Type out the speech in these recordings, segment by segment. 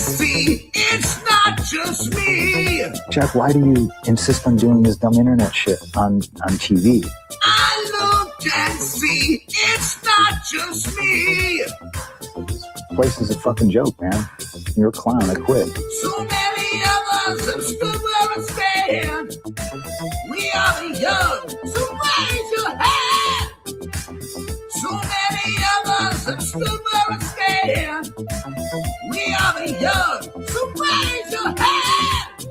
see, it's not just me. Jack, why do you insist on doing this dumb internet shit on TV? I look and see, it's not just me. This place is a fucking joke, man. You're a clown. I quit. So many of us have stood where we stand. We are the young, so raise your hand. So many of us have stood where we stand. We are the young, so raise your hand.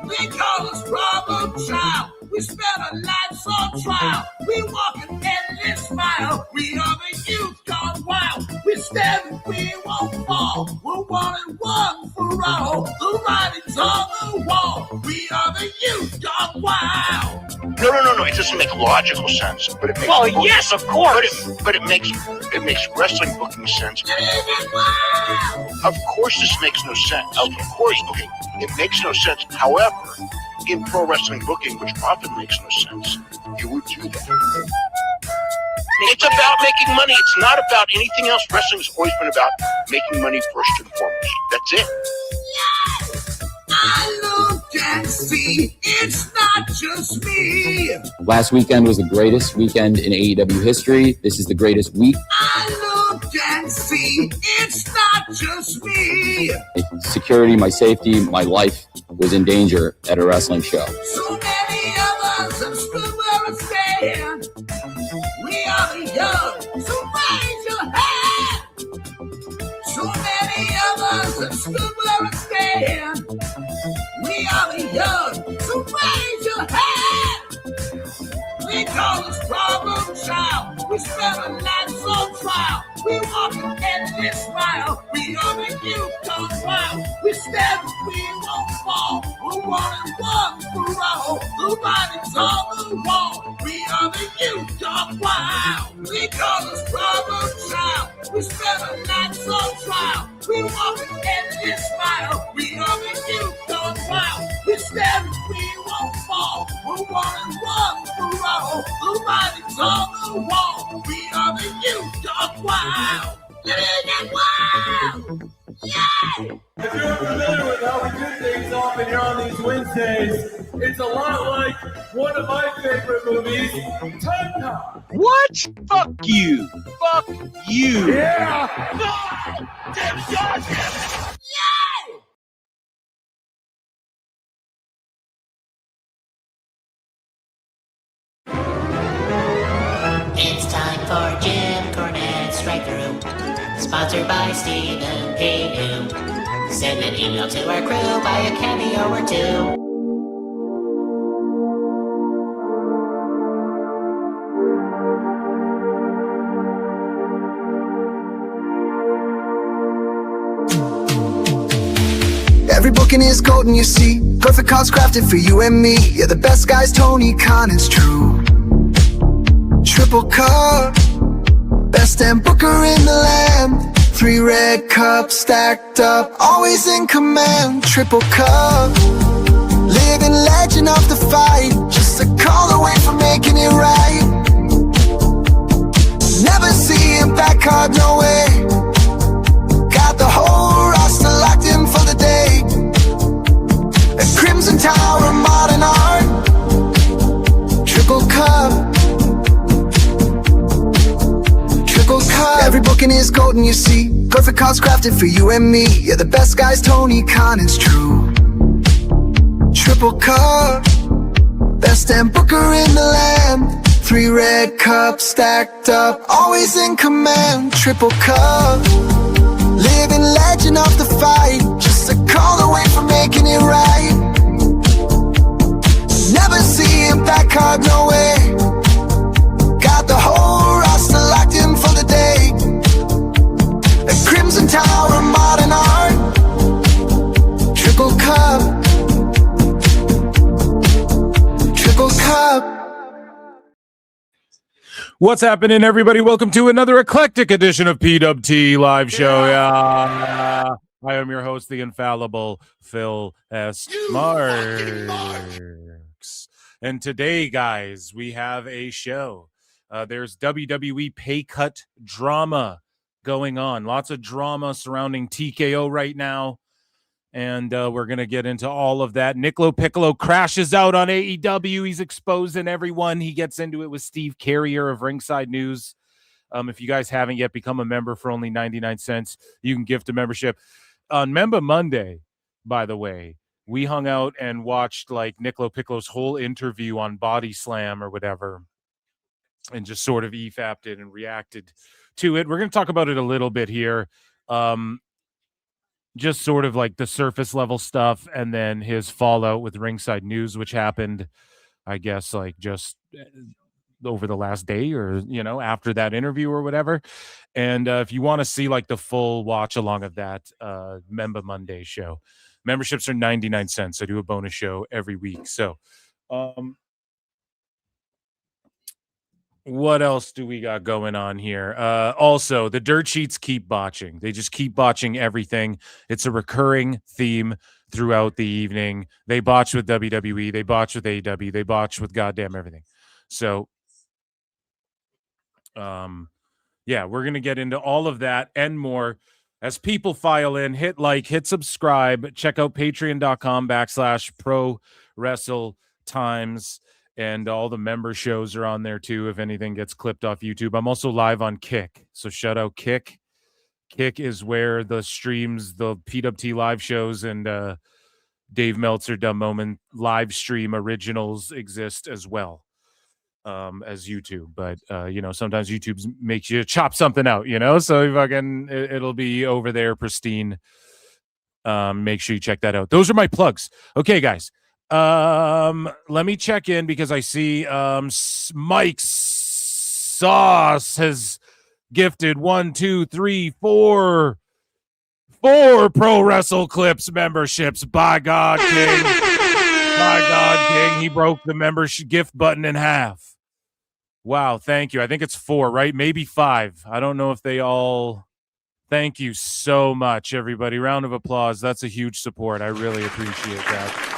They call us problem child. We spend our lives on trial. We walk an endless mile. We are the youth gone wild. We stand, we won't fall. We're one and one for all. The writing's on the wall. We are the youth gone wild. No. It doesn't make logical sense. But it makes yes, of course. But it makes wrestling booking sense. Of course, this makes no sense. Of course, okay, it makes no sense. However, in pro wrestling booking, which often makes no sense, you would do that. It's about making money. It's not about anything else. Wrestling's always been about making money first and foremost. That's it. Yes! I look and see, it's not just me. Last weekend was the greatest weekend in AEW history. This is the greatest week. I look and see, it's not just me. Security, my safety, my life was in danger at a wrestling show. So many of us have stood where we stand. We are the young, so raise your hand. So many of us have stood where we stand. We are the young, so raise your hand. They call us problem child. We spend our lives on trial. We walk an endless mile. We are the youth gone wild. We stand, we won't fall. We're one and one for all. The writing's on the wall. We are the youth gone wild. They call us problem child. We spend our lives on trial. We walk an endless mile. We are the youth gone wild. We stand, we won't fall. We're one and one for all. The writing's on the wall. We are the youth gone wild. Wild. Yeah! If you're familiar with how we do things often here on these Wednesdays, it's a lot like one of my favorite movies, Time Cop. What? Fuck you. Fuck you. Yeah! Damn it, God, damn it! Yeah! It's time for Jim Cornette's Strike Through, sponsored by Stephen P. Send an email to our crew, buy a cameo or two. Every booking is golden, you see. Perfect cards crafted for you and me. Yeah, the best guys, Tony Khan, is true. Triple cup, best damn booker in the land. 3 red cups stacked up, always in command. Triple cup, living legend of the fight. Just a call away from making it right. Never see him back hard, no way. Got the whole roster locked in for the day. A Crimson Tower, modern art. Triple cup. Every booking is golden, you see. Perfect cards crafted for you and me. Yeah, the best guys, Tony Khan, is true. Triple cup, best damn booker in the land. 3 red cups stacked up, always in command. Triple cup, living legend of the fight. Just a call away from making it right. Never see him back hard, no way. Got the whole roster locked in for the day. A Crimson Tower, modern art. Triple cup. Triple cup. What's happening, everybody? Welcome to another eclectic edition of PWT Live Show. Yeah. I am your host, the infallible Phil S. Marks. And today, guys, we have a show. There's WWE pay cut drama going on. Lots of drama surrounding TKO right now. And we're going to get into all of that. Nick LoPiccolo crashes out on AEW. He's exposing everyone. He gets into it with Steve Carrier of Ringside News. If you guys haven't yet become a member for only 99 cents, you can gift a membership. On Member Monday, by the way, we hung out and watched like Nick LoPiccolo's whole interview on Body Slam or whatever, and just sort of EFAP'd it and reacted to it. We're going to talk about it a little bit here. Just sort of like the surface level stuff, and then his fallout with Ringside News, which happened, I guess, like just over the last day or, you know, after that interview or whatever. And if you want to see like the full watch along of that Member Monday show, memberships are 99 cents. I do a bonus show every week. So what else do we got going on here? Also, the dirt sheets keep botching. They just keep botching everything. It's a recurring theme throughout the evening. They botch with WWE. They botch with AEW. They botch with goddamn everything. So, yeah, we're going to get into all of that and more as people file in. Hit like, hit subscribe. Check out patreon.com/pro wrestle times. And all the member shows are on there too if anything gets clipped off YouTube. I'm also live on Kick. So shout out Kick. Kick is where the streams, the PWT live shows and Dave Meltzer Dumb Moment live stream originals exist as well as YouTube. But, you know, sometimes YouTube makes you chop something out, you know, so fucking it'll be over there pristine. Make sure you check that out. Those are my plugs. Okay, guys. Let me check in because I see Mike Sauce has gifted 1, 2, 3, 4 Pro Wrestle Clips memberships. By God, King. By God, King. He broke the membership gift button in half. Wow, thank you. I think it's 4, right? Maybe 5. I don't know if they all... Thank you so much, everybody. Round of applause. That's a huge support. I really appreciate that.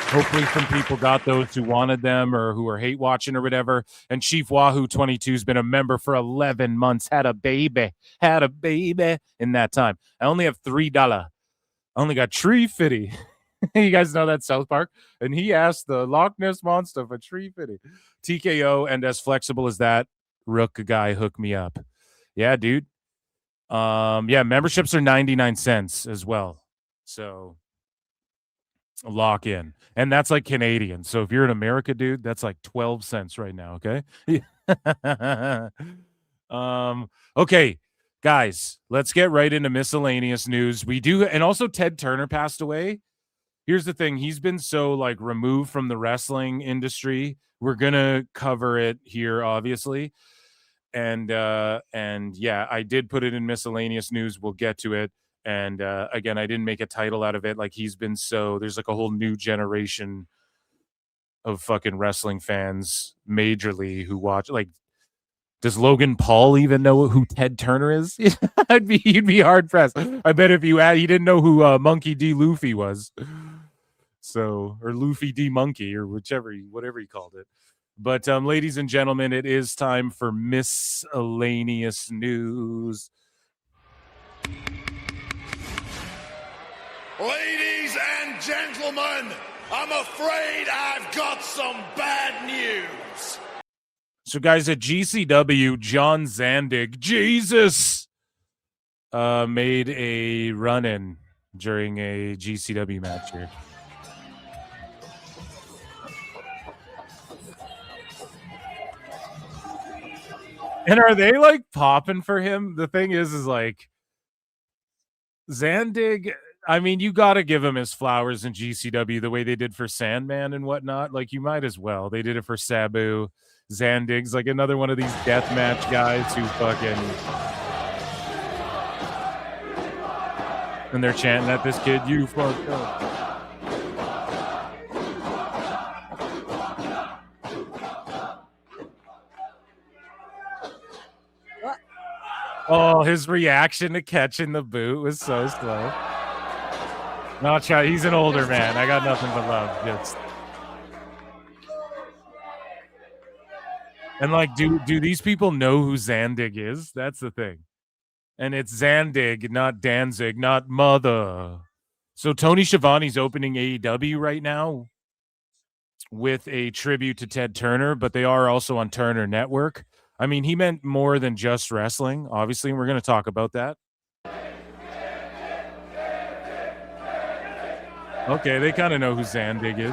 Hopefully some people got those who wanted them or who are hate watching or whatever. And Chief Wahoo 22 has been a member for 11 months. Had a baby in that time. I only have $3. I only got tree fitty. You guys know that South Park? And he asked the Loch Ness Monster for tree fitty. TKO and as flexible as that, Rook guy hook me up. Yeah, dude. Yeah, memberships are 99 cents as well. So lock in. And that's like Canadian. So if you're in America, dude, that's like 12 cents right now, okay? Okay, guys, let's get right into miscellaneous news. We do, and also Ted Turner passed away. Here's the thing. He's been so like removed from the wrestling industry. We're going to cover it here, obviously. And yeah, I did put it in miscellaneous news. We'll get to it. And again, I didn't make a title out of it. Like he's been so, there's like a whole new generation of fucking wrestling fans majorly who watch. Like, does Logan Paul even know who Ted Turner is? You'd be hard pressed. I bet if you add, he didn't know who Monkey D. Luffy was. So, or Luffy D. Monkey or whatever he called it. But ladies and gentlemen, it is time for miscellaneous news. Ladies and gentlemen, I'm afraid I've got some bad news. So, guys, at GCW, John Zandig, Jesus, made a run-in during a GCW match here. And are they, like, popping for him? The thing is like, Zandig... I mean, you got to give him his flowers in GCW the way they did for Sandman and whatnot. Like, you might as well. They did it for Sabu. Zandig's like another one of these deathmatch guys who fucking... And they're chanting at this kid, you fucked up. Oh, his reaction to catching the boot was so slow. No, he's an older man. I got nothing but love. And like, do these people know who Zandig is? That's the thing. And it's Zandig, not Danzig, not mother. So Tony Schiavone's opening AEW right now with a tribute to Ted Turner, but they are also on Turner Network. I mean, he meant more than just wrestling, obviously, and we're going to talk about that. Okay, they kind of know who Zandig is.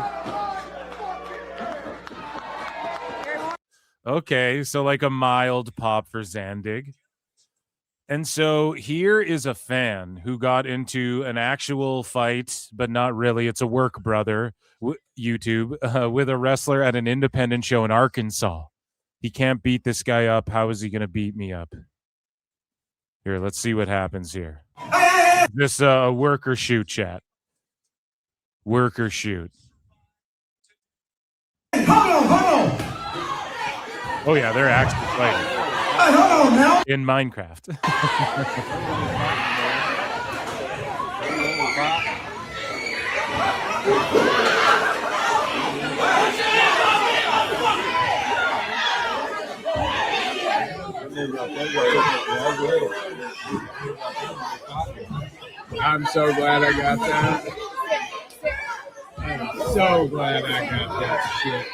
Okay, so like a mild pop for Zandig. And so here is a fan who got into an actual fight, but not really. It's a work brother, YouTube, with a wrestler at an independent show in Arkansas. He can't beat this guy up. How is he going to beat me up? Here, let's see what happens here. This worker shoot chat. Worker shoot. Hold on. Oh, yeah, they're actually fighting. Hey, hold on now. In Minecraft. I'm so glad I got that. I'm so glad I got that shit.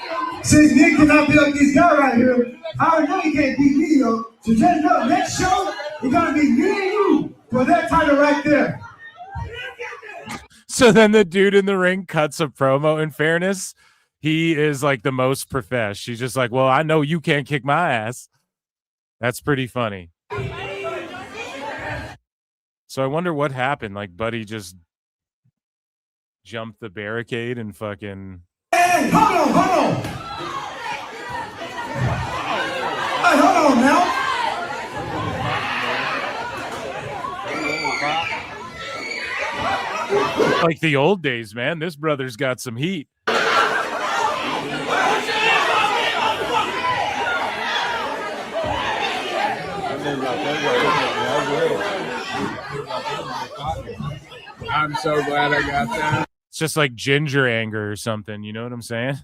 Since Nick cannot beat up this guy right here, I already know he can't beat me up. So just know next show, it's gonna be me and you for that title right there. So then the dude in the ring cuts a promo. In fairness, he is like the most profesh. He's just like, well, I know you can't kick my ass. That's pretty funny. So I wonder what happened. Like, Buddy just jumped the barricade and fucking... Hey, hold on. Hey, hold on now. Like the old days, man. This brother's got some heat. I'm so glad I got that. It's just like ginger anger or something. You know what I'm saying?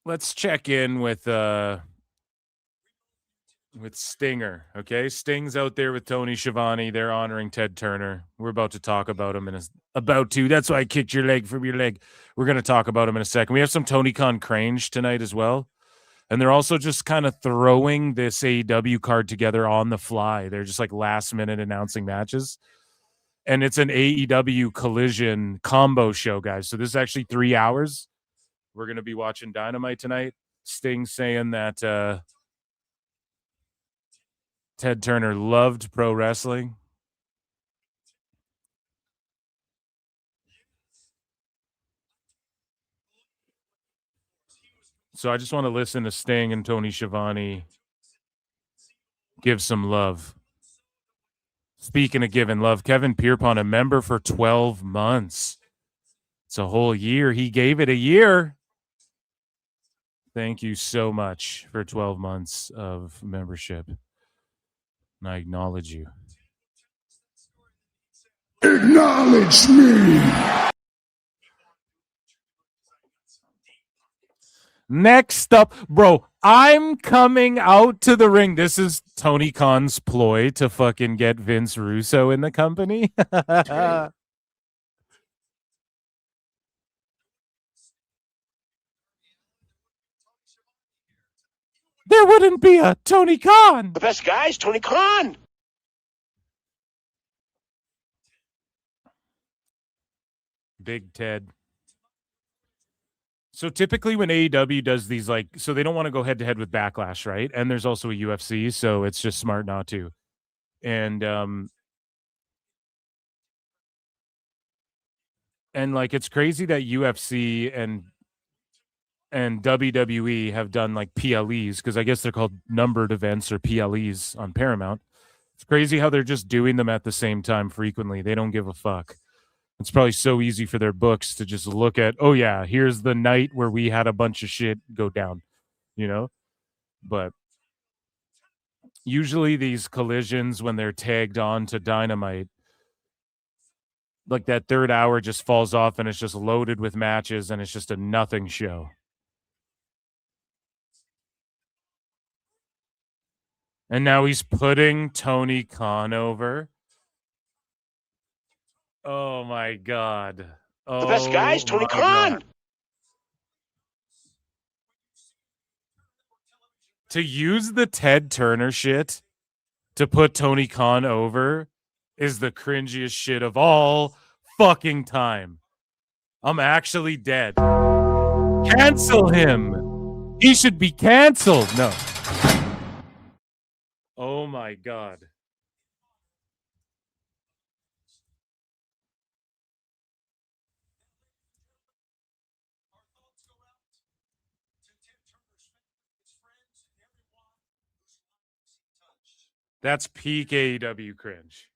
Let's check in with Stinger. Okay, Sting's out there with Tony Schiavone. They're honoring Ted Turner. We're about to talk about him that's why I kicked your leg from your leg. We're going to talk about him in a second. We have some Tony Khan Cringe tonight as well. And they're also just kind of throwing this AEW card together on the fly. They're just like last minute announcing matches. And it's an AEW Collision combo show, guys. So this is actually 3 hours. We're going to be watching Dynamite tonight. Sting saying that Ted Turner loved pro wrestling. So I just want to listen to Sting and Tony Schiavone give some love. Speaking of giving love, Kevin Pierpont, a member for 12 months. It's a whole year. He gave it a year. Thank you so much for 12 months of membership. And I acknowledge you. Acknowledge me. Next up, bro, I'm coming out to the ring. This is Tony Khan's ploy to fucking get Vince Russo in the company. There wouldn't be a Tony Khan. The best guy is Tony Khan. Big Ted. So typically when AEW does these, like, so they don't want to go head to head with Backlash, right? And there's also a UFC, so it's just smart not to. And like, it's crazy that UFC and WWE have done like PLEs, because I guess they're called numbered events or PLEs on Paramount. It's crazy how they're just doing them at the same time frequently. They don't give a fuck. It's probably so easy for their books to just look at, oh yeah, here's the night where we had a bunch of shit go down, you know? But usually these collisions, when they're tagged on to Dynamite, like that third hour just falls off and it's just loaded with matches and it's just a nothing show. And now he's putting Tony Khan over. Oh my God. The best guy is Tony my Khan. God. To use the Ted Turner shit to put Tony Khan over is the cringiest shit of all fucking time. I'm actually dead. Cancel him. He should be canceled. No. Oh my God. That's peak AEW cringe.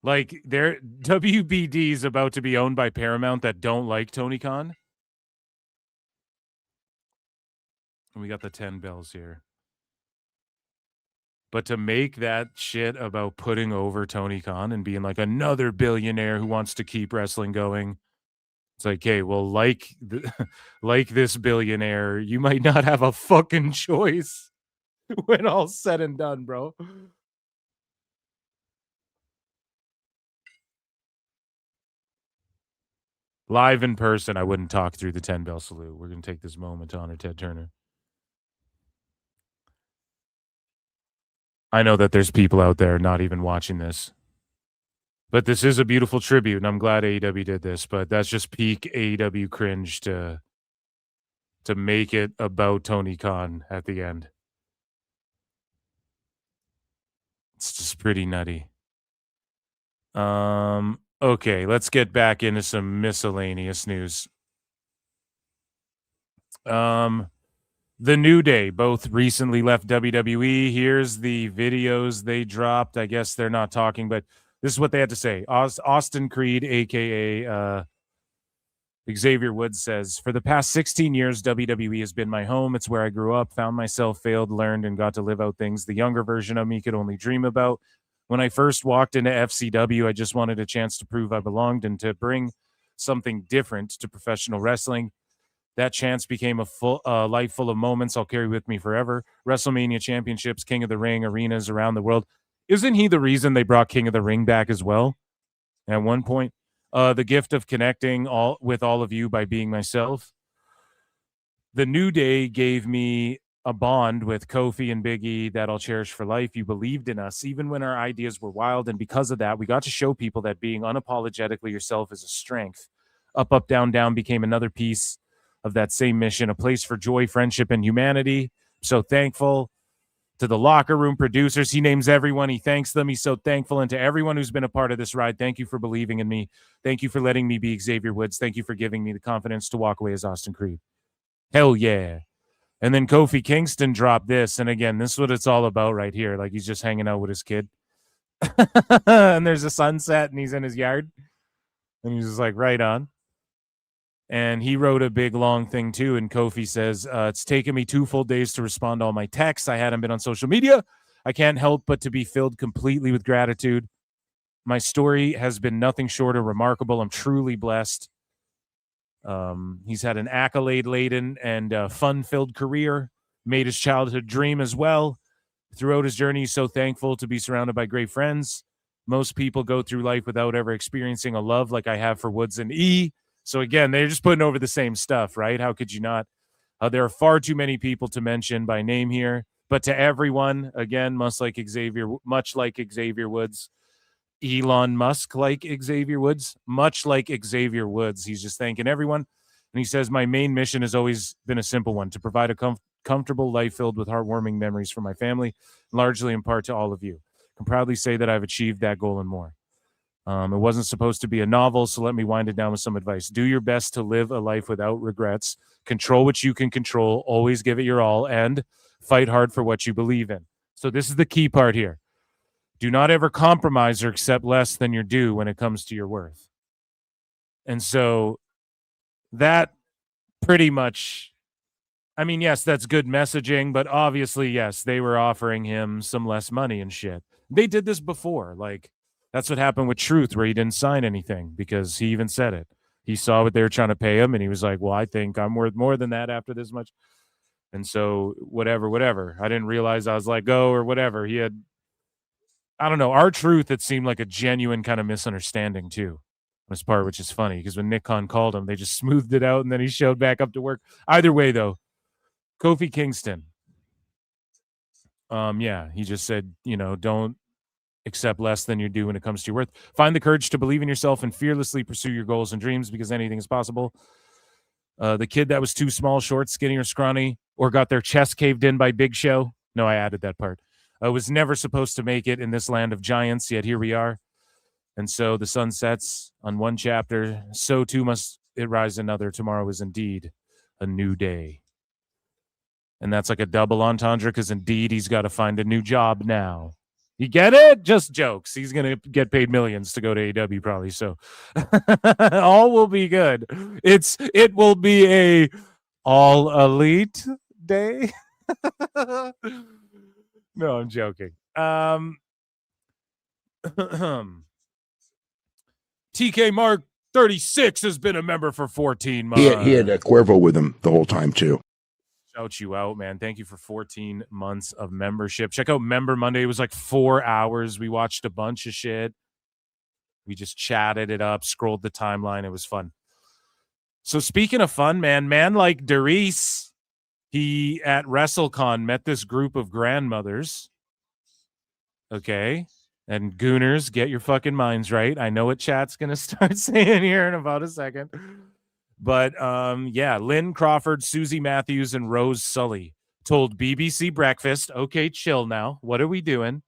Like, their WBD is about to be owned by Paramount that don't like Tony Khan. We got the 10 bells here. But to make that shit about putting over Tony Khan and being like another billionaire who wants to keep wrestling going, it's like, hey, well, like this billionaire, you might not have a fucking choice when all's said and done, bro. Live in person, I wouldn't talk through the 10 bell salute. We're going to take this moment to honor Ted Turner. I know that there's people out there not even watching this. But this is a beautiful tribute, and I'm glad AEW did this. But that's just peak AEW cringe to make it about Tony Khan at the end. It's just pretty nutty. Okay, let's get back into some miscellaneous news. The New Day both recently left WWE. Here's the videos they dropped. I guess they're not talking, but this is what they had to say. Austin Creed, a.k.a. Xavier Woods, says, for the past 16 years, WWE has been my home. It's where I grew up, found myself, failed, learned, and got to live out things the younger version of me could only dream about. When I first walked into FCW, I just wanted a chance to prove I belonged and to bring something different to professional wrestling. That chance became a life full of moments I'll carry with me forever. WrestleMania championships, King of the Ring, arenas around the world. Isn't he the reason they brought King of the Ring back as well? At one point, the gift of connecting with all of you by being myself. The New Day gave me a bond with Kofi and Big E that I'll cherish for life. You believed in us, even when our ideas were wild. And because of that, we got to show people that being unapologetically yourself is a strength. Up, up, down, down became another piece of that same mission, a place for joy, friendship, and humanity. So thankful to the locker room producers. He names everyone. He thanks them. He's so thankful. And to everyone who's been a part of this ride, thank you for believing in me. Thank you for letting me be Xavier Woods. Thank you for giving me the confidence to walk away as Austin Creed. Hell yeah. And then Kofi Kingston dropped this. And again, this is what it's all about right here. Like he's just hanging out with his kid. And there's a sunset and he's in his yard. And he's just like, right on. And he wrote a big, long thing, too. And Kofi says, it's taken me 2 full days to respond to all my texts. I hadn't been on social media. I can't help but to be filled completely with gratitude. My story has been nothing short of remarkable. I'm truly blessed. He's had an accolade-laden and fun-filled career, made his childhood dream as well. Throughout his journey, he's so thankful to be surrounded by great friends. Most people go through life without ever experiencing a love like I have for Woods and E. So again, they're just putting over the same stuff, right? How could you not? There are far too many people to mention by name here, but to everyone, again, much like Xavier Woods, Elon Musk like Xavier Woods, much like Xavier Woods, he's just thanking everyone. And he says, my main mission has always been a simple one, to provide a comfortable life filled with heartwarming memories for my family, largely in part to all of you. I can proudly say that I've achieved that goal and more. It wasn't supposed to be a novel, so let me wind it down with some advice. Do your best to live a life without regrets. Control what you can control. Always give it your all, and fight hard for what you believe in. So this is the key part here. Do not ever compromise or accept less than you're due when it comes to your worth. And so that pretty much I mean, yes, that's good messaging, but obviously, yes, they were offering him some less money and shit. They did this before. Like, that's what happened with Truth, where he didn't sign anything because he even said it. He saw what they were trying to pay him, and he was like, well, I think I'm worth more than that after this much. And so, whatever. I didn't realize I was like, go or whatever. He had, I don't know, our Truth, it seemed like a genuine kind of misunderstanding, too. This part, which is funny, because when Nick Khan called him, they just smoothed it out, and then he showed back up to work. Either way, though, Kofi Kingston. Yeah, he just said, don't accept less than you do when it comes to your worth. Find the courage to believe in yourself and fearlessly pursue your goals and dreams because anything is possible. The kid that was too small, short, skinny, or scrawny, or got their chest caved in by Big Show. No, I added that part. Was never supposed to make it in this land of giants, yet here we are. And so the sun sets on one chapter, so too must it rise another. Tomorrow is indeed a new day. And that's like a double entendre because indeed he's got to find a new job now. You get it? Just jokes. He's going to get paid millions to go to AEW probably. So all will be good. It will be a all elite day. No, I'm joking. TK Mark 36 has been a member for 14 months. He had a Cuervo with him the whole time, too. Shout you out, man. Thank you for 14 months of membership. Check out Member Monday. It was like 4 hours. We watched a bunch of shit. We just chatted it up, scrolled the timeline. It was fun. So speaking of fun, man like DeReiss, he at WrestleCon met this group of grandmothers. Okay. And Gooners, get your fucking minds right. I know what chat's going to start saying here in about a second. But, yeah, Lynn Crawford, Susie Matthews, and Rose Sully told BBC Breakfast, okay, chill now. What are we doing?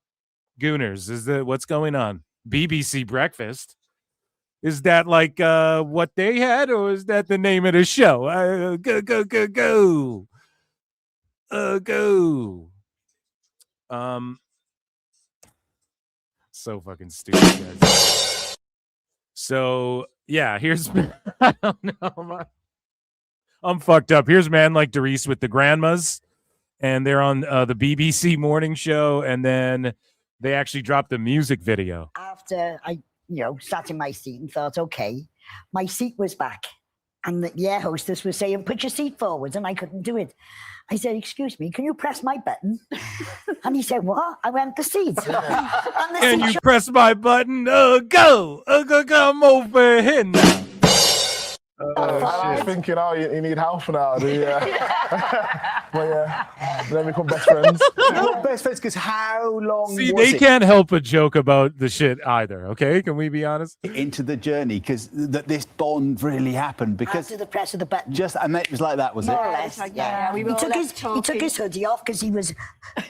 Gooners, what's going on? BBC Breakfast? Is that like what they had, or is that the name of the show? Go. Go. So fucking stupid, guys. So, yeah, here's... I don't know. I'm fucked up. Here's man like DeReiss with the grandmas, and they're on the BBC morning show, and then they actually dropped the music video. After I, sat in my seat and thought, okay, my seat was back. And the air hostess was saying, put your seat forward, and I couldn't do it. I said, excuse me, can you press my button? And he said, what? I went, the seat. Can you press my button? Go. Come over here now. I was thinking, you need help now, do you? But yeah, then we become best friends. Best friends, because how long See, was they can't help but joke about the shit either, okay? Can we be honest? Into the journey, because this bond really happened. Because after the press of the button. And it was like that, was it? More or less, yeah. He took his hoodie off because he was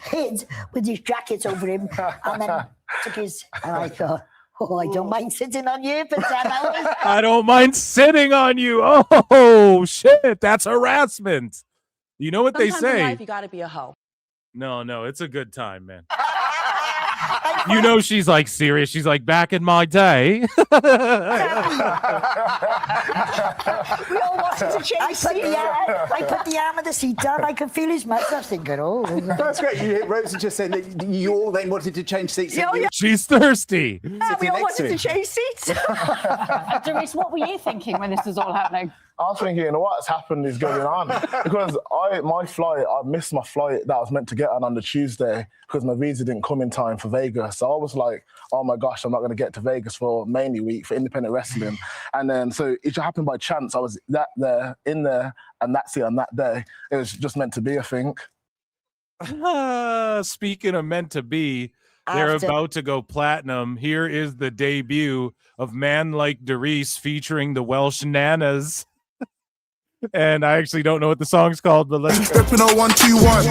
hid with his jacket over him, and then took his, and I thought, oh, I don't mind sitting on you for 10 hours. I don't mind sitting on you. Oh, shit. That's harassment. You know what Sometimes they say? in life, you got to be a hoe. No. It's a good time, man. She's like serious. She's like, back in my day. We all wanted to change seats. I put the arm of the seat down. I could feel his mustache thinking, oh. That's great. You hit Rosie just saying that you all then wanted to change seats. Yeah. She's thirsty. Yeah, we all wanted to change seats. DeReiss, what were you thinking when this was all happening? I was thinking, what's happened is going on. Because I missed my flight that I was meant to get on the Tuesday because my visa didn't come in time for Vegas. So I was like, oh my gosh, I'm not going to get to Vegas for Mania Week for independent wrestling. And then, so it just happened by chance. I was in there, and that's it on that day. It was just meant to be, I think. Speaking of meant to be, they're about to go platinum. Here is the debut of Man Like DeReiss featuring the Welsh Nanas. And I actually don't know what the song's called, but let's go. Stepping on 1, 2, 1.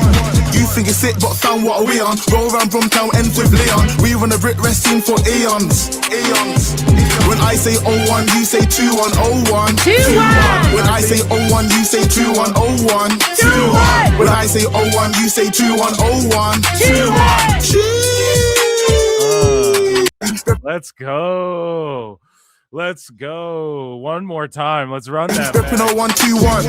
You think it's it, but found what are we on? Roll around Brumtown, ends with Leon. We run a Brit wrestling for eons. When I say 01, you say 21, 01. 2-1. When I say 01, you say 21, 01. 2-1. When I say 01, you say 21, 01. 2-1. Let's go. Let's go. One more time. Let's run that. Reppin' 0121.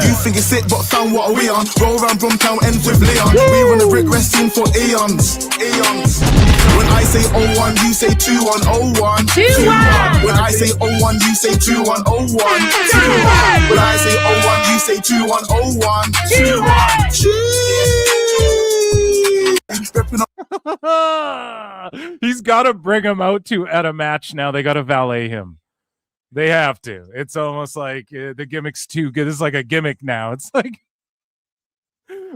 You think it's it, but fam, what are we on? Roll around Brumtown, ends with Leon. We run the brick rest scene for eons. Eons. When I say 01, you say 2101. 21. When I say 01, you say 2101. 21. When I say 01, you say 2101. 21. He's got to bring him out at a match now. They got to valet him. They have to. It's almost like the gimmick's too good. It's like a gimmick now. It's like,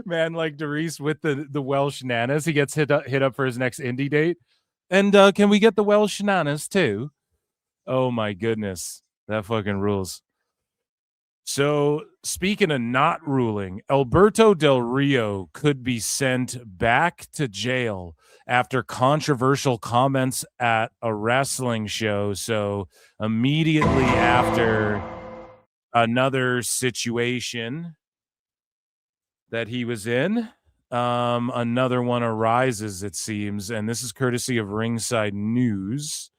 man, like DeReiss with the Welsh nanas. He gets hit up for his next indie date. And can we get the Welsh nanas too? Oh my goodness, that fucking rules. So, speaking of not ruling, Alberto Del Rio could be sent back to jail after controversial comments at a wrestling show. So, immediately after another situation that he was in, another one arises, it seems. And this is courtesy of Ringside News.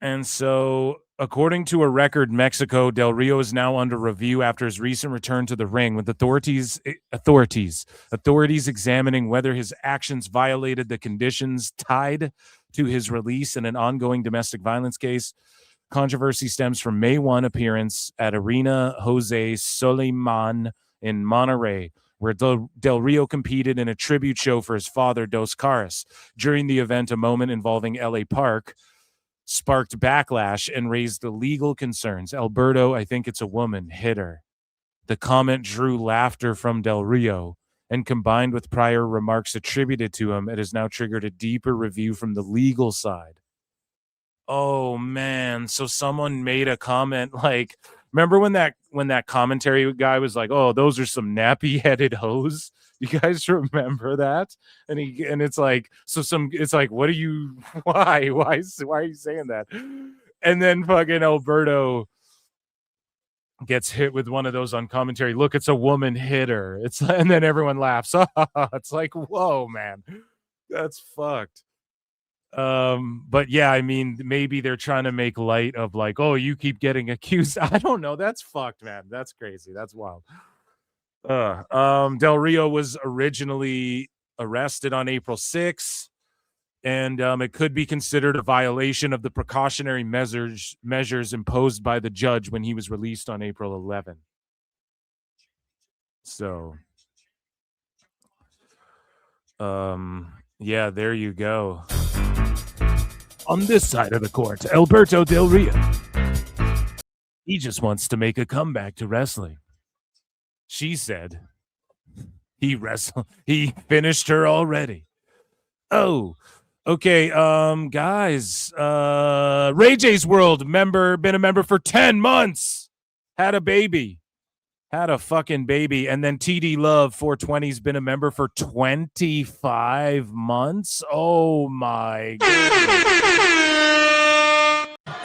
And so, according to a record in Mexico, Del Rio is now under review after his recent return to the ring, with authorities examining whether his actions violated the conditions tied to his release in an ongoing domestic violence case. Controversy stems from May 1 appearance at Arena Jose Soliman in Monterrey, where Del Rio competed in a tribute show for his father, Dos Caras. During the event, a moment involving LA Park sparked backlash and raised legal concerns. Alberto, I think it's a woman, hit her. The comment drew laughter from Del Rio, and combined with prior remarks attributed to him, it has now triggered a deeper review from the legal side. Oh man, so someone made a comment like, remember when that commentary guy was like, "Oh, those are some nappy-headed hoes." You guys remember that? And it's like, it's like, what are you? Why are you saying that? And then fucking Alberto gets hit with one of those on commentary. Look, it's a woman, hit her. And then everyone laughs. It's like, whoa, man, that's fucked. But yeah, I mean, maybe they're trying to make light of like, oh, you keep getting accused. I don't know. That's fucked, man. That's crazy. That's wild. Del Rio was originally arrested on April 6th, and it could be considered a violation of the precautionary measures imposed by the judge when he was released on April 11th. So, yeah, there you go. On this side of the court, Alberto Del Rio. He just wants to make a comeback to wrestling. She said he finished her already. Oh, okay. Guys, Ray J's World been a member for 10 months. Had a fucking baby. And then TD Love 420's been a member for 25 months. Oh my God.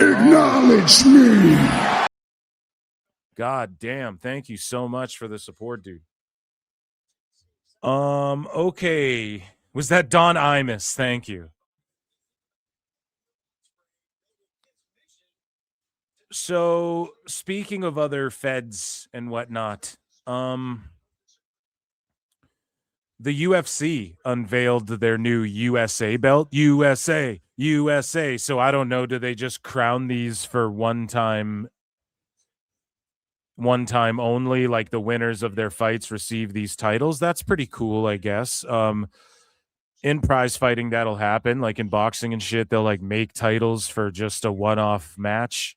Acknowledge me. God damn, thank you so much for the support, dude. Okay. Was that Don Imus? Thank you. So, speaking of other feds and whatnot, the UFC unveiled their new USA belt. USA. So I don't know, do they just crown these for one time only, like the winners of their fights receive these titles? That's pretty cool, I guess. In prize fighting, that'll happen. Like in boxing and shit, they'll like make titles for just a one-off match,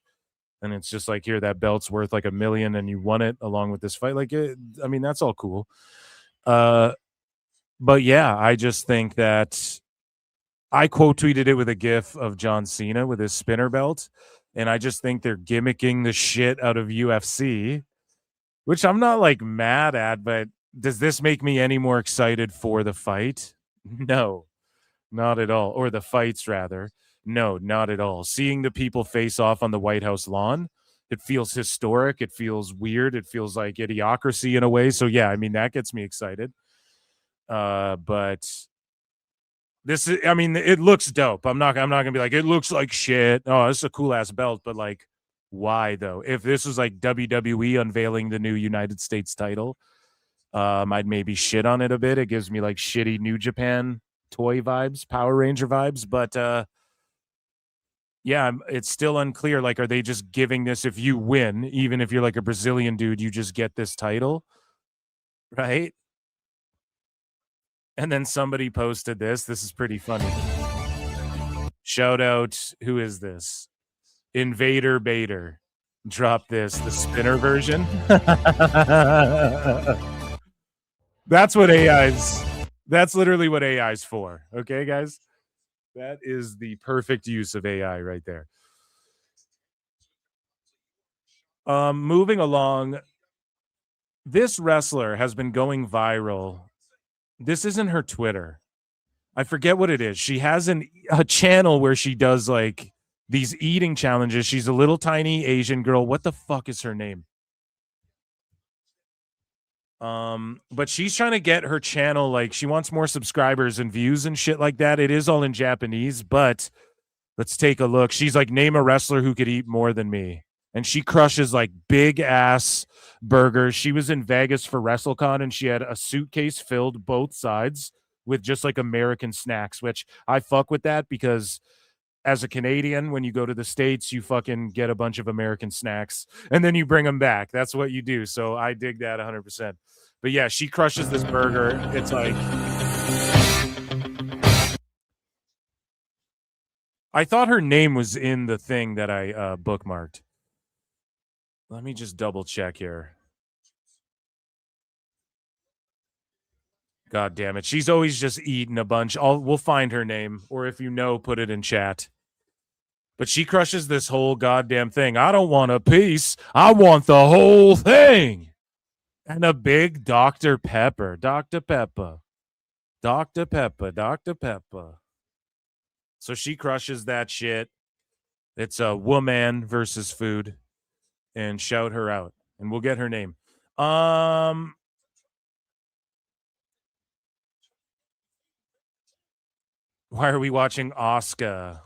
and it's just like, here, that belt's worth like $1 million and you won it along with this fight. Like, I mean, that's all cool. But yeah, I just think that I quote tweeted it with a gif of John Cena with his spinner belt. And I just think they're gimmicking the shit out of UFC, which I'm not like mad at, but does this make me any more excited for the fight? No, not at all. Or the fights, rather. No, not at all. Seeing the people face off on the White House lawn, it feels historic. It feels weird. It feels like idiocracy in a way. So yeah, I mean, that gets me excited. But This is, I mean, it looks dope. I'm not gonna be like, it looks like shit. Oh, this is a cool ass belt, but like, why though? If this was like WWE unveiling the new United States title, I'd maybe shit on it a bit. It gives me like shitty New Japan toy vibes, Power Ranger vibes, but yeah, it's still unclear. Like, are they just giving this if you win, even if you're like a Brazilian dude, you just get this title, right? And then somebody posted this. This is pretty funny. Shout out, who is this? Invader Bader. Drop this, the spinner version. That's what AI's. That's literally what AI's for. Okay, guys? That is the perfect use of AI right there. Moving along, this wrestler has been going viral. This isn't her Twitter. I forget what it is. She has a channel where she does like these eating challenges. She's a little tiny Asian girl. What the fuck is her name? But she's trying to get her channel, like she wants more subscribers and views and shit like that. It is all in Japanese, but let's take a look. She's like, name a wrestler who could eat more than me. And she crushes like big ass burgers. She was in Vegas for WrestleCon and she had a suitcase filled both sides with just like American snacks, which I fuck with that because as a Canadian, when you go to the States, you fucking get a bunch of American snacks and then you bring them back. That's what you do. So I dig that 100%. But yeah, she crushes this burger. It's like, I thought her name was in the thing that I bookmarked. Let me just double check here. God damn it. She's always just eating a bunch. We'll find her name, or if you know, put it in chat. But she crushes this whole goddamn thing. I don't want a piece. I want the whole thing. And a big Dr. Pepper. Dr. Pepper. Dr. Pepper. Dr. Pepper. So she crushes that shit. It's a woman versus food. And shout her out. And we'll get her name. Why are we watching Asuka?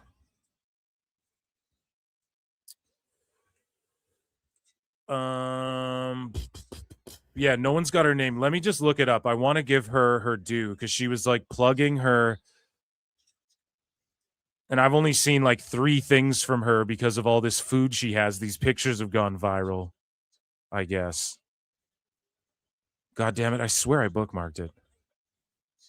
Yeah, no one's got her name. Let me just look it up. I want to give her her due because she was like plugging her. And I've only seen like 3 things from her because of all this food she has. These pictures have gone viral, I guess. God damn it. I swear I bookmarked it.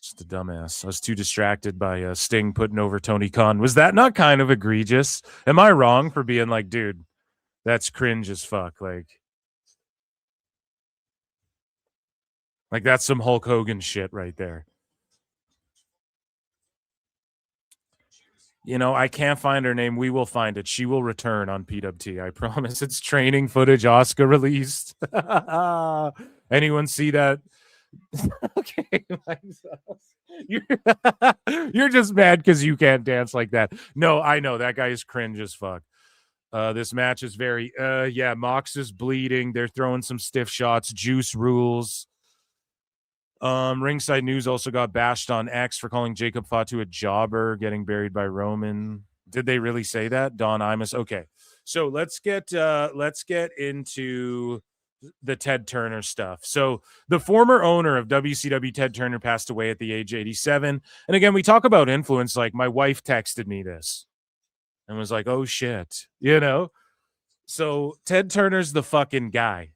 Just a dumbass. I was too distracted by Sting putting over Tony Khan. Was that not kind of egregious? Am I wrong for being like, dude, that's cringe as fuck? Like that's some Hulk Hogan shit right there. You know, I can't find her name. We will find it. She will return on PWT. I promise. It's training footage Asuka released. Anyone see that? Okay. You're just mad because you can't dance like that. No, I know. That guy is cringe as fuck. This match is very, yeah, Mox is bleeding. They're throwing some stiff shots. Juice rules. Ringside News also got bashed on X for calling Jacob Fatu a jobber, getting buried by Roman. Did they really say that? Don Imus. Okay. So let's get into the Ted Turner stuff. So the former owner of WCW, Ted Turner, passed away at the age of 87. And again, we talk about influence. Like my wife texted me this and was like, oh shit, you know? So Ted Turner's the fucking guy.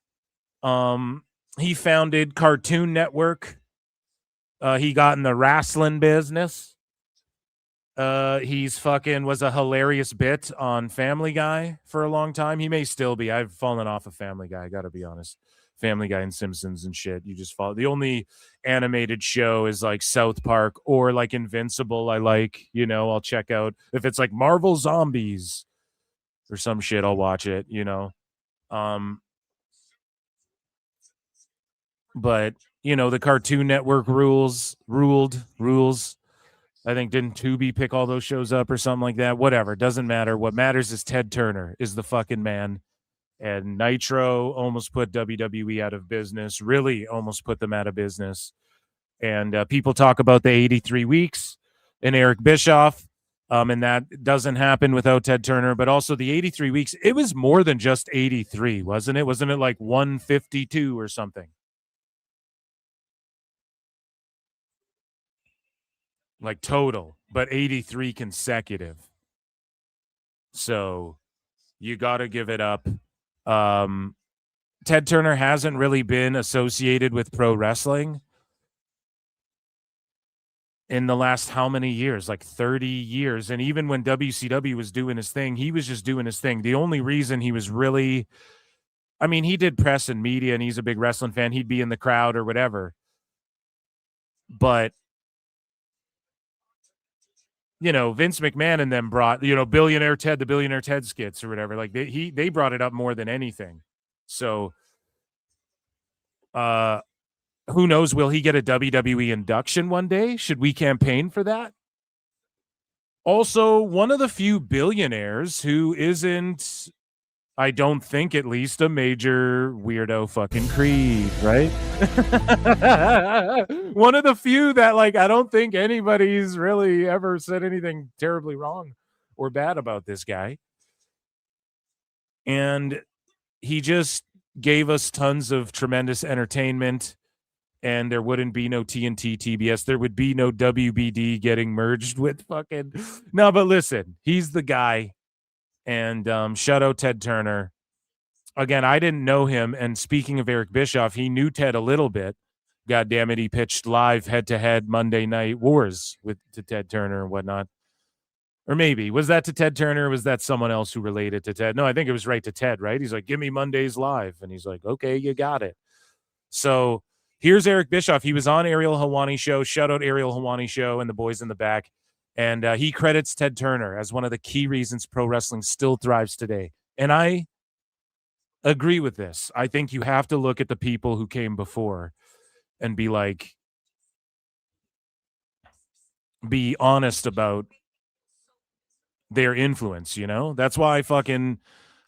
He founded Cartoon Network. He got in the wrestling business. He's fucking was a hilarious bit on Family Guy for a long time. He may still be. I've fallen off of Family Guy. I got to be honest. Family Guy and Simpsons and shit. You just follow. The only animated show is like South Park or like Invincible. I like, you know, I'll check out if it's like Marvel Zombies or some shit. I'll watch it, you know. But you know, the Cartoon Network ruled. I think didn't Tubi pick all those shows up or something like that? Whatever, doesn't matter. What matters is Ted Turner is the fucking man. And Nitro almost put WWE out of business, really almost put them out of business. And people talk about the 83 weeks. and Eric Bischoff. And that doesn't happen without Ted Turner, but also the 83 weeks. It was more than just 83, wasn't it? Wasn't it like 152 or something? Like total, but 83 consecutive. So you got to give it up. Ted Turner hasn't really been associated with pro wrestling in the last how many years? Like 30 years. And even when WCW was doing his thing, he was just doing his thing. The only reason he was really, I mean, he did press and media and he's a big wrestling fan. He'd be in the crowd or whatever. But, you know, Vince McMahon and them brought, you know, the Billionaire Ted skits or whatever. Like they brought it up more than anything. So, who knows? Will he get a WWE induction one day? Should we campaign for that? Also, one of the few billionaires who isn't, I don't think at least, a major weirdo fucking creed, right? One of the few that, like, I don't think anybody's really ever said anything terribly wrong or bad about this guy. And he just gave us tons of tremendous entertainment. And there wouldn't be no TNT, TBS. There would be no WBD getting merged with fucking... No, but listen, he's the guy. And shout out Ted Turner. Again, I didn't know him. And speaking of Eric Bischoff, he knew Ted a little bit. God damn it, he pitched live head-to-head Monday Night Wars to Ted Turner and whatnot. Or maybe, was that to Ted Turner or was that someone else who related to Ted? No, I think it was right to Ted, right? He's like, give me Mondays live. And he's like, okay, you got it. So... here's Eric Bischoff. He was on Ariel Helwani show. Shout out Ariel Helwani show and the boys in the back. And he credits Ted Turner as one of the key reasons pro wrestling still thrives today. And I agree with this. I think you have to look at the people who came before and be like, be honest about their influence, you know? That's why fucking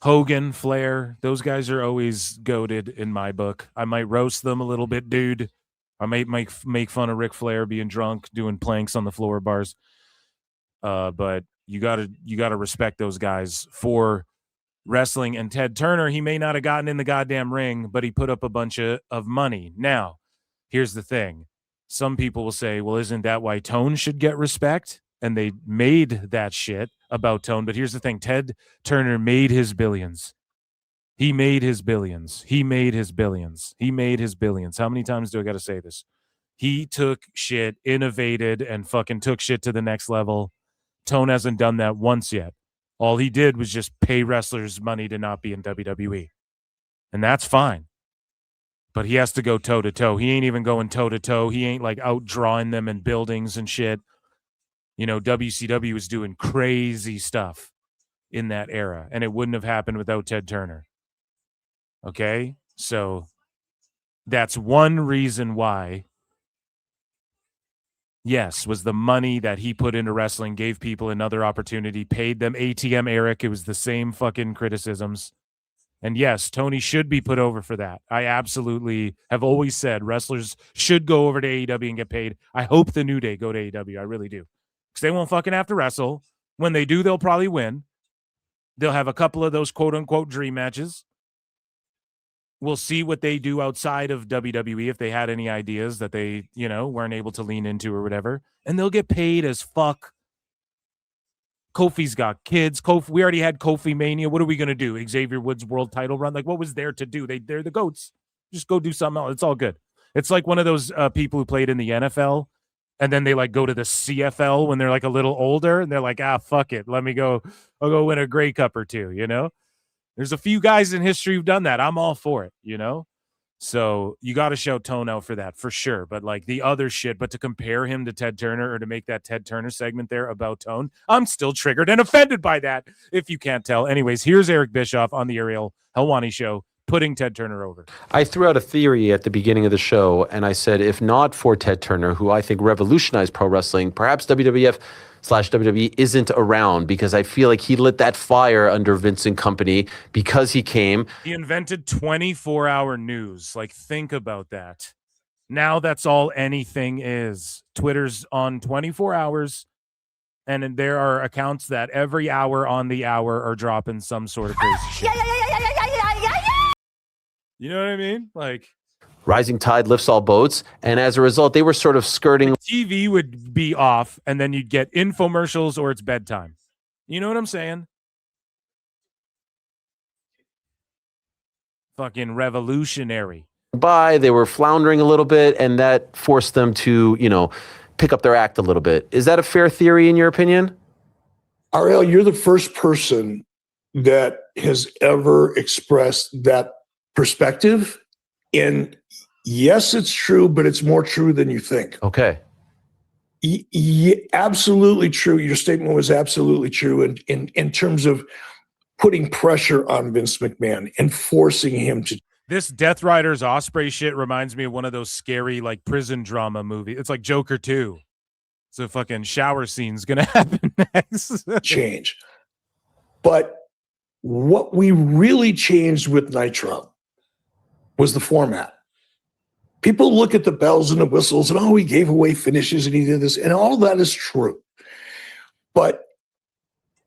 Hogan, Flair, those guys are always goated in my book. I might roast them a little bit, dude. I might make fun of Ric Flair being drunk, doing planks on the floor bars. But you gotta respect those guys for wrestling. And Ted Turner, he may not have gotten in the goddamn ring, but he put up a bunch of money. Now, here's the thing. Some people will say, well, isn't that why Tone should get respect? And they made that shit about Tone. But here's the thing. Ted Turner made his billions. He made his billions. He made his billions. He made his billions. How many times do I got to say this? He took shit, innovated, and fucking took shit to the next level. Tone hasn't done that once yet. All he did was just pay wrestlers money to not be in WWE. And that's fine. But he has to go toe-to-toe. He ain't even going toe-to-toe. He ain't like outdrawing them in buildings and shit. You know, WCW was doing crazy stuff in that era, and it wouldn't have happened without Ted Turner. Okay? So that's one reason why, yes, was the money that he put into wrestling, gave people another opportunity, paid them ATM Eric. It was the same fucking criticisms. And yes, Tony should be put over for that. I absolutely have always said wrestlers should go over to AEW and get paid. I hope the New Day go to AEW. I really do. Because they won't fucking have to wrestle. When they do, they'll probably win. They'll have a couple of those quote-unquote dream matches. We'll see what they do outside of WWE if they had any ideas that they, you know, weren't able to lean into or whatever. And they'll get paid as fuck. Kofi's got kids. We already had Kofi Mania. What are we going to do? Xavier Woods world title run? Like, what was there to do? They're the GOATs. Just go do something else. It's all good. It's like one of those people who played in the NFL and then they like go to the CFL when they're like a little older and they're like, fuck it. Let me go. I'll go win a Grey Cup or two, you know? There's a few guys in history who've done that. I'm all for it, you know? So you got to show Tone out for that, for sure. But like the other shit, but to compare him to Ted Turner or to make that Ted Turner segment there about Tone, I'm still triggered and offended by that, if you can't tell. Anyways, here's Eric Bischoff on the Ariel Helwani show, putting Ted Turner over. I threw out a theory at the beginning of the show, and I said, if not for Ted Turner, who I think revolutionized pro wrestling, perhaps WWF/WWE isn't around, because I feel like he lit that fire under Vince and company because he came. He invented 24-hour news. Like, think about that. Now that's all anything is. Twitter's on 24 hours. And there are accounts that every hour on the hour are dropping some sort of crazy shit. You know what I mean? Like, Rising tide lifts all boats, and as a result, they were sort of skirting. TV would be off, and then you'd get infomercials or it's bedtime. You know what I'm saying? Fucking revolutionary. They were floundering a little bit, and that forced them to, pick up their act a little bit. Is that a fair theory in your opinion? Ariel, you're the first person that has ever expressed that perspective. And yes, it's true, but it's more true than you think. Okay. Absolutely true. Your statement was absolutely true in terms of putting pressure on Vince McMahon and forcing him to. This Death Riders Ospreay shit reminds me of one of those scary like prison drama movies. It's like Joker 2. So fucking shower scene's gonna happen next. Change. But what we really changed with Nitro was the format. People look at the bells and the whistles and, oh, he gave away finishes and he did this, and all that is true. But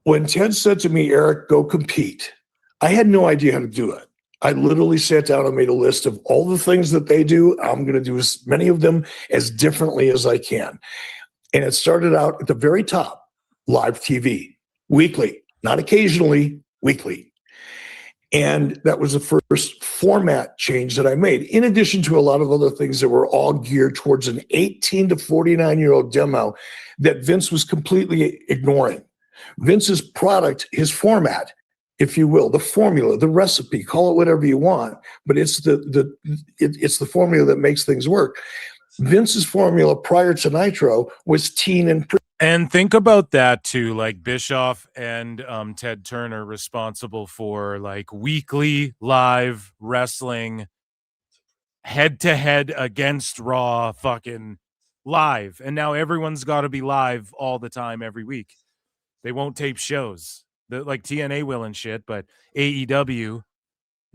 when Ted said to me, Eric, go compete, I had no idea how to do it. I literally sat down and made a list of all the things that they do. I'm going to do as many of them as differently as I can. And it started out at the very top, live TV, weekly, not occasionally, weekly. And that was the first format change that I made, in addition to a lot of other things that were all geared towards an 18 to 49-year-old demo that Vince was completely ignoring. Vince's product, his format, if you will, the formula, the recipe, call it whatever you want, but it's the formula that makes things work. Vince's formula prior to Nitro was teen and pre. And think about that too, like Bischoff and Ted Turner responsible for like weekly live wrestling head-to-head against Raw fucking live. And now everyone's got to be live all the time every week. They won't tape shows. Like TNA will and shit, but AEW,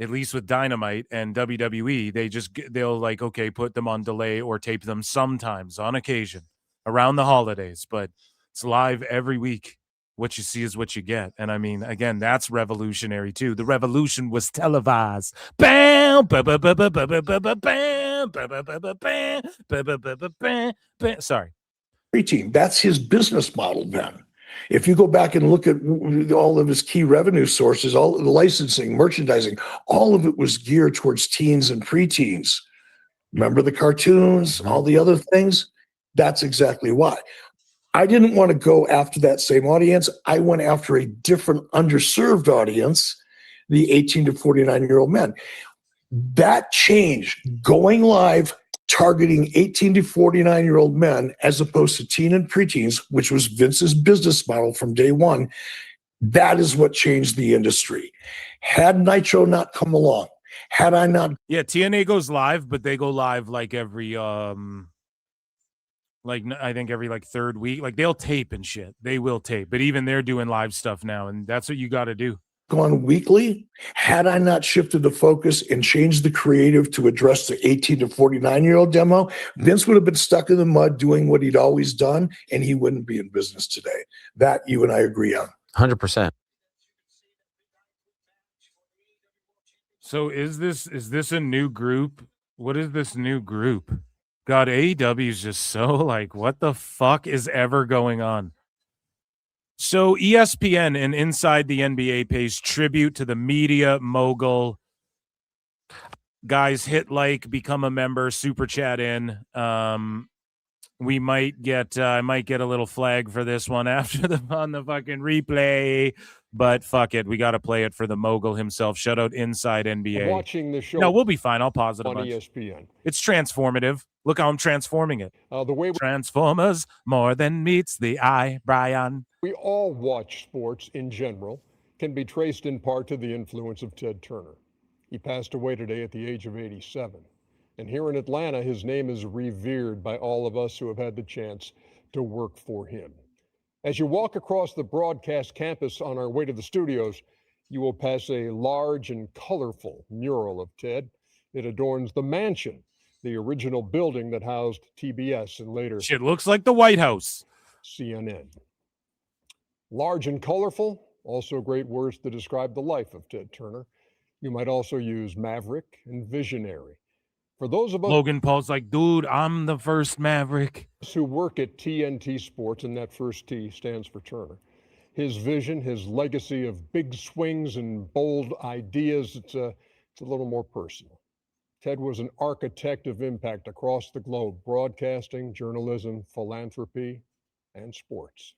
at least with Dynamite and WWE, they'll like, okay, put them on delay or tape them sometimes on occasion around the holidays, but it's live every week. What you see is what you get. And I mean, again, that's revolutionary too. The revolution was televised. Bam, sorry. Preteen. That's his business model then. If you go back and look at all of his key revenue sources, all the licensing, merchandising, all of it was geared towards teens and preteens. Remember the cartoons, all the other things? That's exactly why. I didn't want to go after that same audience. I went after a different underserved audience, the 18 to 49-year-old men. That change, going live, targeting 18 to 49-year-old men as opposed to teen and preteens, which was Vince's business model from day one, that is what changed the industry. Had Nitro not come along, had I not... Yeah, TNA goes live, but they go live like every, I think every like third week. Like they'll tape and shit. They will tape, but even they're doing live stuff now, and that's what you got to do. Gone weekly, had I not shifted the focus and changed the creative to address the 18 to 49-year-old demo, Vince would have been stuck in the mud doing what he'd always done, and he wouldn't be in business today. That you and I agree on. 100%. So is this a new group? What is this new group? God, AEW is just so like, what the fuck is ever going on? So ESPN and Inside the NBA pays tribute to the media mogul. Guys, hit like, become a member, super chat in. We might get I might get a little flag for this one after on the fucking replay, but fuck it, we got to play it for the mogul himself. Shout out Inside NBA. Watching the show. No, we'll be fine. I'll pause it a on bunch. ESPN. It's transformative. Look how I'm transforming it. The way Transformers more than meets the eye, Brian. we all watch sports in general can be traced in part to the influence of Ted Turner. He passed away today at the age of 87. And here in Atlanta, his name is revered by all of us who have had the chance to work for him. As you walk across the broadcast campus on our way to the studios, you will pass a large and colorful mural of Ted. It adorns the mansion, the original building that housed TBS and later... Shit looks like the White House. CNN. Large and colorful, also great words to describe the life of Ted Turner. You might also use maverick and visionary. For those of us Logan Paul's like, dude, I'm the first Maverick. who work at TNT Sports, and that first T stands for Turner, his vision, his legacy of big swings and bold ideas, it's a little more personal. Ted was an architect of impact across the globe, broadcasting, journalism, philanthropy, and sports.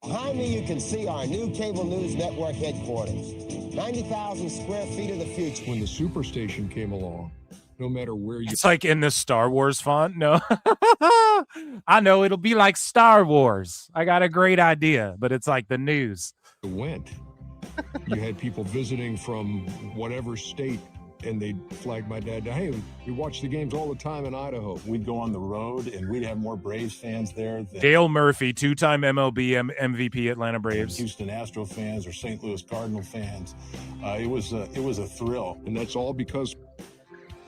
Behind me, you can see our new cable news network headquarters. 90,000 square feet of the future. When the Superstation came along, no matter where you... It's like in the Star Wars font. No, I know it'll be like Star Wars. I got a great idea, but it's like the news. went, you had people visiting from whatever state, and they'd flag my dad down. Hey, we watch the games all the time in Idaho. We'd go on the road, and we'd have more Braves fans there. Dale Murphy, two-time MLB MVP, Atlanta Braves. Houston Astro fans or St. Louis Cardinal fans. It was a thrill. And that's all because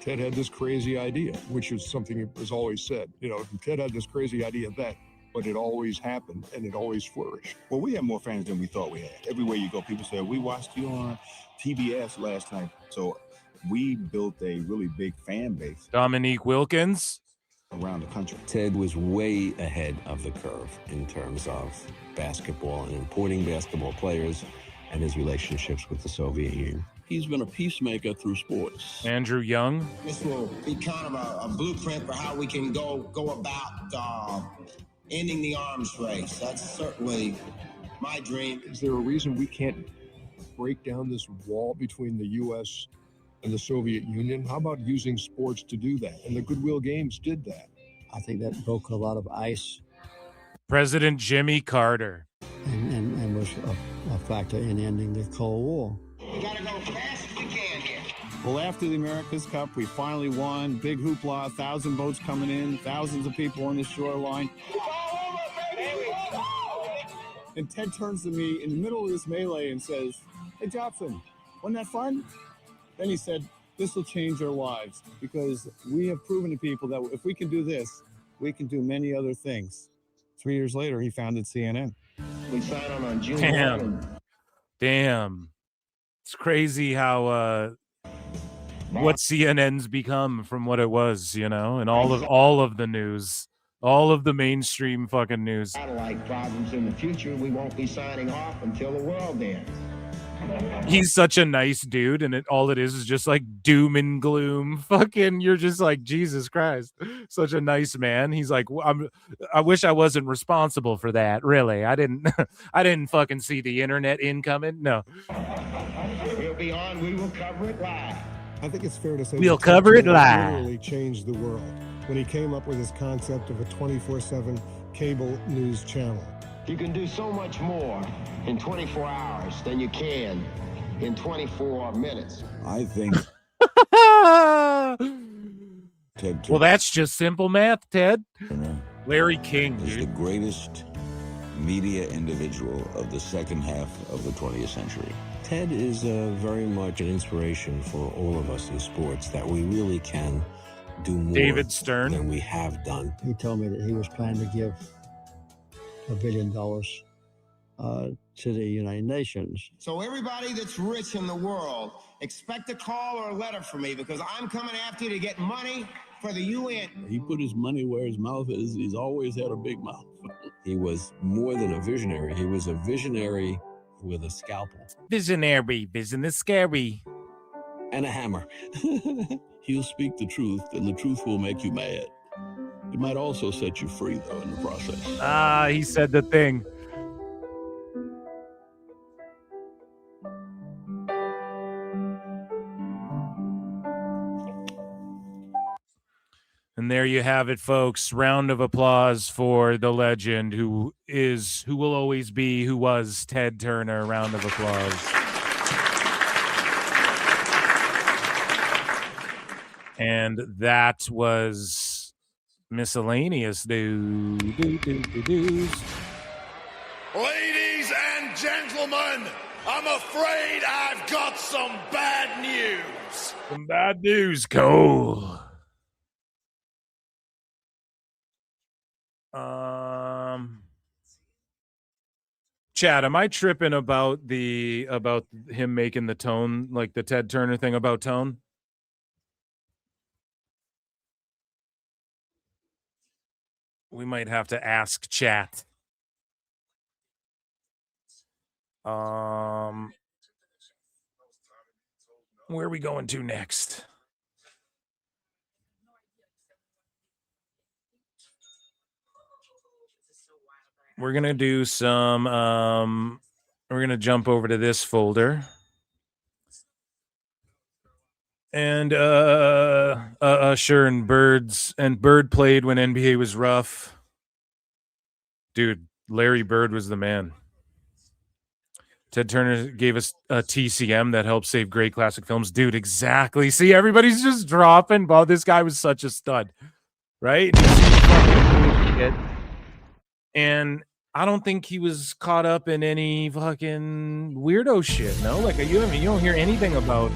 Ted had this crazy idea, which is something that was always said. You know, Ted had this crazy idea that, but it always happened, and it always flourished. Well, we have more fans than we thought we had. Everywhere you go, people say, we watched you on TBS last night. So we built a really big fan base. Dominique Wilkins. Around the country. Ted was way ahead of the curve in terms of basketball and importing basketball players and his relationships with the Soviet Union. He's been a peacemaker through sports. Andrew Young. This will be kind of a blueprint for how we can go about ending the arms race. That's certainly my dream. Is there a reason we can't break down this wall between the U.S. and the Soviet Union? How about using sports to do that? And the Goodwill Games did that. I think that broke a lot of ice. President Jimmy Carter. And was a factor in ending the Cold War. We gotta go fast as we can here. Well, after the America's Cup, we finally won. Big hoopla, 1,000 boats coming in, thousands of people on the shoreline. And Ted turns to me in the middle of this melee and says, "Hey, Jobson, wasn't that fun?" Then he said, "This will change our lives because we have proven to people that if we can do this, we can do many other things." 3 years later, he founded CNN. We signed on June 1. Damn. It's crazy how what CNN's become from what it was, you know, and all of the news, all of the mainstream fucking news. Satellite problems in the future, we won't be signing off until the world ends. He's such a nice dude, and all it is just like doom and gloom. Fucking, you're just like, Jesus Christ, such a nice man. He's like, I wish I wasn't responsible for that. Really, I didn't fucking see the internet incoming. No, We'll be on. We will cover it live. I think it's fair to say we'll that cover it Ted live. literally changed the world when he came up with his concept of a 24/7 cable news channel. You can do so much more in 24 hours than you can in 24 minutes. I think Ted Well, that's just simple math, Ted. Turner Larry King, is the dude. greatest media individual of the second half of the 20th century. Ted is very much an inspiration for all of us in sports that we really can do more David Stern. than we have done. He told me that he was planning to give $1 billion to the United Nations. So everybody that's rich in the world, expect a call or a letter from me because I'm coming after you to get money for the UN. He put his money where his mouth is. He's always had a big mouth. He was more than a visionary. He was a visionary with a scalpel. Visionary, business scary. And a hammer. He'll speak the truth, and the truth will make you mad. It might also set you free, though, in the process. Ah, he said the thing. And there you have it, folks. Round of applause for the legend who will always be, who was Ted Turner. Round of applause. And that was miscellaneous news. Ladies and gentlemen, I'm afraid I've got some bad news. Some bad news, Cole. Chad, am I tripping about him making the tone, like the Ted Turner thing about tone? We might have to ask chat. Where are we going to next? We're gonna do some we're gonna jump over to this folder. And Usher and Bird played when NBA was rough. Dude, Larry Bird was the man. Ted Turner gave us a TCM that helped save great classic films. Dude, exactly. See, everybody's just dropping. Well, this guy was such a stud, right? And I don't think he was caught up in any fucking weirdo shit. No, like you don't hear anything about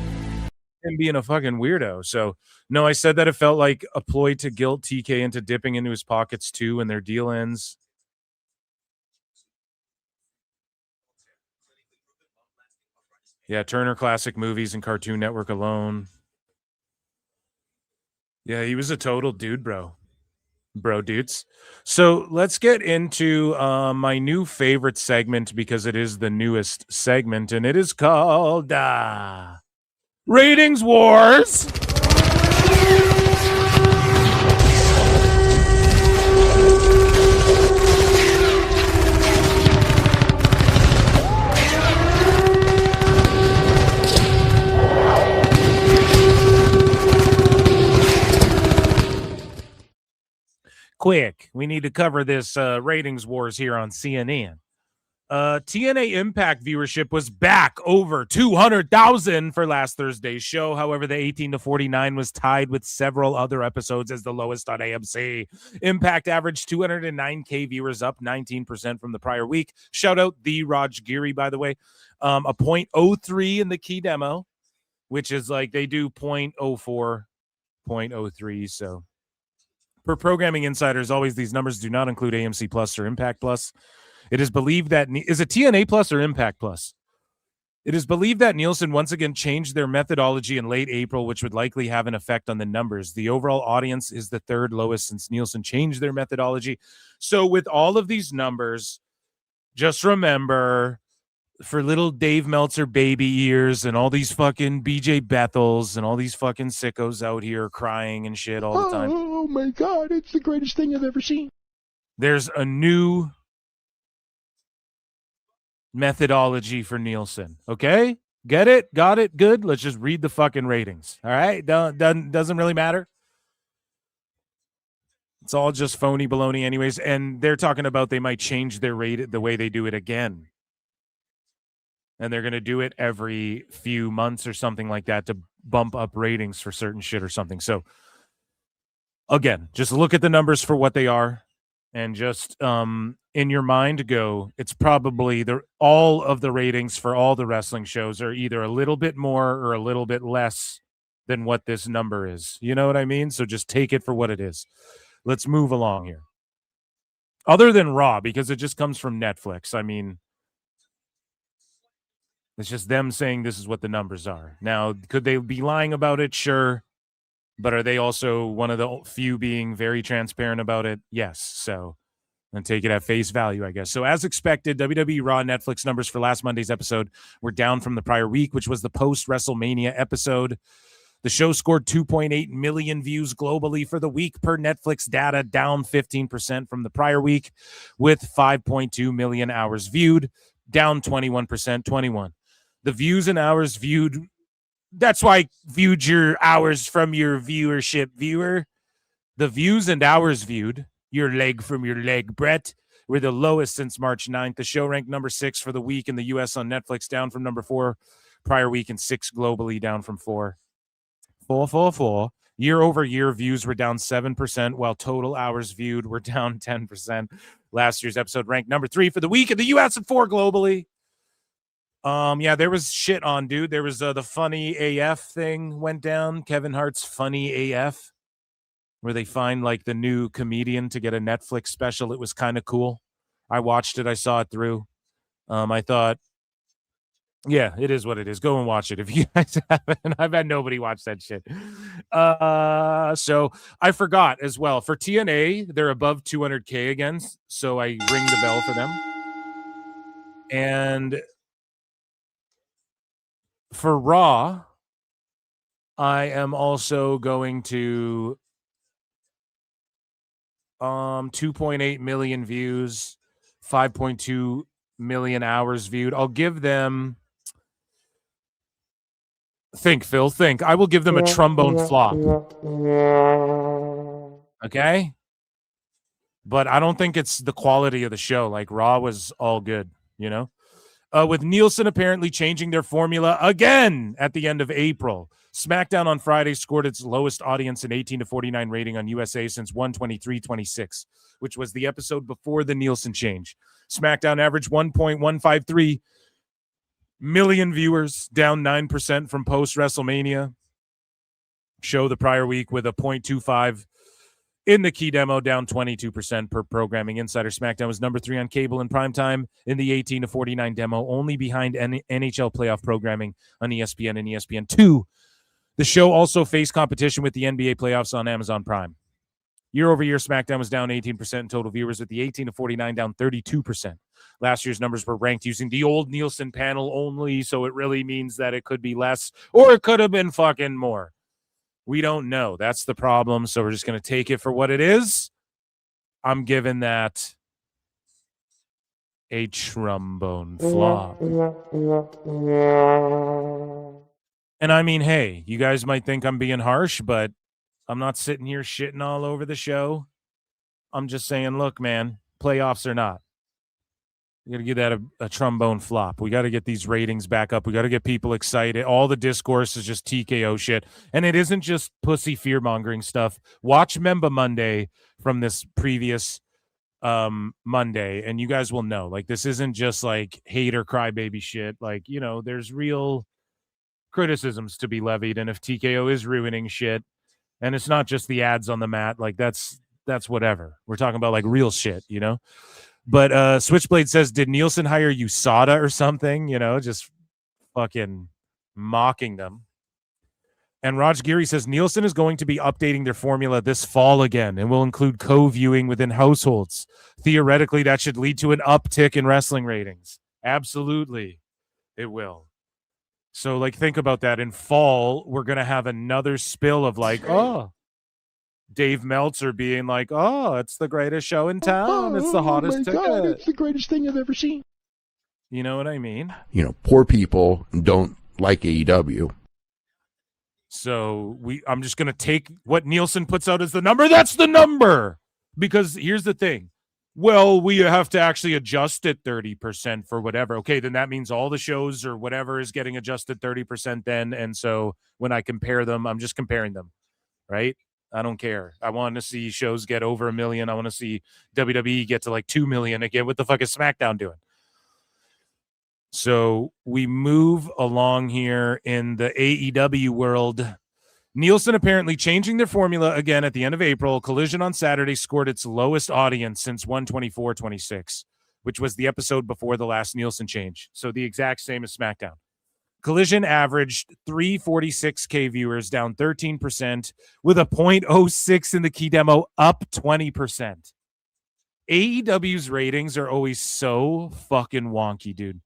him being a fucking weirdo. So no, I said that it felt like a ploy to guilt TK into dipping into his pockets too when their deal ends. Yeah, Turner Classic Movies and Cartoon Network alone. Yeah, he was a total dude, bro dudes. So let's get into my new favorite segment because it is the newest segment, and it is called Ratings Wars. Quick, we need to cover this ratings wars here on CNN. TNA Impact viewership was back over 200,000 for last Thursday's show. However, the 18 to 49 was tied with several other episodes as the lowest on AMC. Impact averaged 209K viewers, up 19% from the prior week. Shout out the Raj Giri, by the way. A 0.03 in the key demo, which is like they do 0.04, 0.03. So per Programming Insiders, always these numbers do not include AMC Plus or Impact Plus. It is believed that is it TNA Plus or Impact Plus? It is believed that Nielsen once again changed their methodology in late April, which would likely have an effect on the numbers. The overall audience is the third lowest since Nielsen changed their methodology. So with all of these numbers, just remember, for little Dave Meltzer baby ears and all these fucking BJ Bethels and all these fucking sickos out here crying and shit all the time. Oh my God, it's the greatest thing I've ever seen. There's a new methodology for Nielsen. Okay? Get it? Got it? Good. Let's just read the fucking ratings. All right? Doesn't really matter. It's all just phony baloney anyways. And they're talking about they might change their rate the way they do it again. And they're going to do it every few months or something like that to bump up ratings for certain shit or something. So again, just look at the numbers for what they are and just in your mind go, it's probably all of the ratings for all the wrestling shows are either a little bit more or a little bit less than what this number is. You know what I mean? So just take it for what it is. Let's move along here. Other than Raw, because it just comes from Netflix. I mean, it's just them saying this is what the numbers are. Now, could they be lying about it? Sure. But are they also one of the few being very transparent about it? Yes. So, and take it at face value, I guess. So, as expected, WWE Raw Netflix numbers for last Monday's episode were down from the prior week, which was the post-WrestleMania episode. The show scored 2.8 million views globally for the week per Netflix data, down 15% from the prior week, with 5.2 million hours viewed, down 21%, 21. The views and hours viewed, that's why I viewed your hours from your viewership viewer. The views and hours viewed, your leg from your leg, Brett, were the lowest since March 9th. The show ranked number 6 for the week in the U.S. on Netflix, down from number 4 prior week, and 6 globally, down from 4. 4. Year-over-year views were down 7%, while total hours viewed were down 10%. Last year's episode ranked number 3 for the week in the U.S. and 4 globally. Yeah, there was shit on, dude. There was the Funny AF thing went down. Kevin Hart's Funny AF, where they find like the new comedian to get a Netflix special. It was kind of cool. I watched it. I saw it through. I thought, yeah, it is what it is. Go and watch it if you guys haven't. I've had nobody watch that shit. So I forgot as well. For TNA, they're above 200K again, so I ring the bell for them. And for Raw, I am also going to 2.8 million views, 5.2 million hours viewed. I'll give them Phil. I will give them a trombone flop. Okay? But I don't think it's the quality of the show. Like, Raw was all good, you know? With Nielsen apparently changing their formula again at the end of April. SmackDown on Friday scored its lowest audience in 18 to 49 rating on USA since 123.26, which was the episode before the Nielsen change. SmackDown averaged 1.153 million viewers, down 9% from post-WrestleMania show the prior week, with a 0.25 in the key demo, down 22% per Programming Insider. SmackDown was number 3 on cable in primetime in the 18 to 49 demo, only behind NHL playoff programming on ESPN and ESPN2. The show also faced competition with the NBA playoffs on Amazon Prime. Year over year, SmackDown was down 18% in total viewers, with the 18 to 49 down 32%. Last year's numbers were ranked using the old Nielsen panel only, so it really means that it could be less, or it could have been fucking more. We don't know. That's the problem, so we're just going to take it for what it is. I'm giving that a trombone flop. And I mean, hey, you guys might think I'm being harsh, but I'm not sitting here shitting all over the show. I'm just saying, look, man, playoffs or not, we got to give that a trombone flop. We got to get these ratings back up. We got to get people excited. All the discourse is just TKO shit. And it isn't just pussy fear-mongering stuff. Watch Memba Monday from this previous Monday, and you guys will know. Like, this isn't just like hater crybaby shit. Like, you know, there's real criticisms to be levied. And if TKO is ruining shit, and it's not just the ads on the mat, like that's whatever. We're talking about like real shit, you know? But Switchblade says, did Nielsen hire USADA or something? You know, just fucking mocking them. And Raj Giri says, Nielsen is going to be updating their formula this fall again and will include co-viewing within households. Theoretically, that should lead to an uptick in wrestling ratings. Absolutely, it will. So, like, think about that. In fall, we're going to have another spill of like, oh, Dave Meltzer being like, oh, it's the greatest show in town. It's the hottest ticket. God, it's the greatest thing I've ever seen. You know what I mean? You know, poor people don't like AEW. So I'm just going to take what Nielsen puts out as the number. That's the number. Because here's the thing. Well, we have to actually adjust it 30% for whatever. Okay, then that means all the shows or whatever is getting adjusted 30% then. And so when I compare them, I'm just comparing them, right? I don't care. I want to see shows get over 1 million. I want to see WWE get to like 2 million again. What the fuck is SmackDown doing? So we move along here in the AEW world. Nielsen apparently changing their formula again at the end of April. Collision on Saturday scored its lowest audience since 124.26, which was the episode before the last Nielsen change. So the exact same as SmackDown. Collision averaged 346K viewers, down 13%, with a 0.06 in the key demo, up 20%. AEW's ratings are always so fucking wonky, dude.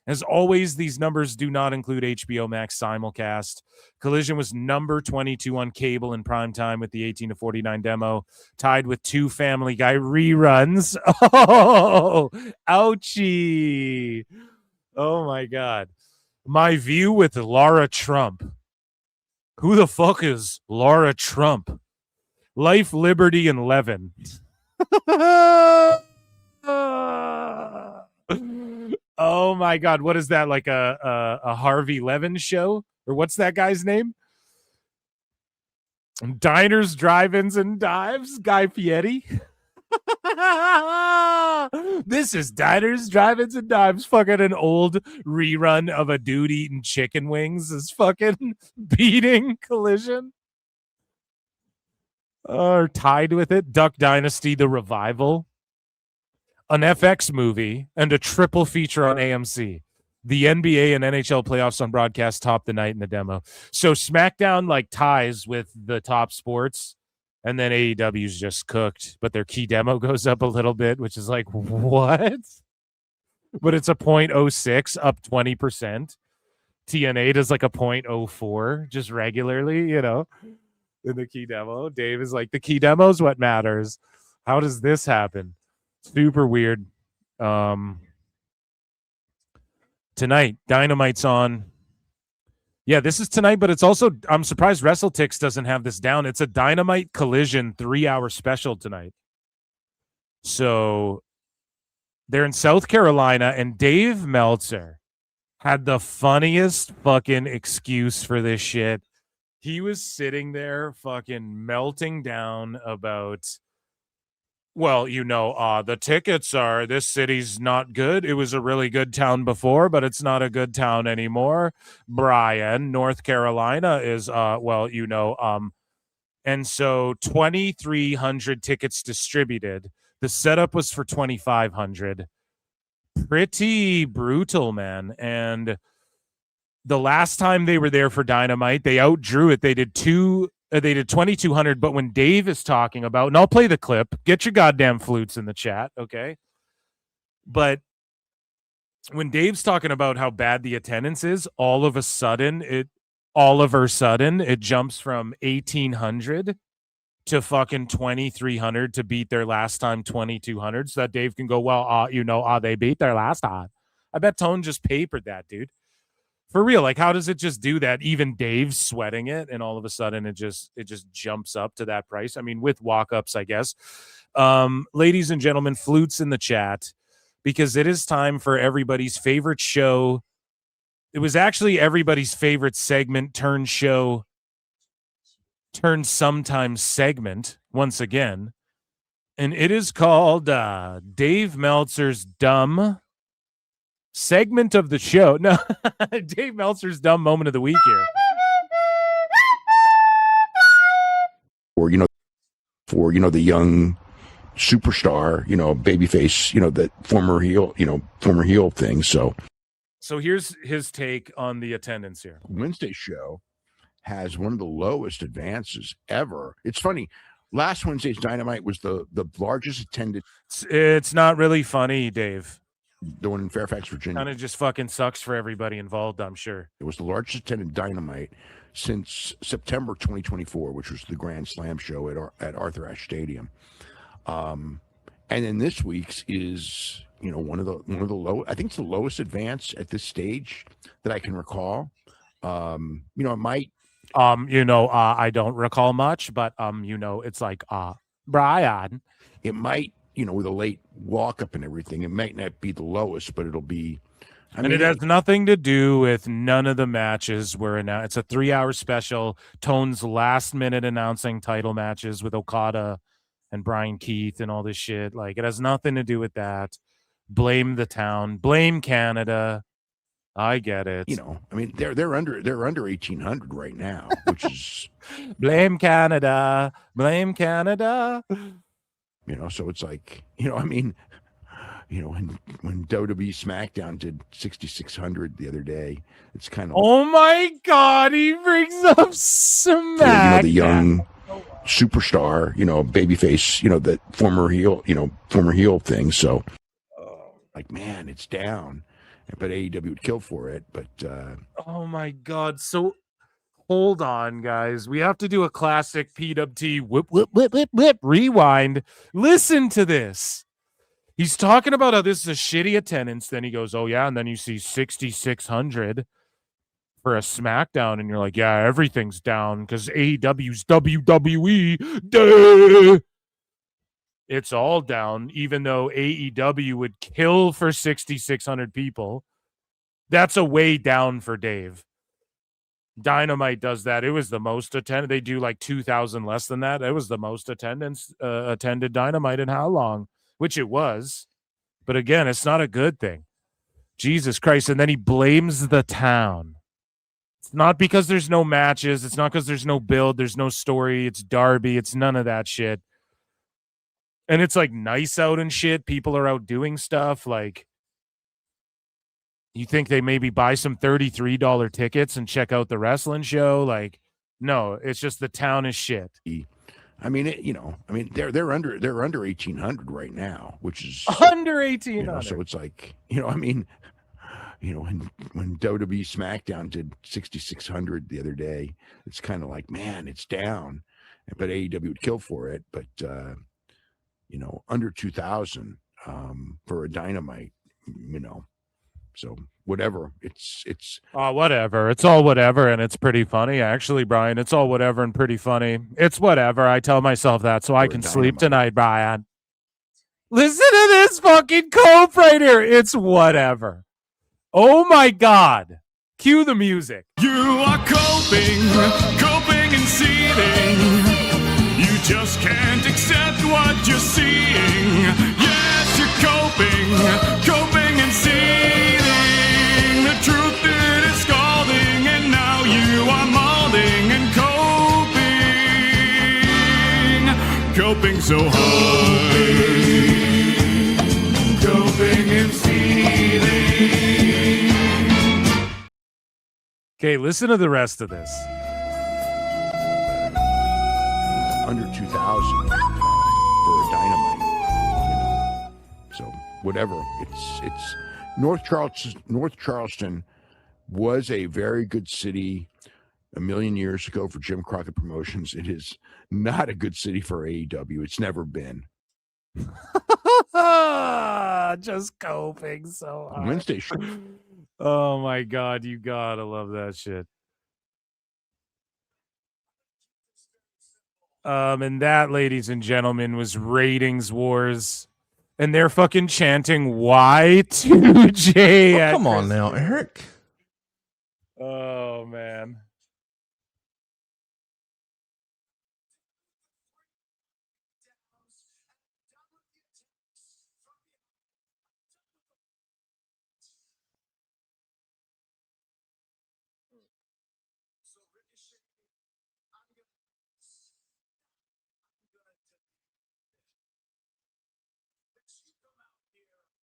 As always, these numbers do not include HBO Max simulcast. Collision was number 22 on cable in primetime with the 18 to 49 demo, tied with 2 Family Guy reruns. Oh, ouchie. Oh, my God. My View with Laura Trump. Who the fuck is Laura Trump? Life, Liberty, and Levin. Oh my God. What is that? Like a Harvey Levin show? Or what's that guy's name? Diners, Drive-Ins, and Dives? Guy Fieri? This is Diners, Drive-Ins, and Dives. Fucking an old rerun of a dude eating chicken wings is fucking beating Collision. Or tied with it. Duck Dynasty, The Revival. an FX movie, and a triple feature on AMC. The NBA and NHL playoffs on broadcast top the night in the demo. So SmackDown like ties with the top sports, and then AEW's just cooked, but their key demo goes up a little bit, which is like, what? But it's a 0.06 up 20%. TNA does like a 0.04 just regularly, you know, in the key demo. Dave is like, the key demo is what matters. How does this happen? Super weird. Tonight, Dynamite's on. Yeah, this is tonight, but it's also, I'm surprised WrestleTix doesn't have this down. It's a Dynamite Collision 3-hour special tonight. So they're in South Carolina, and Dave Meltzer had the funniest fucking excuse for this shit. He was sitting there fucking melting down about, well, you know, the tickets are, this city's not good. It was a really good town before, but it's not a good town anymore. Brian, North Carolina is, well, you know, and so 2,300 tickets distributed. The setup was for 2,500. Pretty brutal, man. And the last time they were there for Dynamite, they outdrew it. They did 2,200. But when Dave is talking about, and I'll play the clip, get your goddamn flutes in the chat, okay? But when Dave's talking about how bad the attendance is, all of a sudden it jumps from 1,800 to fucking 2,300 to beat their last time 2,200, so that Dave can go, well, you know, they beat their last time. I bet Tone just papered that, dude. For real, like, how does it just do that? Even Dave's sweating it, and all of a sudden it just jumps up to that price. I mean, with walk-ups, I guess. Ladies and gentlemen, flutes in the chat, because it is time for everybody's favorite show. It was actually everybody's favorite segment turned show, turned sometimes segment once again. And it is called Dave Meltzer's Dumb Segment of the Show. No, Dave Meltzer's Dumb Moment of the Week here. Or, you know, the young superstar, you know, babyface, you know, that former heel thing. So here's his take on the attendance here. Wednesday's show has one of the lowest advances ever. It's funny. Last Wednesday's Dynamite was the largest attended. It's not really funny, Dave. The one in Fairfax, Virginia. Kind of just fucking sucks for everybody involved, I'm sure. It was the largest attended Dynamite since September 2024, which was the Grand Slam show at Arthur Ashe Stadium. And then this week's is, you know, one of the low. I think it's the lowest advance at this stage that I can recall. You know, it might. You know, I don't recall much, but you know, it's like Brian. It might, you know, with a late walk up and everything, it might not be the lowest, but it'll be. And it has nothing to do with none of the matches were announced. It's a 3-hour special. Tone's last minute announcing title matches with Okada and Brian Keith and all this shit. Like, it has nothing to do with that. Blame the town. Blame Canada. I get it. You know, I mean, they're under 1,800 right now, which is blame Canada. Blame Canada. You know, so it's like, you know, I mean, you know, when WWE SmackDown did 6,600 the other day, it's kind of. Oh my God, he brings up SmackDown. You know, the young superstar, you know, babyface, you know, that former heel thing. So, like, man, it's down. But AEW would kill for it. But oh my God! So hold on, guys. We have to do a classic PWT whip rewind. Listen to this. He's talking about how this is a shitty attendance. Then he goes, "Oh yeah," and then you see 6,600 for a SmackDown, and you're like, "Yeah, everything's down because AEW's WWE." Duh. It's all down, even though AEW would kill for 6,600 people. That's a way down for Dave. Dynamite does that. It was the most attended. They do like 2,000 less than that. It was the most attended Dynamite in how long? Which it was. But again, it's not a good thing. Jesus Christ. And then he blames the town. It's not because there's no matches. It's not because there's no build. There's no story. It's Darby. It's none of that shit. And it's like nice out and shit. People are out doing stuff. Like, you think they maybe buy some $33 tickets and check out the wrestling show? Like, no, it's just the town is shit. I mean, they're under 1,800 right now, which is Under 1,800. So it's like, when WWE SmackDown did 6,600 the other day, it's kind of like, man, it's down. But AEW would kill for it. But under 2,000 for a Dynamite, So whatever. It's whatever. It's all whatever, and it's pretty funny, actually, Brian. It's all whatever and pretty funny. It's whatever. I tell myself that so I can sleep tonight, Brian. Listen to this fucking cope right here. It's whatever. Oh my God. Cue the music. You are coping and seething. You just can't accept what you're seeing. Yes, you're coping and seething. The truth it is scalding, and now you are molding and coping so hard. Coping and seething. Okay, listen to the rest of this. under 2,000 for a Dynamite. So whatever. It's North Charleston was a very good city a million years ago for Jim Crockett Promotions. It is not a good city for AEW. It's never been. Just coping so hard. Wednesday show. Oh my God, you gotta love that shit. And that, ladies and gentlemen, was Ratings Wars. And they're fucking chanting Y2J. Oh, come on now, Eric. Oh, man.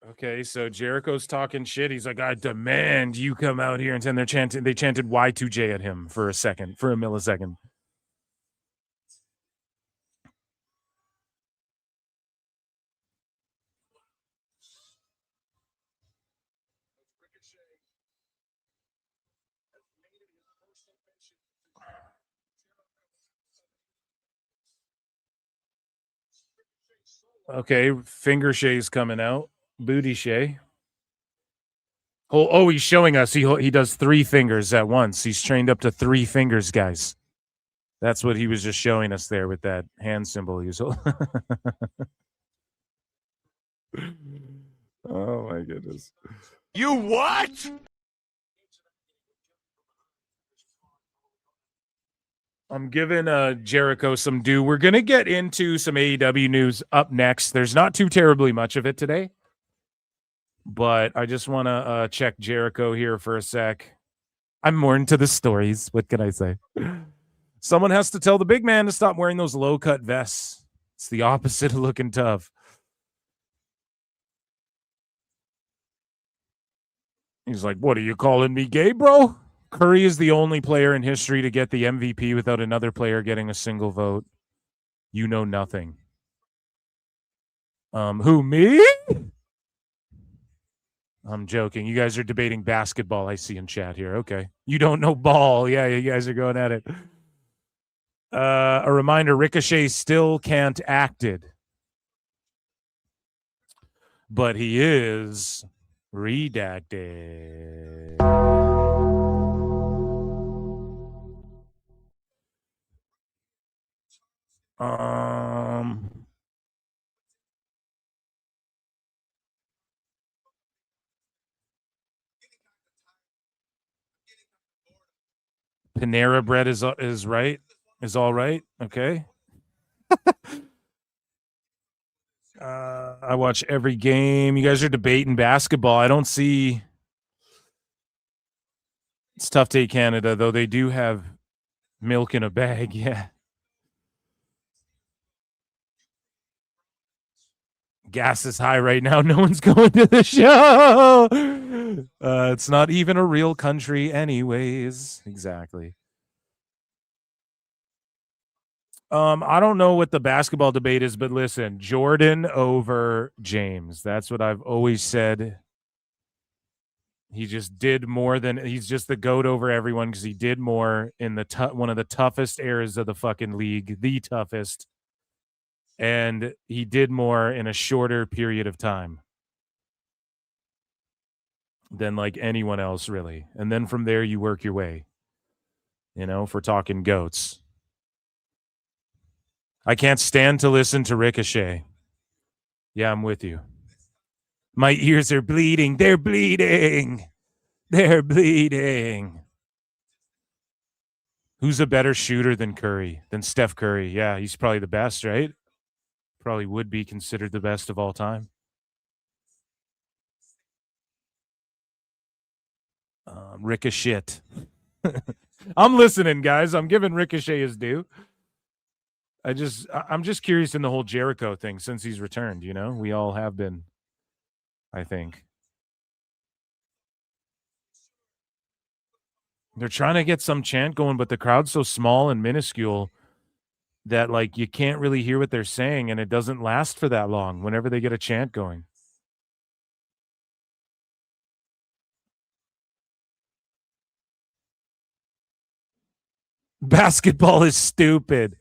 Okay, so Jericho's talking shit. He's like, I demand you come out here. And then they chanted Y2J at him for a millisecond. Okay, finger shay's coming out. Booty shay. Oh, he's showing us. He does 3 fingers at once. He's trained up to 3 fingers, guys. That's what he was just showing us there with that hand symbol. Oh my goodness. You what? I'm giving Jericho some due. We're going to get into some AEW news up next. There's not too terribly much of it today, but I just want to check Jericho here for a sec. I'm more into the stories. What can I say? Someone has to tell the big man to stop wearing those low-cut vests. It's the opposite of looking tough. He's like, what are you calling me gay, bro? Curry is the only player in history to get the MVP without another player getting a single vote. You know nothing. Who, me? I'm joking. You guys are debating basketball, I see in chat here. Okay. You don't know ball. Yeah, you guys are going at it. A reminder, Ricochet still can't act it. But he is redacted. Panera Bread is right. Is all right. Okay. I watch every game. You guys are debating basketball. I don't see. It's tough to Canada, though. They do have milk in a bag. Yeah. gas is high right now. No one's going to the show. It's not even a real country anyways. Exactly. I don't know what the basketball debate is, but listen, Jordan over James. That's what I've always said. He just did more than he's just the GOAT over everyone because he did more in the one of the toughest eras of the fucking league, the toughest. And he did more in a shorter period of time than like anyone else, really. And then from there, you work your way, you know, if we're talking GOATs. I can't stand to listen to Ricochet. Yeah, I'm with you. My ears are bleeding. They're bleeding. They're bleeding. Who's a better shooter than Curry, than Steph Curry? Yeah, he's probably the best, right? Probably would be considered the best of all time. Ricochet. I'm listening, guys. I'm giving Ricochet his due. I'm just curious in the whole Jericho thing since he's returned, you know? We all have been, I think. They're trying to get some chant going, but the crowd's so small and minuscule that like you can't really hear what they're saying, and it doesn't last for that long whenever they get a chant going. Basketball is stupid.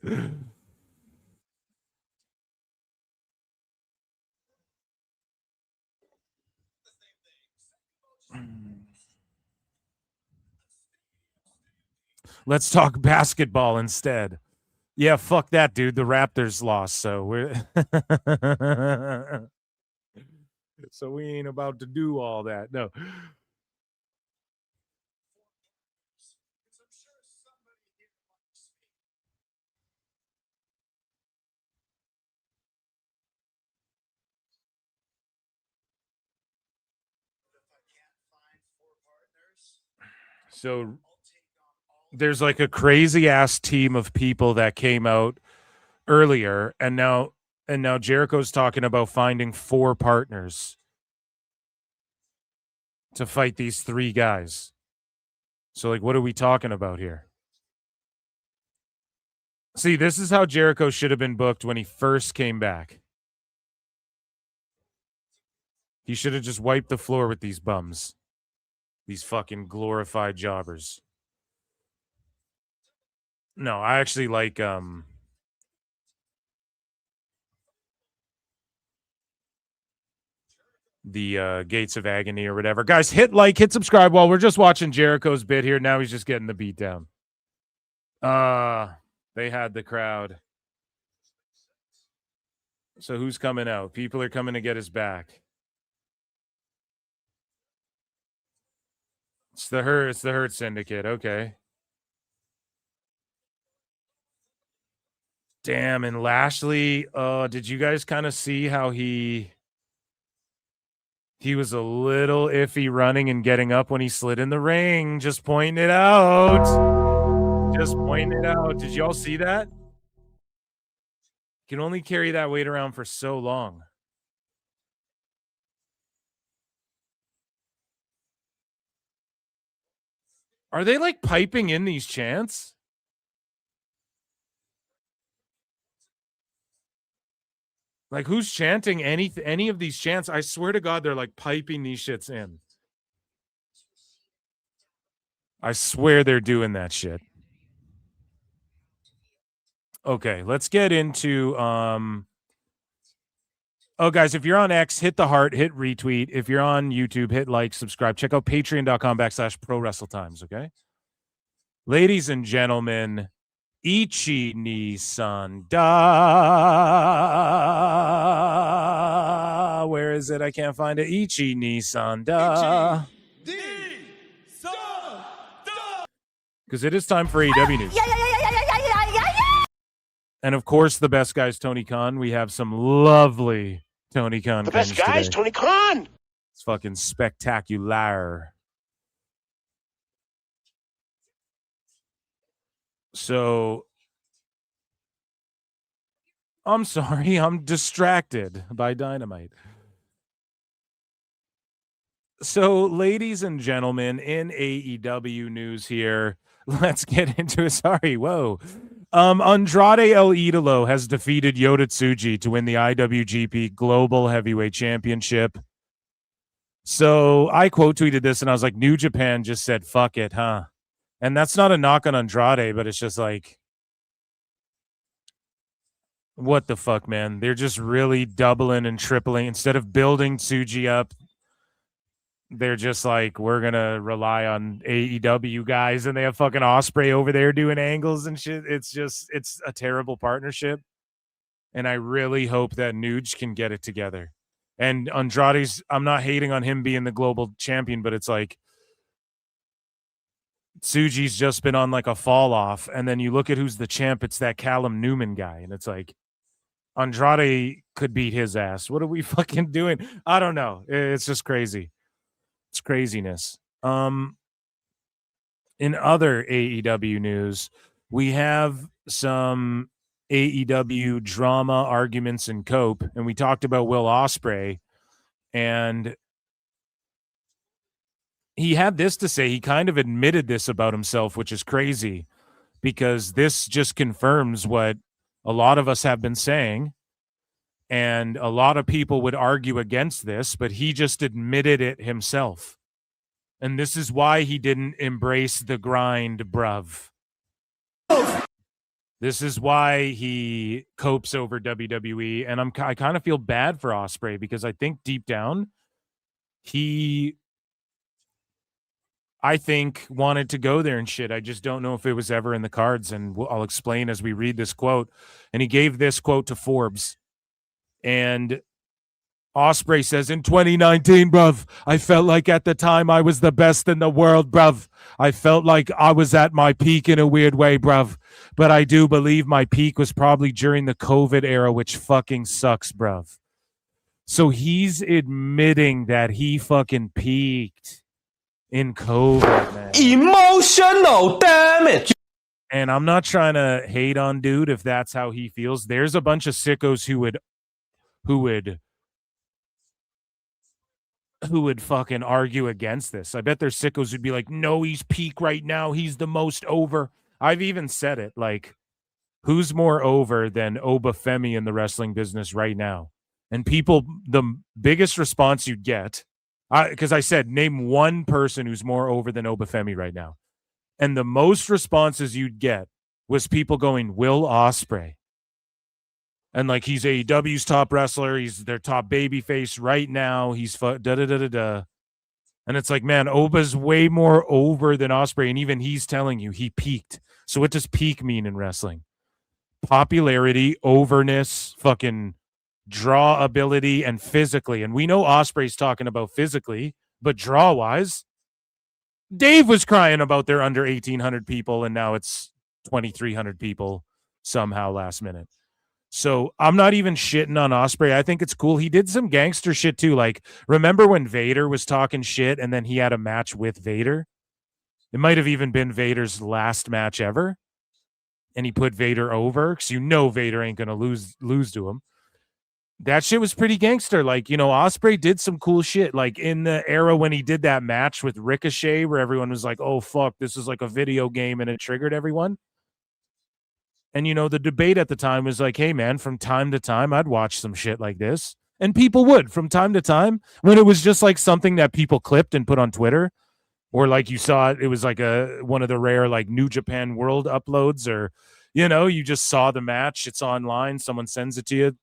Let's talk basketball instead. Yeah, fuck that, dude. The Raptors lost, so we're so we ain't about to do all that. No. So there's like a crazy ass team of people that came out earlier, and now Jericho's talking about finding 4 partners to fight these 3 guys. So like, what are we talking about here? See, this is how Jericho should have been booked when he first came back. He should have just wiped the floor with these bums. These fucking glorified jobbers. No, I actually like the Gates of Agony or whatever. Guys, hit like, hit subscribe while we're just watching Jericho's bit here. Now he's just getting the beat down. They had the crowd. So who's coming out? People are coming to get his back. It's the Hurt Syndicate. Okay. Damn, and Lashley, did you guys kind of see how he was a little iffy running and getting up when he slid in the ring? Just pointing it out. Just pointing it out. Did y'all see that? You can only carry that weight around for so long. Are they like piping in these chants? Like, who's chanting any of these chants? I swear to God, they're like piping these shits in. I swear they're doing that shit. Okay, let's get into oh, guys, if you're on X, hit the heart, hit retweet. If you're on YouTube, hit like, subscribe. Check out patreon.com/ProWrestleTimes, okay? Ladies and gentlemen, Ichi ni Sanda. Where is it? I can't find it. Ichi ni Sanda. Because it is time for AEW news. And of course, the best guy's Tony Khan. We have some lovely Tony Khan. The best guys, today. Tony Khan. It's fucking spectacular. So, I'm sorry, I'm distracted by Dynamite. So, ladies and gentlemen, in AEW news here, let's get into it. Sorry, whoa. Andrade El Idolo has defeated Yota Tsuji to win the IWGP Global Heavyweight Championship. So I quote tweeted this and I was like, New Japan just said, fuck it, huh? And that's not a knock on Andrade, but it's just like, what the fuck, man? They're just really doubling and tripling. Instead of building Tsuji up, they're just like, we're going to rely on AEW guys, and they have fucking Ospreay over there doing angles and shit. It's a terrible partnership. And I really hope that Nuge can get it together. And Andrade's, I'm not hating on him being the global champion, but it's like Tsuji's just been on like a fall off. And then you look at who's the champ, it's that Callum Newman guy. And it's like, Andrade could beat his ass. What are we fucking doing? I don't know. It's just crazy. It's craziness. In other AEW news, we have some AEW drama, arguments, and cope. And we talked about Will Ospreay, and he had this to say. He kind of admitted this about himself, which is crazy, because this just confirms what a lot of us have been saying. And a lot of people would argue against this, but he just admitted it himself. And this is why he didn't embrace the grind, bruv. This is why he copes over WWE. And I kind of feel bad for Ospreay, because I think deep down, I think wanted to go there and shit. I just don't know if it was ever in the cards. And I'll explain as we read this quote. And he gave this quote to Forbes. And Ospreay says, in 2019, bruv, I felt like at the time I was the best in the world, bruv. I felt like I was at my peak in a weird way, bruv. But I do believe my peak was probably during the COVID era, which fucking sucks, bruv. So he's admitting that he fucking peaked in COVID, man. Emotional damage. And I'm not trying to hate on dude if that's how he feels. There's a bunch of sickos who would fucking argue against this. I bet there's sickos who'd be like, no, he's peak right now. He's the most over. I've even said it, like, who's more over than Obafemi in the wrestling business right now? And people, the biggest response you'd get, because I said, name one person who's more over than Obafemi right now. And the most responses you'd get was people going, Will Ospreay. And like, he's AEW's top wrestler. He's their top babyface right now. He's da-da-da-da-da. And it's like, man, Oba's way more over than Ospreay. And even he's telling you he peaked. So what does peak mean in wrestling? Popularity, overness, fucking draw ability, and physically. And we know Ospreay's talking about physically, but draw-wise, Dave was crying about their under 1,800 people, and now it's 2,300 people somehow last minute. So I'm not even shitting on Ospreay. I think it's cool. He did some gangster shit too. Like, remember when Vader was talking shit and then he had a match with Vader? It might have even been Vader's last match ever. And he put Vader over because you know Vader ain't going to lose to him. That shit was pretty gangster. Like, you know, Ospreay did some cool shit. Like in the era when he did that match with Ricochet where everyone was like, oh, fuck, this is like a video game, and it triggered everyone. And, you know, the debate at the time was like, hey, man, from time to time, I'd watch some shit like this. And people would from time to time when it was just like something that people clipped and put on Twitter. Or like you saw it was like one of the rare like New Japan World uploads, or, you know, you just saw the match. It's online. Someone sends it to you.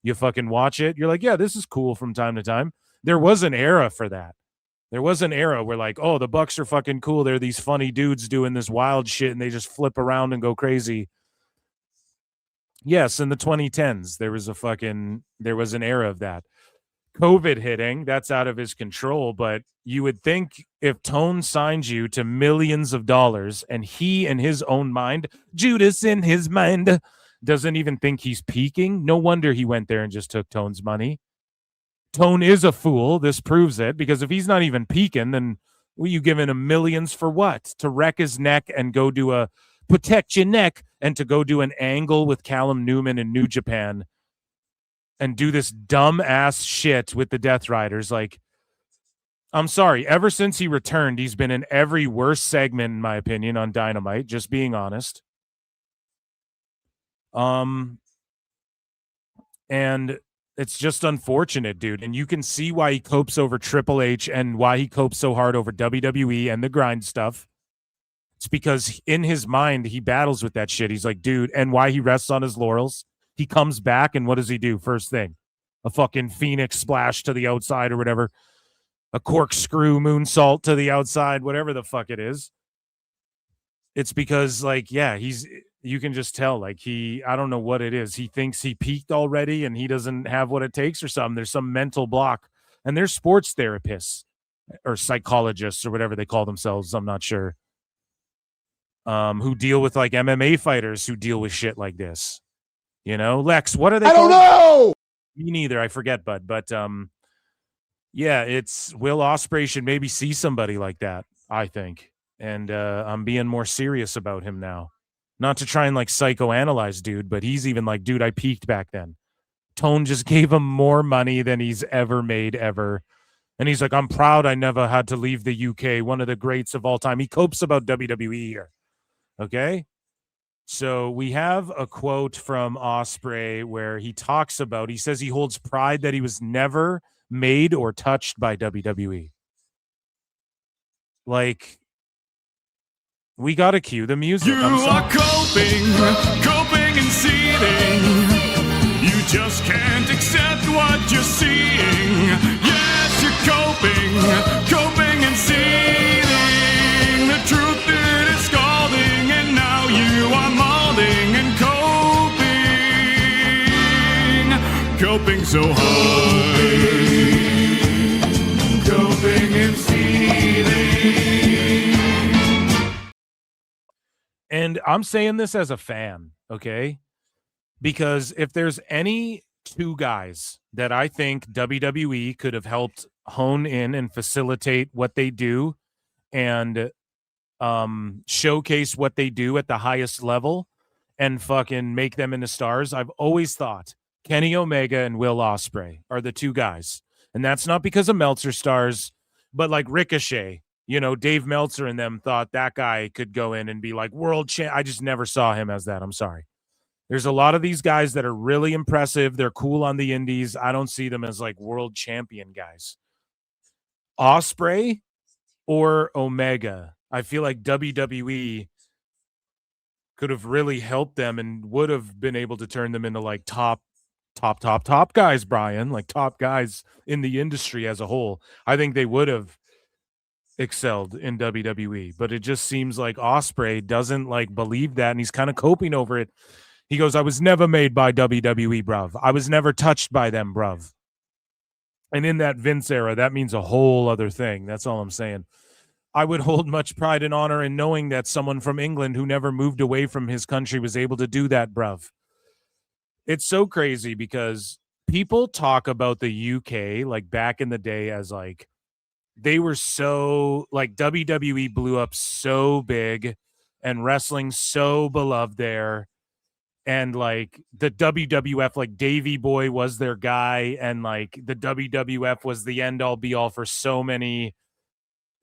You fucking watch it. You're like, yeah, this is cool from time to time. There was an era for that. There was an era where like, oh, the Bucks are fucking cool. They're these funny dudes doing this wild shit and they just flip around and go crazy. Yes, in the 2010s, there was an era of that. COVID hitting, that's out of his control, but you would think if Tone signs you to millions of dollars and he in his own mind, Judas in his mind, doesn't even think he's peaking, no wonder he went there and just took Tone's money. Tone is a fool. This proves it, because if he's not even peaking, then were you giving him millions for what? To wreck his neck and go do a protect your neck, and to go do an angle with Callum Newman in New Japan and do this dumb ass shit with the Death Riders. Like, I'm sorry, ever since he returned, he's been in every worst segment, in my opinion, on Dynamite, just being honest. And it's just unfortunate, dude. And you can see why he copes over Triple H and why he copes so hard over WWE and the grind stuff. It's because in his mind, he battles with that shit. He's like, dude, and why he rests on his laurels. He comes back, and what does he do? First thing, a fucking Phoenix splash to the outside or whatever. A corkscrew moonsault to the outside, whatever the fuck it is. It's because, like, yeah, you can just tell, like, I don't know what it is. He thinks he peaked already and he doesn't have what it takes or something. There's some mental block. And there's sports therapists or psychologists or whatever they call themselves. I'm not sure. Who deal with, like, MMA fighters who deal with shit like this. You know, Lex, what are they called? I don't know. Me neither. I forget, bud. But, yeah, it's Will Ospreay should maybe see somebody like that, I think. And I'm being more serious about him now. Not to try and, like, psychoanalyze dude, but he's even like, dude, I peaked back then. Tone just gave him more money than he's ever made ever. And he's like, I'm proud I never had to leave the UK, one of the greats of all time. He copes about WWE here. Okay? So we have a quote from Ospreay where he talks about, he says he holds pride that he was never made or touched by WWE. Like, we got to cue the music. You are coping and seething. You just can't accept what you're seeing. Yes, you're coping and seething. The truth it is scalding, and now you are molding and coping so hard. Coping and seething. And I'm saying this as a fan, okay? Because if there's any two guys that I think WWE could have helped hone in and facilitate what they do and showcase what they do at the highest level and fucking make them into stars, I've always thought Kenny Omega and Will Ospreay are the two guys. And that's not because of Meltzer stars, but like Ricochet. You know, Dave Meltzer and them thought that guy could go in and be like world champ. I just never saw him as that. I'm sorry. There's a lot of these guys that are really impressive. They're cool on the indies. I don't see them as like world champion guys. Ospreay or Omega. I feel like WWE could have really helped them and would have been able to turn them into like top guys, Brian, like top guys in the industry as a whole. I think they would have excelled in WWE, but it just seems like Ospreay doesn't like believe that, and he's kind of coping over it. He goes, I was never made by WWE, bruv. I was never touched by them, bruv. And in that Vince era, that means a whole other thing. That's all I'm saying. I would hold much pride and honor in knowing that someone from England who never moved away from his country was able to do that, bruv. It's so crazy because people talk about the UK like back in the day as like they were so like WWE blew up so big and wrestling so beloved there. And like the WWF, like Davey Boy was their guy. And like the WWF was the end all be all for so many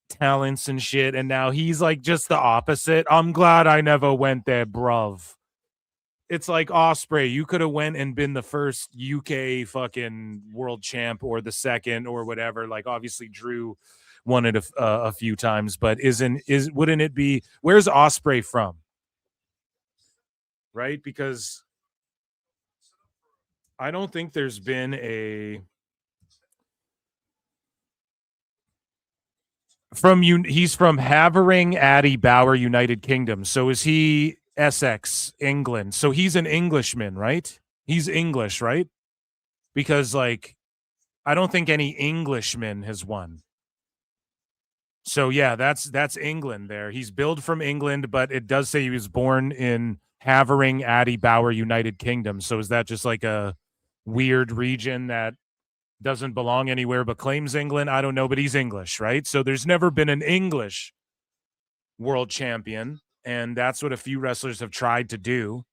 talents and shit. And now he's like just the opposite. I'm glad I never went there, bruv. It's like Ospreay. You could have went and been the first UK fucking world champ or the second or whatever. Like obviously Drew won it a few times, but wouldn't it be? Where's Ospreay from? Right, because I don't think there's been a he's from Havering, Addy, Bower, United Kingdom. So is he Essex, England? So he's an Englishman, right? He's English, right? Because like I don't think any Englishman has won. So yeah, that's England there. He's billed from England, but it does say he was born in Havering, Addy, Bower, United Kingdom. So is that just like a weird region that doesn't belong anywhere but claims England? I don't know, but he's English, right? So there's never been an English world champion. And that's what a few wrestlers have tried to do.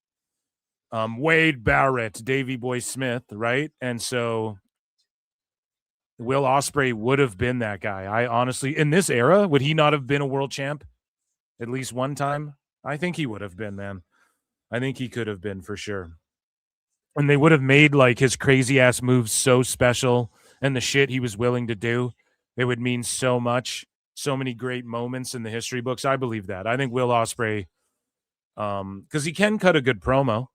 Wade Barrett, Davey Boy Smith, right? And so Will Ospreay would have been that guy. I honestly, in this era, would he not have been a world champ at least one time? I think he would have been, man. I think he could have been for sure. And they would have made like his crazy ass moves so special, and the shit he was willing to do. It would mean so much. So many great moments in the history books. I believe that. I think Will Ospreay, because he can cut a good promo.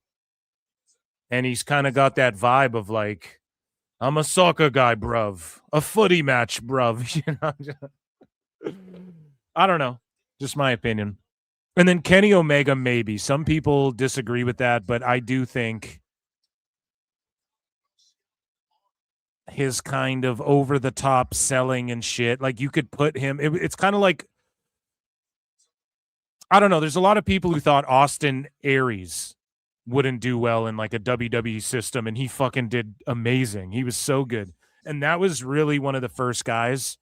And he's kind of got that vibe of like, I'm a soccer guy, bruv. A footy match, bruv. You know? I don't know. Just my opinion. And then Kenny Omega, maybe. Some people disagree with that, but I do think his kind of over-the-top selling and shit, like you could put him, it's kind of like, I don't know. There's a lot of people who thought Austin Aries wouldn't do well in like a WWE system, and he fucking did amazing. He was so good. And that was really one of the first guys.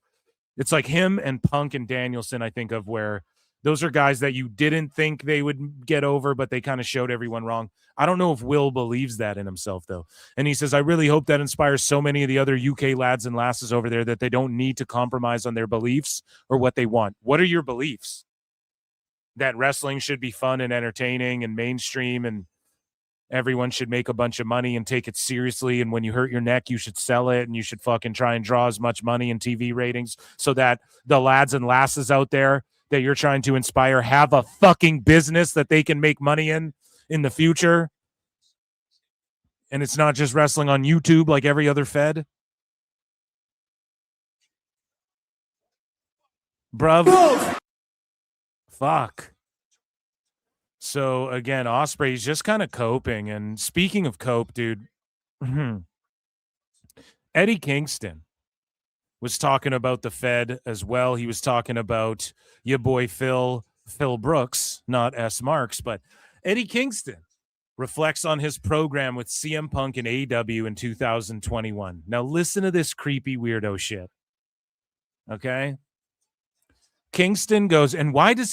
It's like him and Punk and Danielson, I think of, where those are guys that you didn't think they would get over, but they kind of showed everyone wrong. I don't know if Will believes that in himself, though. And he says, I really hope that inspires so many of the other UK lads and lasses over there that they don't need to compromise on their beliefs or what they want. What are your beliefs? That wrestling should be fun and entertaining and mainstream, and everyone should make a bunch of money and take it seriously. And when you hurt your neck, you should sell it, and you should fucking try and draw as much money in TV ratings so that the lads and lasses out there that you're trying to inspire have a fucking business that they can make money in the future. And it's not just wrestling on YouTube like every other fed. Bruv. Fuck. So again, Ospreay's just kind of coping. And speaking of cope, dude, Eddie Kingston was talking about the Fed as well. He was talking about your boy Phil Brooks, not S. Marks, but Eddie Kingston reflects on his program with CM Punk and AEW in 2021. Now listen to this creepy weirdo shit. Okay? Kingston goes, and why does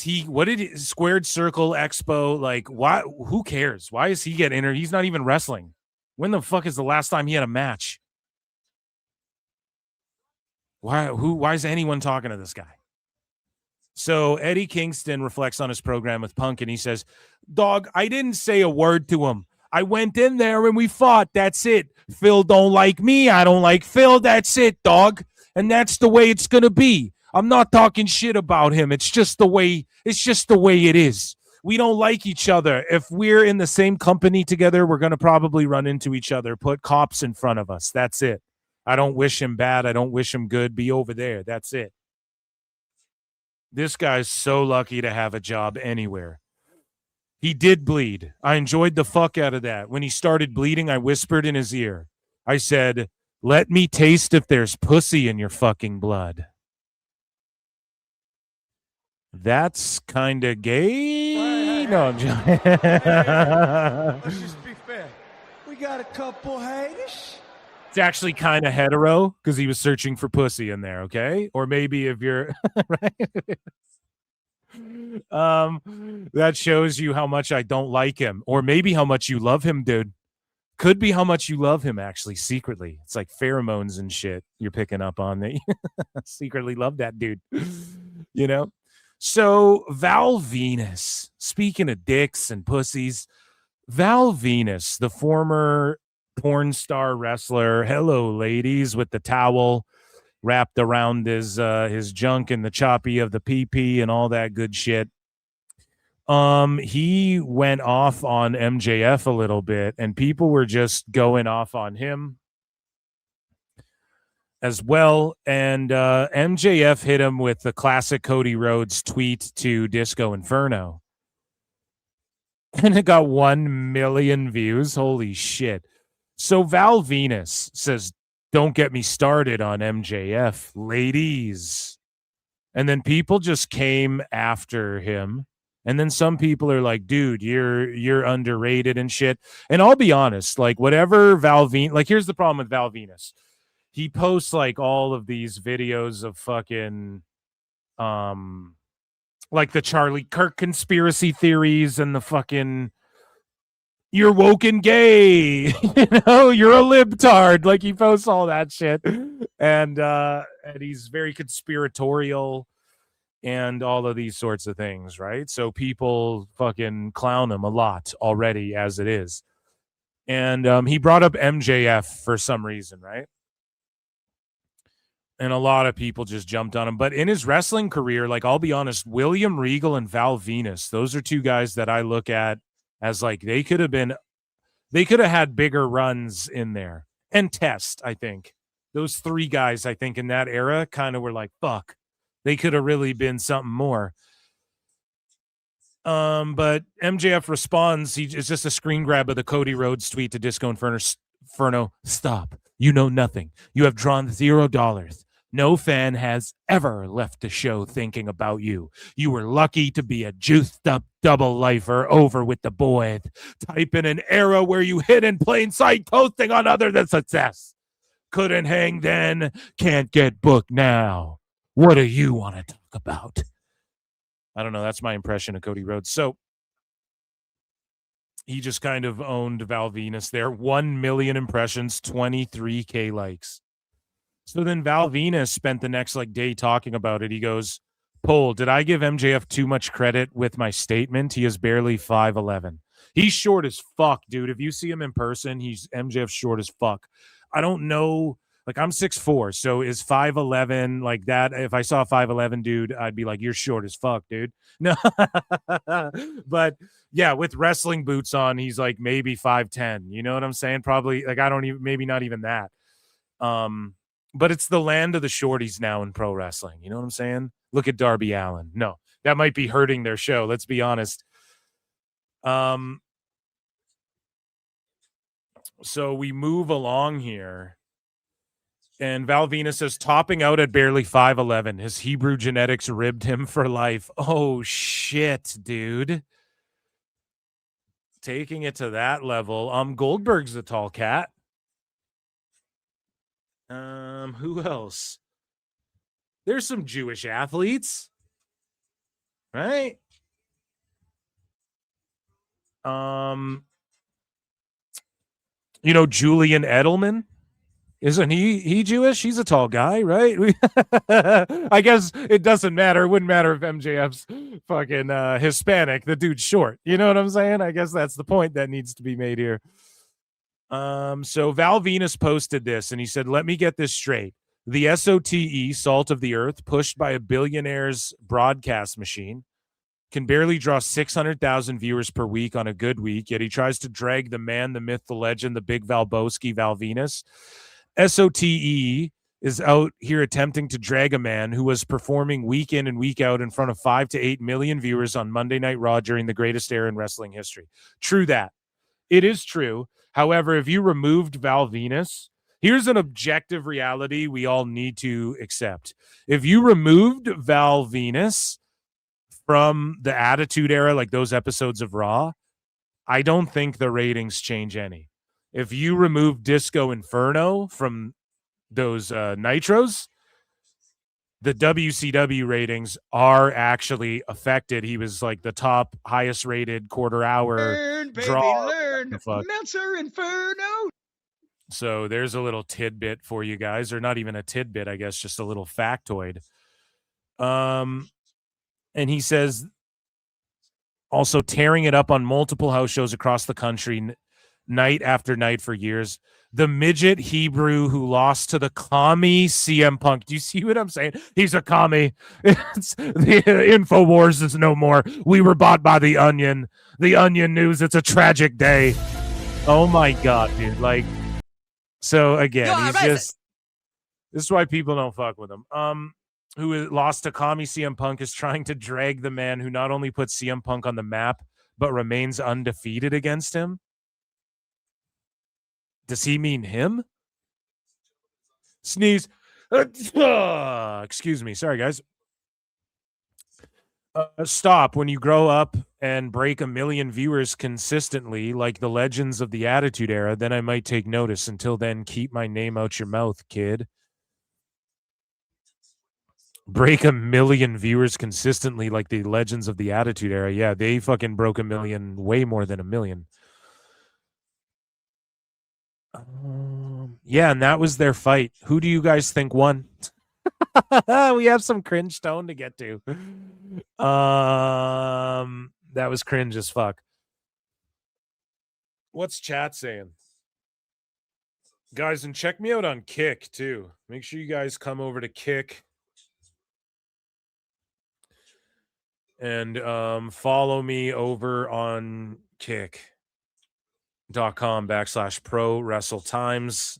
Squared Circle Expo, like, why, who cares? Why is he getting entered? He's not even wrestling. When the fuck is the last time he had a match? Why is anyone talking to this guy? So Eddie Kingston reflects on his program with Punk, and he says, dog, I didn't say a word to him. I went in there and we fought. That's it. Phil don't like me. I don't like Phil. That's it, dog. And that's the way it's going to be. I'm not talking shit about him. It's just the way it is. We don't like each other. If we're in the same company together, we're going to probably run into each other, put cops in front of us. That's it. I don't wish him bad. I don't wish him good. Be over there. That's it. This guy's so lucky to have a job anywhere. He did bleed. I enjoyed the fuck out of that. When he started bleeding, I whispered in his ear. I said, let me taste if there's pussy in your fucking blood. That's kind of gay. No, I'm joking. Let's just be fair. We got a couple haters. It's actually kind of hetero because he was searching for pussy in there, okay? Or maybe if you're right. That shows you how much I don't like him, or maybe how much you love him, dude. Could be how much you love him actually secretly. It's like pheromones and shit you're picking up on that you secretly love that dude. You know? So Val Venus, speaking of dicks and pussies, Val Venus, the former porn star wrestler, hello ladies, with the towel wrapped around his junk and the choppy of the PP and all that good shit. He went off on MJF a little bit, and people were just going off on him as well. And MJF hit him with the classic Cody Rhodes tweet to Disco Inferno. And it got 1 million views. Holy shit. So Val Venus says, don't get me started on MJF, ladies. And then people just came after him. And then some people are like, dude, you're underrated and shit. And I'll be honest, like whatever Val Venus, like here's the problem with Val Venus. He posts like all of these videos of fucking like the Charlie Kirk conspiracy theories and the fucking you're woke and gay, you're a libtard. Like he posts all that shit, and he's very conspiratorial and all of these sorts of things, right? So people fucking clown him a lot already as it is, and he brought up MJF for some reason, right? And a lot of people just jumped on him. But in his wrestling career, like I'll be honest, William Regal and Val Venus, those are two guys that I look at as like they could have had bigger runs in there. And Test, I think. Those three guys, I think, in that era kind of were like, fuck. They could have really been something more. But MJF responds, it's just a screen grab of the Cody Rhodes tweet to Disco Inferno. Stop. You know nothing. You have drawn $0. No fan has ever left the show thinking about you. You were lucky to be a juiced up double lifer over with the boys. Type in an era where you hid in plain sight, coasting on other than success. Couldn't hang then, can't get booked now. What do you want to talk about? I don't know. That's my impression of Cody Rhodes. So he just kind of owned Val Venus there. 1 million impressions, 23K likes. So then Val Venus spent the next day talking about it. He goes, Poll, did I give MJF too much credit with my statement? He is barely 5'11". He's short as fuck, dude. If you see him in person, MJF short as fuck. I don't know. Like, I'm 6'4", so is 5'11" like that? If I saw a 5'11" dude, I'd be like, you're short as fuck, dude. No. But yeah, with wrestling boots on, he's like maybe 5'10". You know what I'm saying? Probably maybe not even that. But it's the land of the shorties now in pro wrestling. You know what I'm saying? Look at Darby Allin. No, that might be hurting their show. Let's be honest. So we move along here. And Val Venus says, topping out at barely 5'11". His Hebrew genetics ribbed him for life. Oh, shit, dude. Taking it to that level. Goldberg's a tall cat. Who else? There's some Jewish athletes, right? Julian Edelman. Isn't he Jewish? He's a tall guy, right? I guess it doesn't matter. It wouldn't matter if MJF's fucking Hispanic. The dude's short. You know what I'm saying? I guess that's the point that needs to be made here. So Val Venus posted this, and he said, let me get this straight. The SOTE, Salt of the Earth, pushed by a billionaire's broadcast machine, can barely draw 600,000 viewers per week on a good week, yet he tries to drag the man, the myth, the legend, the big Valboski, Val Venus. SOTE is out here attempting to drag a man who was performing week in and week out in front of 5 to 8 million viewers on Monday Night Raw during the greatest era in wrestling history. True that. It is true. However, if you removed Val Venus, here's an objective reality we all need to accept. If you removed Val Venus from the Attitude Era, like those episodes of Raw, I don't think the ratings change any. If you remove Disco Inferno from those Nitros, the WCW ratings are actually affected. He was like the top highest rated quarter hour draw. Meltzer Inferno. So there's a little tidbit for you guys, or not even a tidbit, I guess, just a little factoid. And he says also tearing it up on multiple house shows across the country night after night for years. The midget Hebrew who lost to the commie CM Punk. Do you see what I'm saying? He's a commie. The InfoWars is no more. We were bought by the Onion. The Onion News. It's a tragic day. Oh my God, dude. Like, so again, he's just, this is why people don't fuck with him. Who lost to commie CM Punk is trying to drag the man who not only put CM Punk on the map, but remains undefeated against him. Does he mean him? Sneeze. Excuse me. Sorry, guys. Stop. When you grow up and break 1 million viewers consistently, like the legends of the Attitude Era, then I might take notice. Until then, keep my name out your mouth, kid. Break 1 million viewers consistently like the Legends of the Attitude Era. Yeah, they fucking broke 1 million, way more than 1 million. Yeah, and that was their fight. Who do you guys think won? We have some cringe tone to get to. That was cringe as fuck. What's chat saying? Guys, and check me out on Kick too. Make sure you guys come over to Kick and follow me over on kick.com/pro wrestle times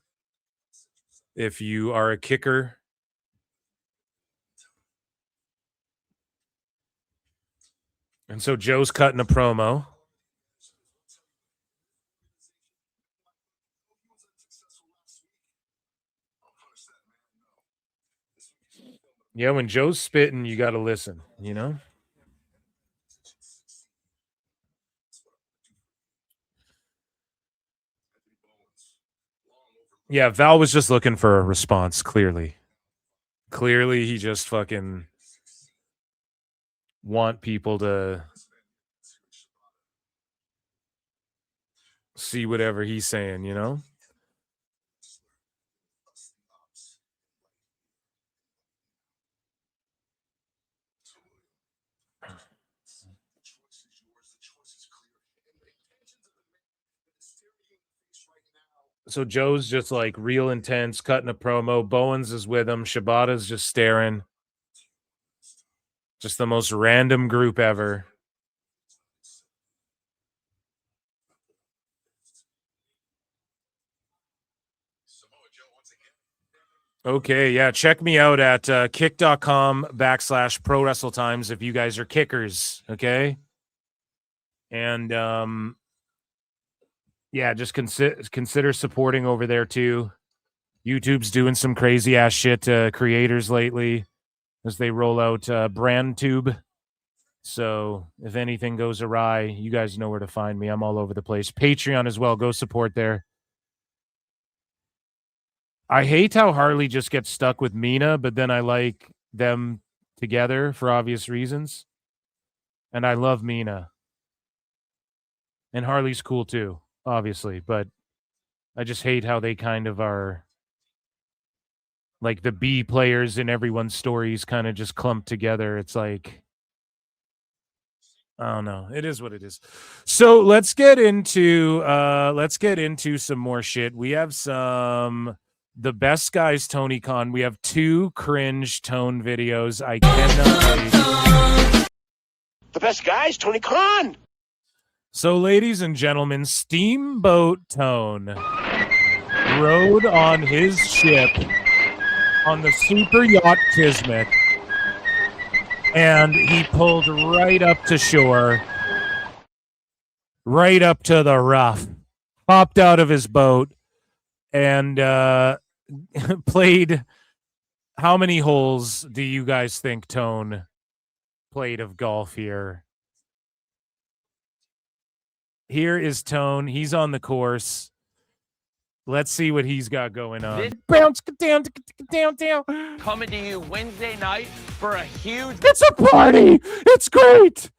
if you are a kicker. And so Joe's cutting a promo. Yeah, when Joe's spitting, you got to listen, you know? Yeah, Val was just looking for a response, clearly. Clearly, he just fucking want people to see whatever he's saying, you know? So Joe's just like real intense, cutting a promo. Bowens is with him. Shibata's just staring. Just the most random group ever. Okay, yeah. Check me out at kick.com/pro wrestle times if you guys are kickers, okay? And yeah, just consider supporting over there too. YouTube's doing some crazy ass shit to creators lately as they roll out BrandTube. So if anything goes awry, you guys know where to find me. I'm all over the place. Patreon as well. Go support there. I hate how Harley just gets stuck with Mina, but then I like them together for obvious reasons. And I love Mina. And Harley's cool too, obviously, but I just hate how they kind of are like the B players in everyone's stories kind of just clumped together. It's like, I don't know. It is what it is. So let's get into some more shit. We have some the best guys Tony Khan. We have 2 cringe tone videos. I cannot wait. The best guys, Tony Khan. So, ladies and gentlemen, Steamboat Tone rode on his ship on the super yacht Kismet, and he pulled right up to shore, right up to the rough, hopped out of his boat, and played. How many holes do you guys think Tone played of golf here? Here is Tone. He's on the course. Let's see what he's got going on. Bounce down. Coming to you Wednesday night for a huge... It's a party. It's great.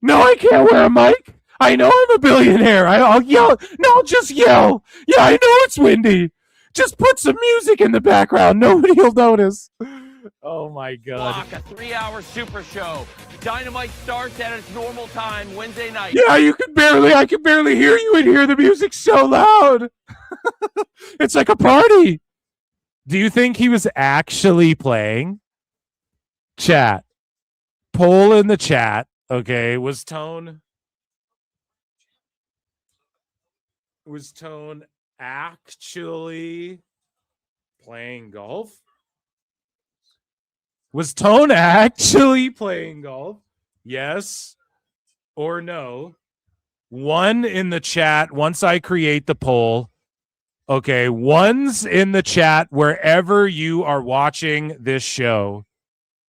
No, I can't wear a mic. I know I'm a billionaire. I'll yell. No, just yell. Yeah, I know it's windy. Just put some music in the background. Nobody will notice. Oh, my God. A 3-hour super show. Dynamite starts at its normal time Wednesday night. Yeah, I can barely hear you in here. The music's so loud. It's like a party. Do you think he was actually playing? Chat. Poll in the chat. Okay, was Tone actually playing golf? Was Tone actually playing golf? Yes or no? 1 in the chat once I create the poll. Okay, 1's in the chat wherever you are watching this show,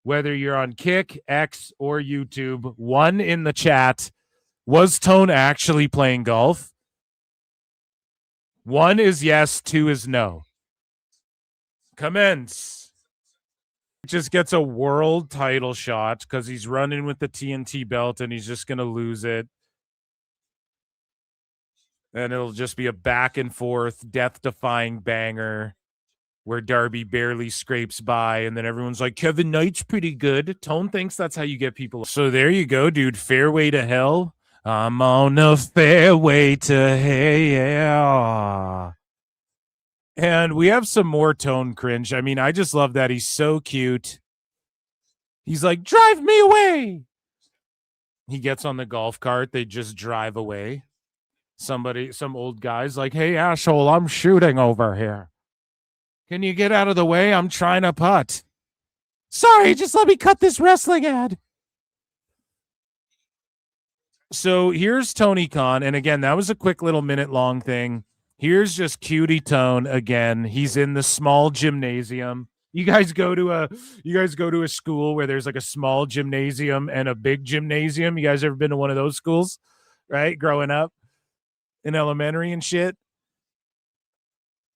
whether you're on Kick, X, or YouTube. 1 in the chat. Was Tone actually playing golf? 1 is yes, 2 is no. Commence. Just gets a world title shot because he's running with the TNT belt and he's just going to lose it. And it'll just be a back and forth, death-defying banger where Darby barely scrapes by. And then everyone's like, Kevin Knight's pretty good. Tone thinks that's how you get people. So there you go, dude. Fairway to hell. I'm on a fairway to hell. And we have some more Tone cringe. I mean, I just love that. He's so cute. He's like, drive me away. He gets on the golf cart. They just drive away. Some old guy's like, hey, asshole, I'm shooting over here. Can you get out of the way? I'm trying to putt. Sorry, just let me cut this wrestling ad. So here's Tony Khan. And again, that was a quick little minute-long thing. Here's just cutie Tone again. He's in the small gymnasium. You guys go to a school where there's like a small gymnasium and a big gymnasium. You guys ever been to one of those schools, right? Growing up in elementary and shit.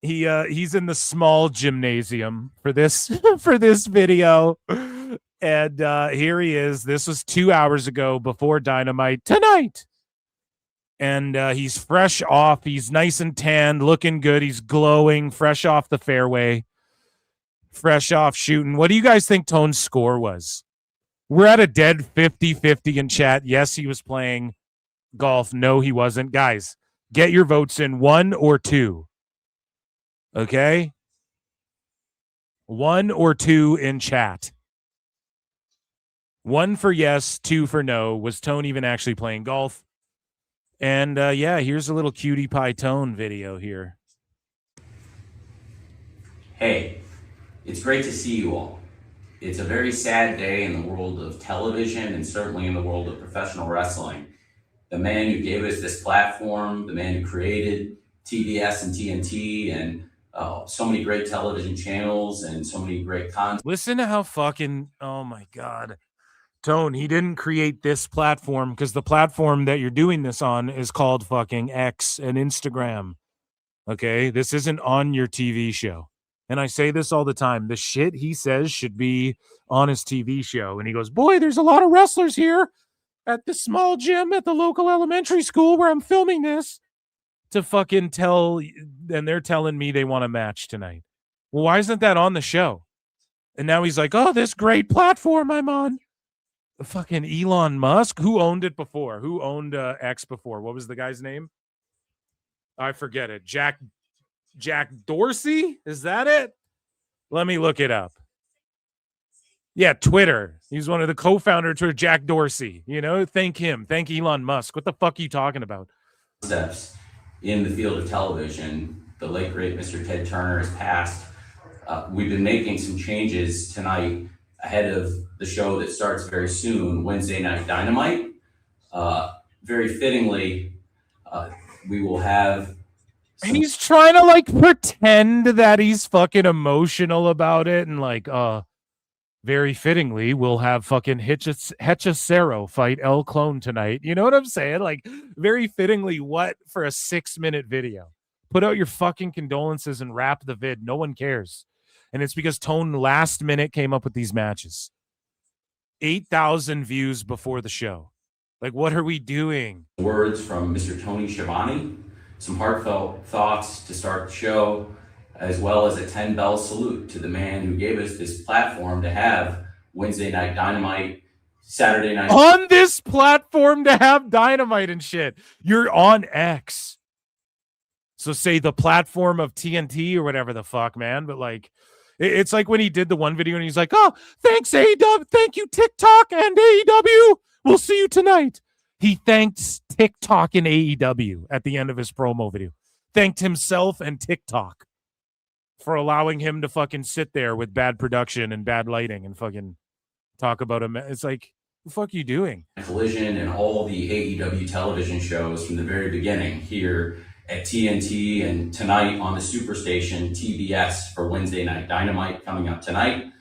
He's in the small gymnasium for this video. And here he is. This was 2 hours ago before Dynamite tonight. And he's fresh off. He's nice and tanned, looking good. He's glowing, fresh off the fairway, fresh off shooting. What do you guys think Tone's score was? We're at a dead 50-50 in chat. Yes, he was playing golf. No, he wasn't. Guys, get your votes in, 1 or 2. Okay? 1 or 2 in chat. 1 for yes, 2 for no. Was Tone even actually playing golf? And yeah, here's a little cutie pie Tone video here. Hey, it's great to see you all. It's a very sad day in the world of television and certainly in the world of professional wrestling. The man who gave us this platform, the man who created TBS and TNT and so many great television channels and so many great content. Listen to how fucking, oh my God. Tone, he didn't create this platform because the platform that you're doing this on is called fucking X and Instagram. Okay? This isn't on your TV show. And I say this all the time. The shit he says should be on his TV show. And he goes, boy, there's a lot of wrestlers here at the small gym at the local elementary school where I'm filming this to fucking tell, and they're telling me they want a match tonight. Well, why isn't that on the show? And now he's like, oh, this great platform I'm on. Fucking Elon Musk. Who owned it before? Who owned X before? What was the guy's name? I forget it. Jack Dorsey? Is that it? Let me look it up. Yeah, Twitter. He's one of the co-founders of Twitter, Jack Dorsey. You know, thank him. Thank Elon Musk. What the fuck are you talking about? Steps in the field of television. The late, great Mr. Ted Turner has passed. We've been making some changes tonight ahead of the show that starts very soon, Wednesday Night Dynamite. Very fittingly, we will have... He's trying to like pretend that he's fucking emotional about it and like, very fittingly, we'll have fucking Hechicero fight El Clone tonight. You know what I'm saying? Like, very fittingly, what for a 6-minute video? Put out your fucking condolences and wrap the vid. No one cares. And it's because Tone last minute came up with these matches. 8,000 views before the show. Like, what are we doing? Words from Mr. Tony Schiavone, some heartfelt thoughts to start the show, as well as a 10-bell salute to the man who gave us this platform to have Wednesday Night Dynamite, Saturday night. On this platform to have Dynamite and shit. You're on X. So say the platform of TNT or whatever the fuck, man. But like, it's like when he did the one video and he's like, oh, thanks AEW. Thank you, TikTok and AEW. We'll see you tonight. He thanked TikTok and AEW at the end of his promo video. Thanked himself and TikTok for allowing him to fucking sit there with bad production and bad lighting and fucking talk about him. It's like, what the fuck are you doing? Collision and all the AEW television shows from the very beginning here at TNT and tonight on the Superstation TBS for Wednesday Night Dynamite coming up tonight.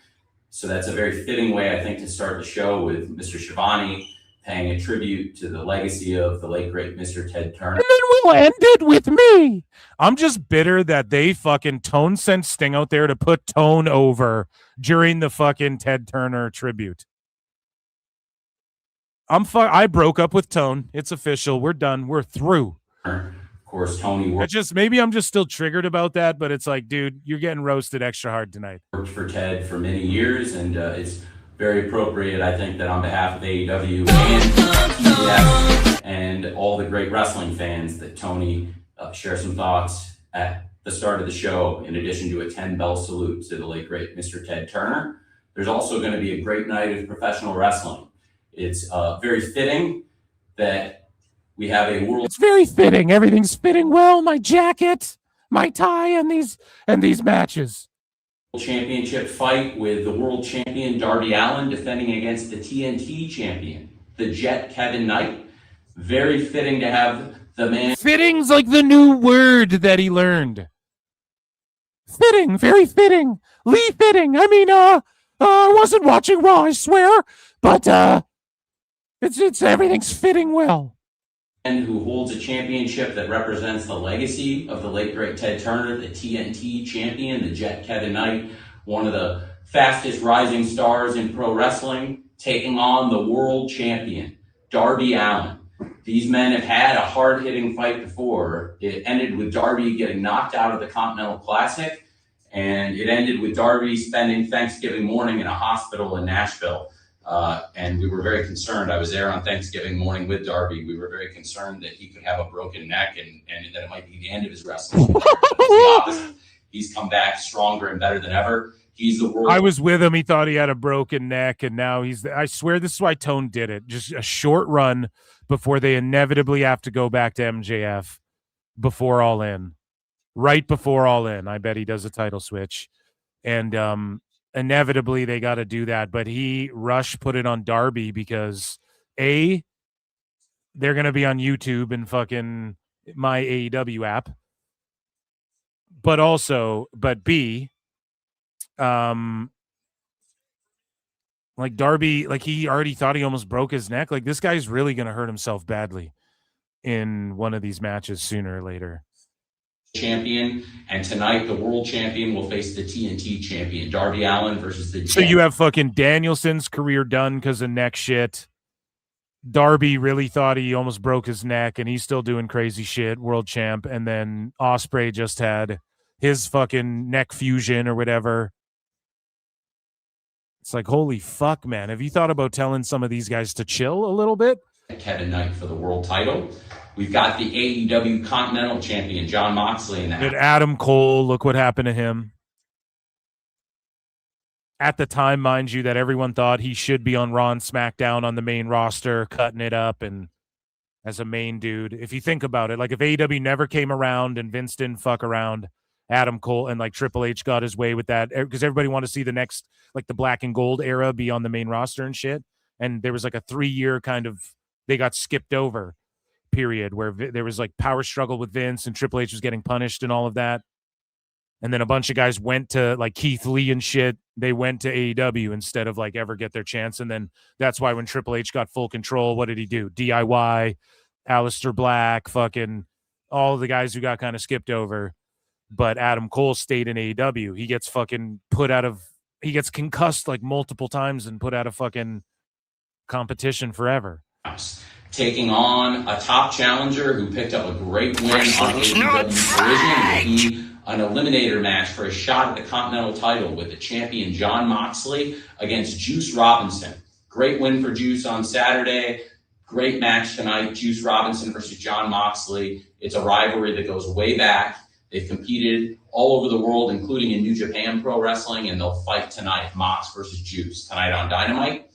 So that's a very fitting way, I think, to start the show with Mr. Schiavone paying a tribute to the legacy of the late, great Mr. Ted Turner. And then all ended with me. I'm just bitter that they fucking Tone sent Sting out there to put Tone over during the fucking Ted Turner tribute. I broke up with Tone. It's official. We're done. We're through. Of course, Tony worked Maybe I'm just still triggered about that, but it's like, dude, you're getting roasted extra hard tonight. Worked for Ted for many years, and it's very appropriate, I think, that on behalf of AEW and TBS and all the great wrestling fans, that Tony share some thoughts at the start of the show, in addition to a 10-bell salute to the late, great Mr. Ted Turner. There's also going to be a great night of professional wrestling. It's very fitting that we have a world. It's very fitting. Everything's fitting well. My jacket, my tie, and these matches. Championship fight with the world champion Darby Allin defending against the TNT champion, the Jet Kevin Knight. Very fitting to have the man. Fitting's like the new word that he learned. Fitting, very fitting. Lee Fitting. I mean, I wasn't watching Raw, I swear, but it's everything's fitting well. And who holds a championship that represents the legacy of the late great Ted Turner, the TNT champion, the Jet Kevin Knight, one of the fastest rising stars in pro wrestling, taking on the world champion, Darby Allin. These men have had a hard-hitting fight before. It ended with Darby getting knocked out of the Continental Classic, and it ended with Darby spending Thanksgiving morning in a hospital in Nashville. And we were very concerned. I was there on Thanksgiving morning with Darby. We were very concerned that he could have a broken neck and that it might be the end of his wrestling career. He's come back stronger and better than ever. He's the world. I was with him. He thought he had a broken neck, and now I swear this is why Tone did it. Just a short run before they inevitably have to go back to MJF before All In. Right before All In. I bet he does a title switch. And inevitably they got to do that, but Rush put it on Darby because they're going to be on YouTube and fucking my AEW app, but B, like Darby, like he already thought he almost broke his neck. Like this guy's really going to hurt himself badly in one of these matches sooner or later. Champion, and tonight the world champion will face the TNT champion, Darby Allin versus the Jet. So you have fucking Danielson's career done because of neck shit. Darby really thought he almost broke his neck and he's still doing crazy shit, world champ. And then Ospreay just had his fucking neck fusion or whatever. It's like, holy fuck, man. Have you thought about telling some of these guys to chill a little bit? Kevin Knight for the world title. We've got the AEW Continental Champion, Jon Moxley, in that. Adam Cole, look what happened to him. At the time, mind you, that everyone thought he should be on Raw and SmackDown on the main roster, cutting it up and as a main dude. If you think about it, like if AEW never came around and Vince didn't fuck around, Adam Cole and like Triple H got his way with that because everybody wanted to see the next, like the black and gold era be on the main roster and shit. And there was like a 3-year kind of, they got skipped over period where there was like power struggle with Vince and Triple H was getting punished and all of that. And then a bunch of guys went to like Keith Lee and shit. They went to AEW instead of like ever get their chance. And then that's why when Triple H got full control, what did he do? DIY, Aleister Black, fucking all the guys who got kind of skipped over. But Adam Cole stayed in AEW. He gets fucking he gets concussed like multiple times and put out of fucking competition forever. Taking on a top challenger who picked up a great win on AEW Collision. Will be an eliminator match for a shot at the Continental title with the champion Jon Moxley against Juice Robinson. Great win for Juice on Saturday. Great match tonight. Juice Robinson versus Jon Moxley. It's a rivalry that goes way back. They've competed all over the world, including in New Japan Pro Wrestling, and they'll fight tonight, Mox versus Juice. Tonight on Dynamite,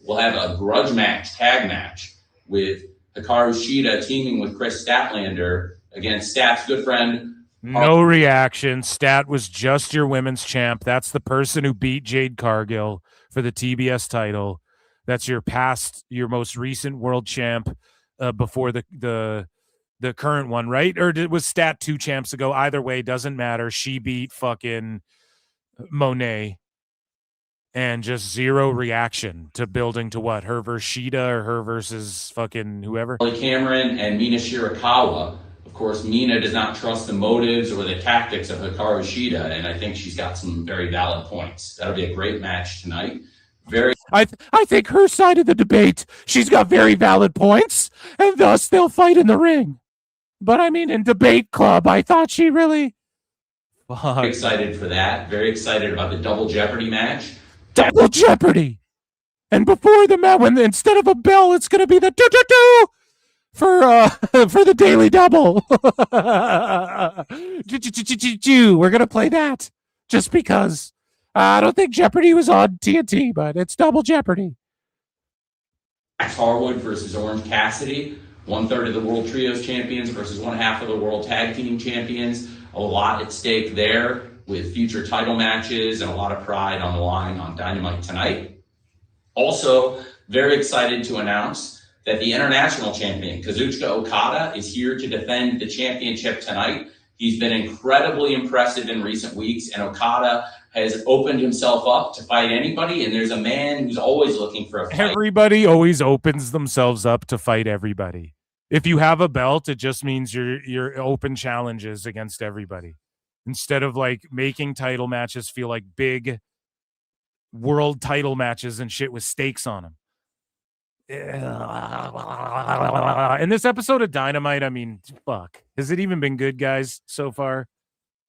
we'll have a grudge match, tag match, with Hikaru Shida teaming with Chris Statlander against Stat's good friend. No reaction. Stat was just your women's champ. That's the person who beat Jade Cargill for the TBS title. That's your most recent world champ before the current one, right? Or was Stat 2 champs ago? Either way, doesn't matter. She beat fucking Monet. And just zero reaction to building to what? Her versus Shida or her versus fucking whoever? Cameron and Mina Shirakawa. Of course, Mina does not trust the motives or the tactics of Hikaru Shida, and I think she's got some very valid points. That'll be a great match tonight. I think her side of the debate, she's got very valid points, and thus they'll fight in the ring. But I mean, in debate club, I thought she really... Very excited for that. Very excited about the Double Jeopardy match. Double Jeopardy! And before the match, when instead of a bell, it's going to be the do-do-do for the Daily Double. We're going to play that just because. I don't think Jeopardy was on TNT, but it's Double Jeopardy. Max Harwood versus Orange Cassidy. 1/3 of the World Trios champions versus 1/2 of the World Tag Team champions. A lot at stake there with future title matches and a lot of pride on the line on Dynamite tonight. Also, very excited to announce that the international champion, Kazuchika Okada, is here to defend the championship tonight. He's been incredibly impressive in recent weeks, and Okada has opened himself up to fight anybody, and there's a man who's always looking for a fight. Everybody always opens themselves up to fight everybody. If you have a belt, it just means you're open challenges against everybody. Instead of like making title matches feel like big world title matches and shit with stakes on them. In this episode of Dynamite, I mean, fuck. Has it even been good, guys, so far?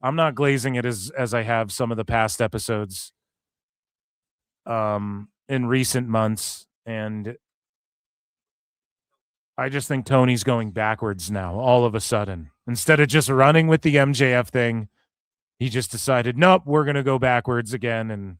I'm not glazing it as I have some of the past episodes in recent months, and I just think Tony's going backwards now, all of a sudden. Instead of just running with the MJF thing, he just decided, nope, we're going to go backwards again and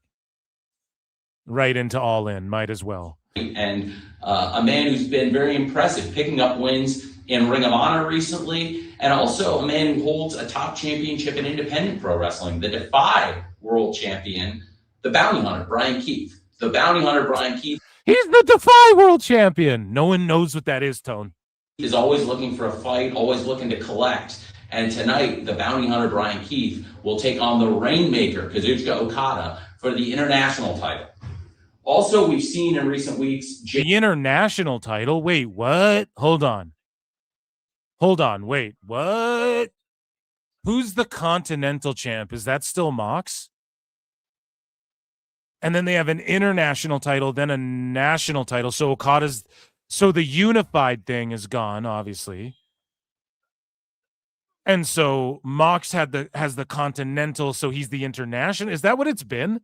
right into All In. Might as well. And a man who's been very impressive, picking up wins in Ring of Honor recently, and also a man who holds a top championship in independent pro wrestling, the Defy World Champion, the Bounty Hunter, Brian Keith. The Bounty Hunter, Brian Keith. He's the Defy World Champion. No one knows what that is, Tone. Is always looking for a fight, always looking to collect. And tonight, the Bounty Hunter, Brian Keith, will take on the Rainmaker, Kazuchika Okada, for the international title. Also, we've seen in recent weeks... The international title? Wait, what? Hold on, wait, what? Who's the Continental Champ? Is that still Mox? And then they have an international title, then a national title. So Okada's... So the unified thing is gone, obviously. And so Mox has the Continental, so he's the international. Is that what it's been?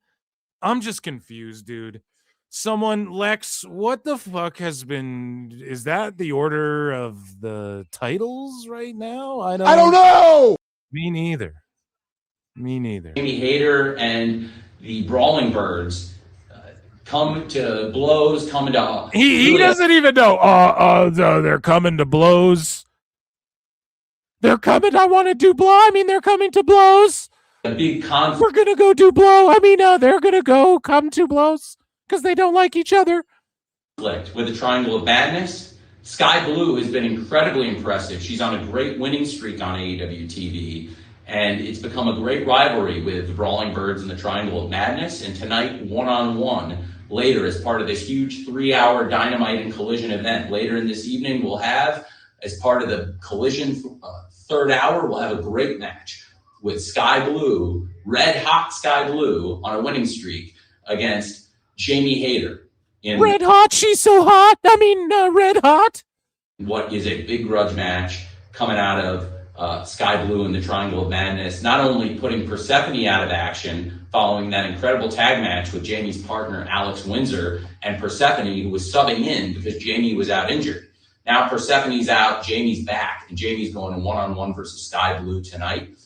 I'm just confused, dude. Someone, Lex, what the fuck has been... Is that the order of the titles right now? I don't know! Me neither. Jamie Hayter and the Brawling Birds come to blows, coming to... He doesn't even know. They're coming to blows. They're coming. I want to do blow. I mean, they're coming to blows. A big conflict. We're going to go do blow. I mean, they're going to come to blows because they don't like each other. With the Triangle of Madness. Sky Blue has been incredibly impressive. She's on a great winning streak on AEW TV. And it's become a great rivalry with the Brawling Birds and the Triangle of Madness. And tonight, one-on-one, later, as part of this huge 3-hour Dynamite and Collision event. Later in this evening, we'll have, as part of the Collision third hour, we'll have a great match with Sky Blue, red hot Sky Blue, on a winning streak against Jamie Hayter. Red hot, she's so hot. I mean, red hot. What is a big grudge match coming out of Sky Blue and the Triangle of Madness, not only putting Persephone out of action following that incredible tag match with Jamie's partner Alex Windsor and Persephone, who was subbing in because Jamie was out injured. Now Persephone's out, Jamie's back, and Jamie's going in one-on-one versus Sky Blue tonight.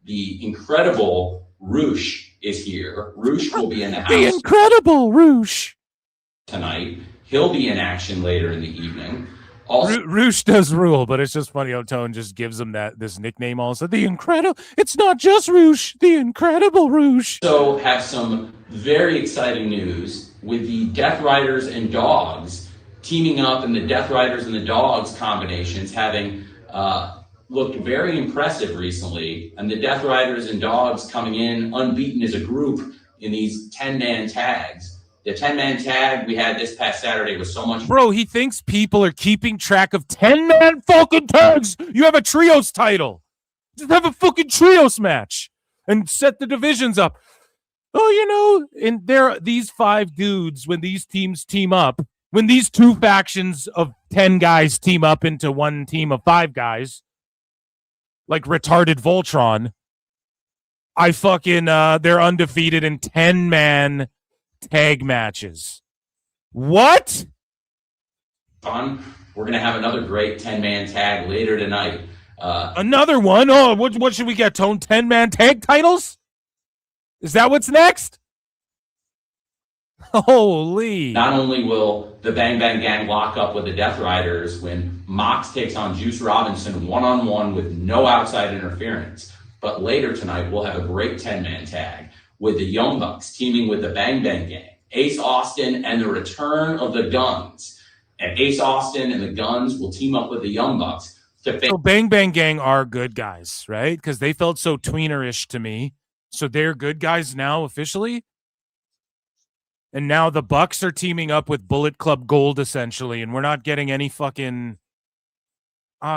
The incredible Roosh is here. Roosh will be in the house. The incredible Roosh tonight. He'll be in action later in the evening. Also, Roosh does rule, but it's just funny how Tone just gives him this nickname also. The incredible. It's not just Roosh, the incredible Roosh. So have some very exciting news with the Death Riders and Dogs teaming up, and the Death Riders and the Dogs combinations having looked very impressive recently. And the Death Riders and Dogs coming in unbeaten as a group in these 10-man tags. The 10-man tag we had this past Saturday was so much. Bro, he thinks people are keeping track of 10-man fucking tags. You have a trios title. Just have a fucking trios match and set the divisions up. Oh, you know, and there these 5 dudes, when these teams team up, when these 2 factions of 10 guys team up into one team of 5 guys, like retarded Voltron, I fucking they're undefeated in 10-man tag matches. What? Fun. We're gonna have another great 10-man tag later tonight. Another one? Oh, what should we get, Tone? 10-man tag titles? Is that what's next? Holy. Not only will the Bang Bang Gang lock up with the Death Riders when Mox takes on Juice Robinson one-on-one with no outside interference, but later tonight we'll have a great 10-man tag with the Young Bucks teaming with the Bang Bang Gang, Ace Austin, and the return of the Guns. And Ace Austin and the Guns will team up with the Young Bucks to face. So Bang Bang Gang are good guys, right? Because they felt so tweenerish to me. So they're good guys now officially. And now the Bucks are teaming up with Bullet Club Gold essentially, and we're not getting any fucking Face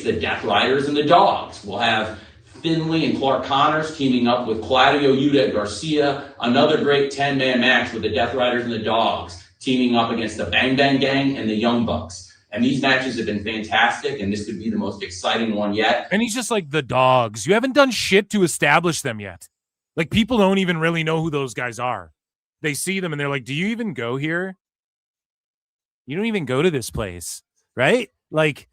the Death Riders and the Dogs. We'll have Finley and Clark Connors teaming up with Claudio Yuta Garcia. Another great 10-man match with the Death Riders and the Dogs teaming up against the Bang Bang Gang and the Young Bucks. And these matches have been fantastic, and this could be the most exciting one yet. And he's just like the Dogs. You haven't done shit to establish them yet. Like, people don't even really know who those guys are. They see them and they're like, do you even go here? You don't even go to this place, right? Like,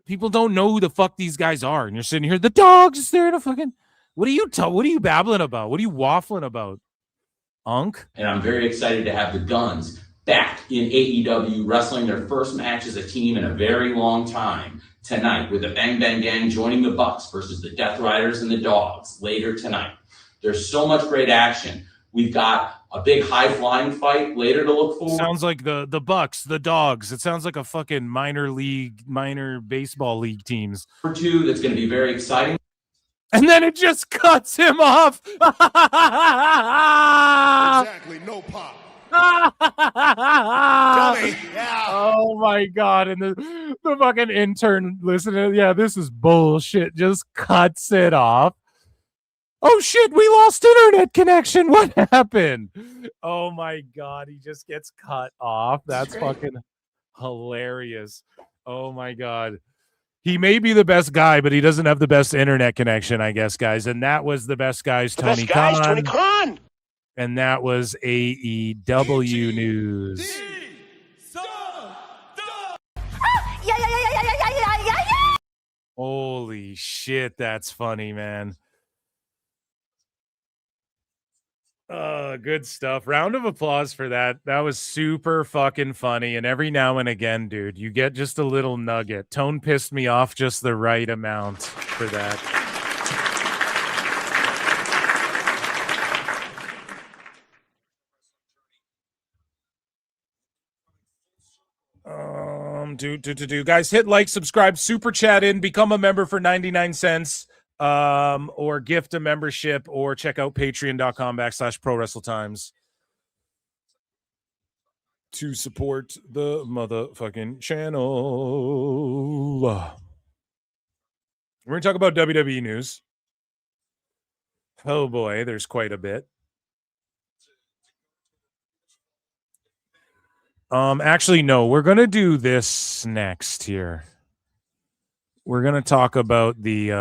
people don't know who the fuck these guys are. And you're sitting here, the Dogs, they're in a fucking, what are you babbling about? What are you waffling about, Unk? And I'm very excited to have the Guns back in AEW, wrestling their first match as a team in a very long time tonight, with the Bang Bang Gang joining the Bucks versus the Death Riders and the Dogs later tonight. There's so much great action. We've got a big high-flying fight later to look forward. Sounds like the Bucks, the Dogs. It sounds like a fucking minor baseball league teams. Number 2, that's going to be very exciting. And then it just cuts him off. Exactly, no pop. Tell me. Yeah. Oh my god. And the fucking intern listening, yeah, this is bullshit. Just cuts it off. Oh shit, we lost internet connection. What happened? Oh my god, he just gets cut off. That's fucking hilarious. Oh my god. He may be the best guy, but he doesn't have the best internet connection, I guess, guys. And that was the best guys, Tony Khan. And that was AEW news. Holy shit, that's funny, man. Good stuff. Round of applause for that. That was super fucking funny. And every now and again, dude, you get just a little nugget. Tone pissed me off just the right amount for that. Guys, hit like, subscribe, super chat in, become a member for 99 cents. Or gift a membership, or check out patreon.com/ProWrestleTimes to support the motherfucking channel. We're gonna talk about WWE news. Oh boy, there's quite a bit. Actually, no, we're gonna do this next here. We're gonna talk about the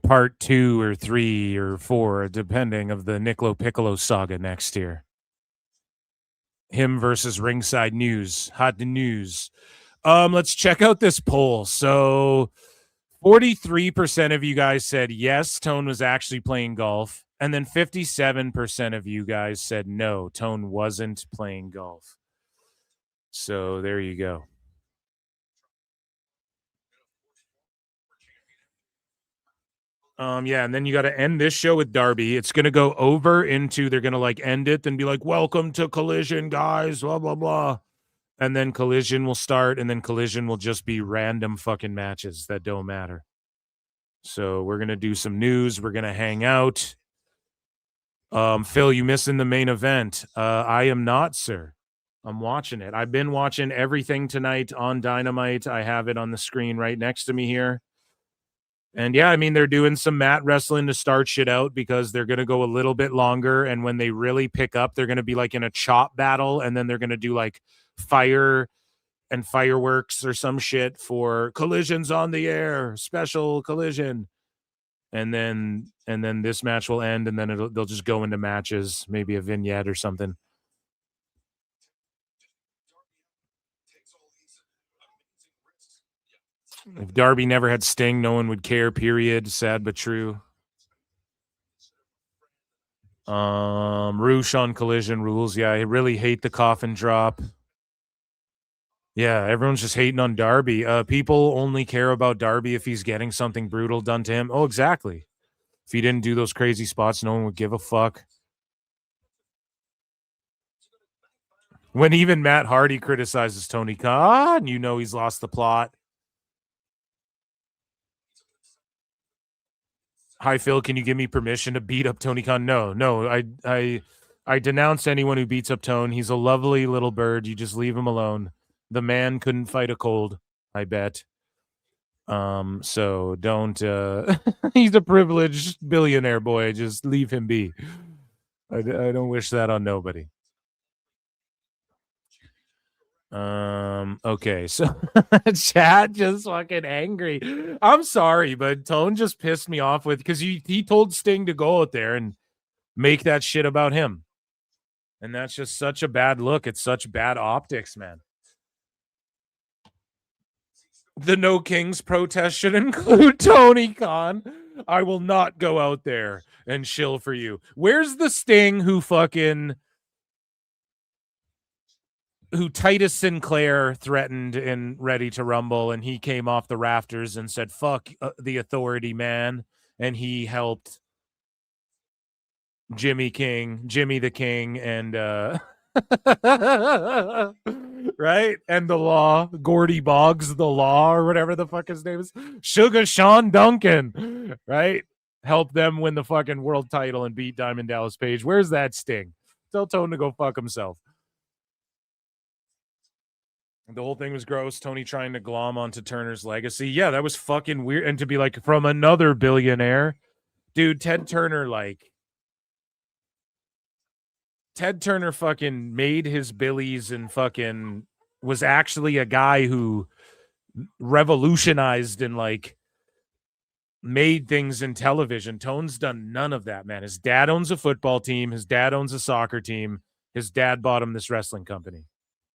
part 2 or 3 or 4, depending, of the Nick LoPiccolo saga next year. Him versus Ringside news. Hot news. Let's check out this poll. So 43% of you guys said yes, Tone was actually playing golf. And then 57% of you guys said no, Tone wasn't playing golf. So there you go. Yeah, and then you got to end this show with Darby. It's going to go over into, they're going to like end it and be like, welcome to Collision, guys, blah, blah, blah. And then Collision will start, and then Collision will just be random fucking matches that don't matter. So we're going to do some news. We're going to hang out. Phil, you missing the main event? I am not, sir. I'm watching it. I've been watching everything tonight on Dynamite. I have it on the screen right next to me here. And yeah, I mean, they're doing some mat wrestling to start shit out because they're going to go a little bit longer. And when they really pick up, they're going to be like in a chop battle. And then they're going to do like fire and fireworks or some shit for collisions on the air, special collision. And then this match will end. And then they'll just go into matches, maybe a vignette or something. If Darby never had Sting, no one would care, period. Sad but true. Roosh on Collision rules. Yeah, I really hate the coffin drop. Yeah, everyone's just hating on Darby. People only care about Darby if he's getting something brutal done to him. Oh, exactly. If he didn't do those crazy spots, no one would give a fuck. When even Matt Hardy criticizes Tony Khan, you know he's lost the plot. Hi, Phil, can you give me permission to beat up Tony Khan? No, I denounce anyone who beats up Tone. He's a lovely little bird. You just leave him alone. The man couldn't fight a cold, I bet. So don't, he's a privileged billionaire boy. Just leave him be. I don't wish that on nobody. Okay, so chat just fucking angry. I'm sorry, but Tone just pissed me off with because he told Sting to go out there and make that shit about him. And that's just such a bad look. It's such bad optics, man. The No Kings protest should include Tony Khan. I will not go out there and shill for you. Where's the Sting who Titus Sinclair threatened in Ready to Rumble, and he came off the rafters and said, fuck the authority, man. And he helped Jimmy the King, and right? And the Law, Gordy Boggs, the Law, or whatever the fuck his name is. Sugar Sean Duncan, right? Help them win the fucking world title and beat Diamond Dallas Page. Where's that Sting? Tell Tone to go fuck himself. The whole thing was gross. Tony trying to glom onto Turner's legacy. Yeah, that was fucking weird. And to be like, from another billionaire. Dude, Ted Turner fucking made his billies and fucking was actually a guy who revolutionized and like made things in television. Tone's done none of that, man. His dad owns a football team. His dad owns a soccer team. His dad bought him this wrestling company.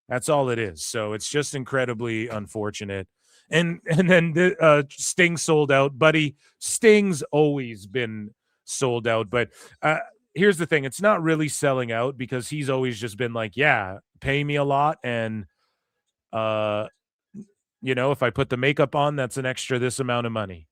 That's all it is. So it's just incredibly unfortunate. And then the Sting sold out. Buddy, Sting's always been sold out. But here's the thing. It's not really selling out because he's always just been like, yeah, pay me a lot. And, if I put the makeup on, that's an extra this amount of money.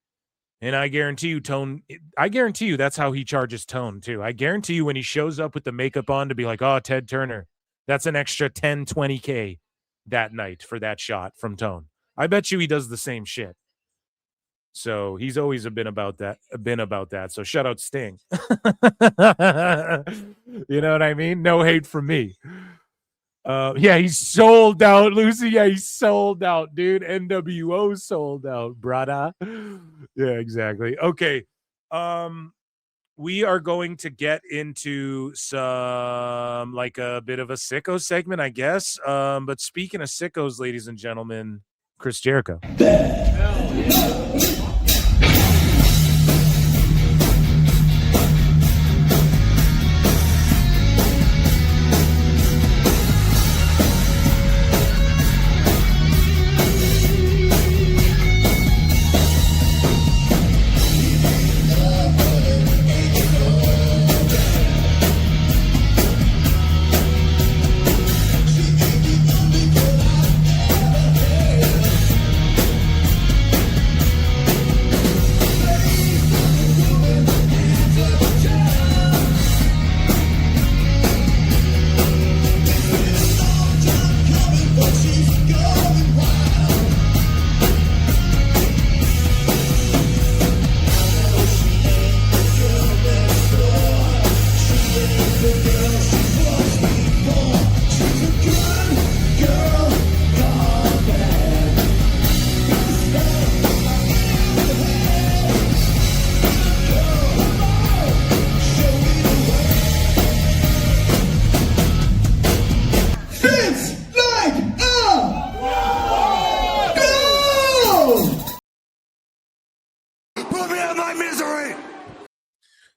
And I guarantee you, Tone, that's how he charges Tone, too. I guarantee you when he shows up with the makeup on to be like, oh, Ted Turner, that's an extra 10, 20K that night for that shot from Tone. I bet you he does the same shit. So he's always been about that. So shout out Sting. You know what I mean? No hate from me. Yeah, he's sold out, Lucy. Yeah, he's sold out, dude. NWO sold out, brother. Yeah, exactly. Okay. We are going to get into some, like a bit of a sicko segment, I guess. But speaking of sickos, ladies and gentlemen, Chris Jericho.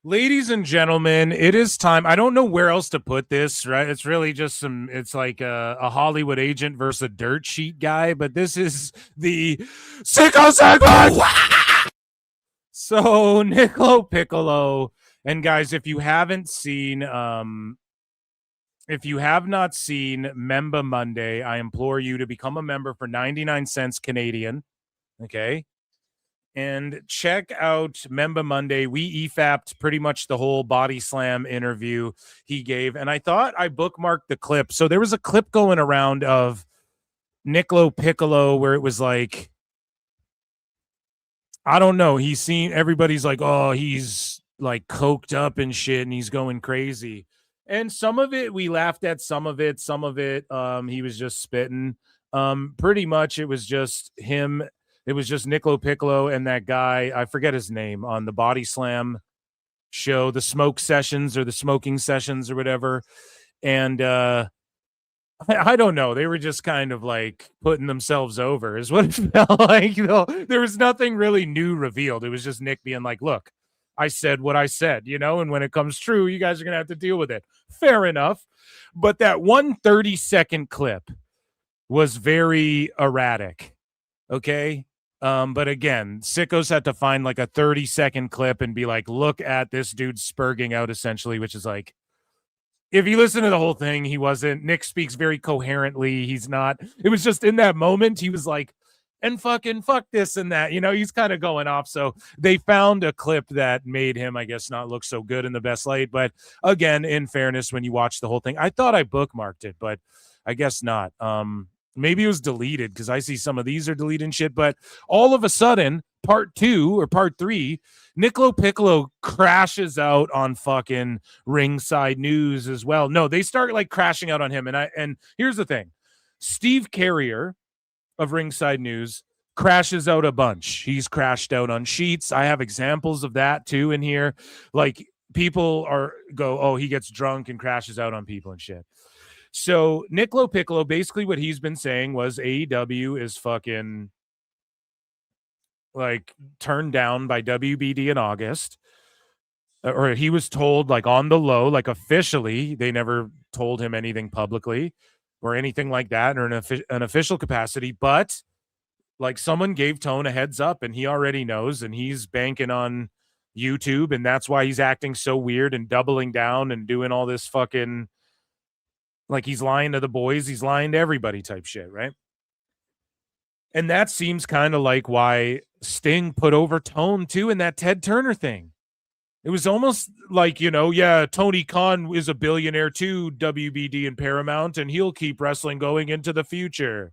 Ladies and gentlemen, it is time. I don't know where else to put this, right? It's really just it's like a Hollywood agent versus a dirt sheet guy, but this is the Sicko segment. So, Nick LoPiccolo, and guys, if you have not seen Member Monday, I implore you to become a member for 99 cents Canadian, okay? And check out Member Monday. We EFAP'd pretty much the whole Body Slam interview he gave. And I thought I bookmarked the clip. So there was a clip going around of Nick LoPiccolo where it was like, I don't know. Everybody's like, oh, he's like coked up and shit and he's going crazy. And some of it we laughed at, some of it he was just spitting. Pretty much it was just him. It was just Nick LoPiccolo and that guy, I forget his name, on the Body Slam show, the smoking sessions or whatever. And I don't know. They were just kind of like putting themselves over is what it felt like. There was nothing really new revealed. It was just Nick being like, look, I said what I said, and when it comes true, you guys are going to have to deal with it. Fair enough. But that 1 30-second clip was very erratic. Okay. But again, sickos had to find like a 30-second clip and be like, look at this dude spurging out, essentially, which is like, if you listen to the whole thing, Nick speaks very coherently. It was just in that moment, he was like, and fucking fuck this and that, he's kind of going off. So they found a clip that made him, I guess, not look so good in the best light. But again, in fairness, when you watch the whole thing, I thought I bookmarked it, but I guess not. Maybe it was deleted because I see some of these are deleted and shit. But all of a sudden, part 2 or part 3, Nick LoPiccolo crashes out on fucking Ringside News as well. No, they start like crashing out on him. And here's the thing. Steve Carrier of Ringside News crashes out a bunch. He's crashed out on Sheets. I have examples of that too in here. Like people he gets drunk and crashes out on people and shit. So Nick LoPiccolo, basically what he's been saying was AEW is fucking like turned down by WBD in August, or he was told like on the low, like officially, they never told him anything publicly or anything like that, or an official capacity, but like someone gave Tone a heads up and he already knows, and he's banking on YouTube, and that's why he's acting so weird and doubling down and doing all this fucking, like he's lying to the boys, he's lying to everybody type shit, right? And that seems kind of like why Sting put over Tone too in that Ted Turner thing. It was almost like, Tony Khan is a billionaire too, WBD and Paramount, and he'll keep wrestling going into the future.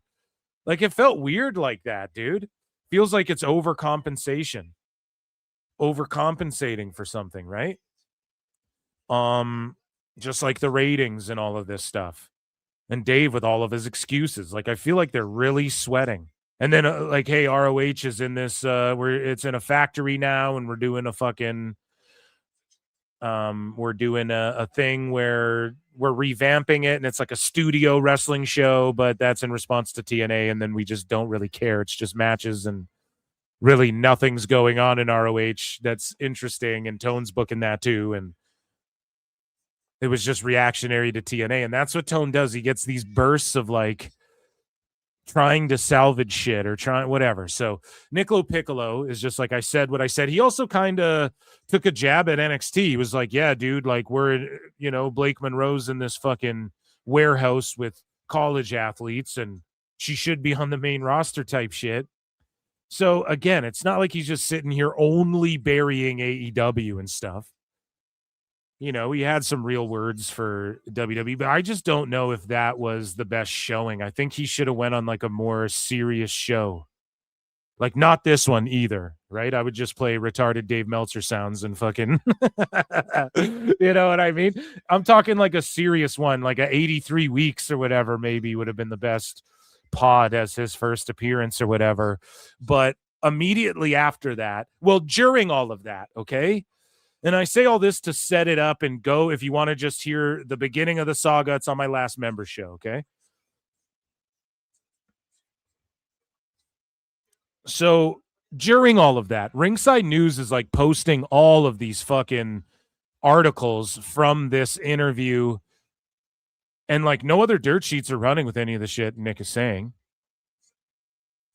Like it felt weird like that, dude. Feels like it's overcompensating for something, right? Just like the ratings and all of this stuff. And Dave with all of his excuses. Like, I feel like they're really sweating. And then, like, hey, ROH is in this, it's in a factory now, and we're doing a fucking, we're doing a thing where we're revamping it, and it's like a studio wrestling show, but that's in response to TNA, and then we just don't really care. It's just matches, and really nothing's going on in ROH that's interesting, and Tone's booking that too, and it was just reactionary to TNA. And that's what Tone does. He gets these bursts of like trying to salvage shit or trying whatever. So Nick LoPiccolo is just like I said what I said. He also kind of took a jab at NXT. He was like, yeah, dude, like we're, Blake Monroe's in this fucking warehouse with college athletes and she should be on the main roster type shit. So again, it's not like he's just sitting here only burying AEW and stuff. He had some real words for WWE, but I just don't know if that was the best showing. I think he should have went on like a more serious show. Like not this one either, right? I would just play retarded Dave Meltzer sounds and fucking, you know what I mean? I'm talking like a serious one, like a 83 weeks or whatever, maybe would have been the best pod as his first appearance or whatever. But immediately after that, well, during all of that, okay? And I say all this to set it up and go. If you want to just hear the beginning of the saga, it's on my last member show, okay? So during all of that, Ringside News is like posting all of these fucking articles from this interview, and like no other dirt sheets are running with any of the shit Nick is saying,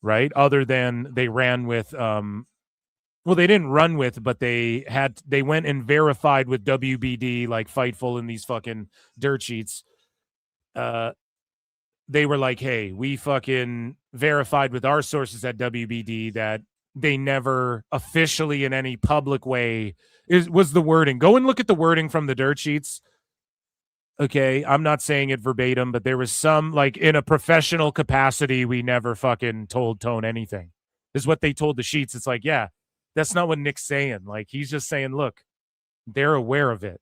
right? Other than they ran with well, they didn't run with, but they went and verified with WBD, like Fightful and these fucking dirt sheets. They were like, hey, we fucking verified with our sources at WBD that they never officially in any public way was the wording. Go and look at the wording from the dirt sheets. Okay, I'm not saying it verbatim, but there was some, like, in a professional capacity, we never fucking told Tone anything, is what they told the sheets. It's like, yeah, that's not what Nick's saying. Like, he's just saying, look, they're aware of it,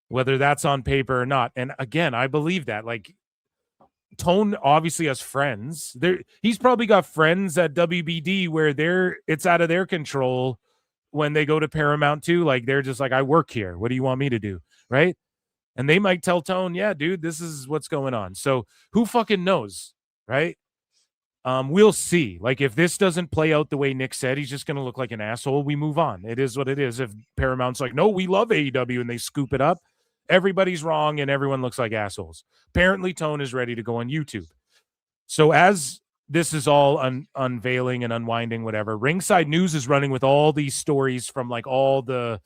whether that's on paper or not. And again, I believe that. Like, Tone obviously has friends. He's probably got friends at WBD where it's out of their control when they go to Paramount too. Like, they're just like, I work here. What do you want me to do? Right? And they might tell Tone, yeah, dude, this is what's going on. So who fucking knows? Right? We'll see. Like, if this doesn't play out the way Nick said, he's just going to look like an asshole. We move on. It is what it is. If Paramount's like, no, we love AEW, and they scoop it up, everybody's wrong and everyone looks like assholes. Apparently, Tone is ready to go on YouTube. So as this is all unveiling and unwinding, whatever, Ringside News is running with all these stories from like all the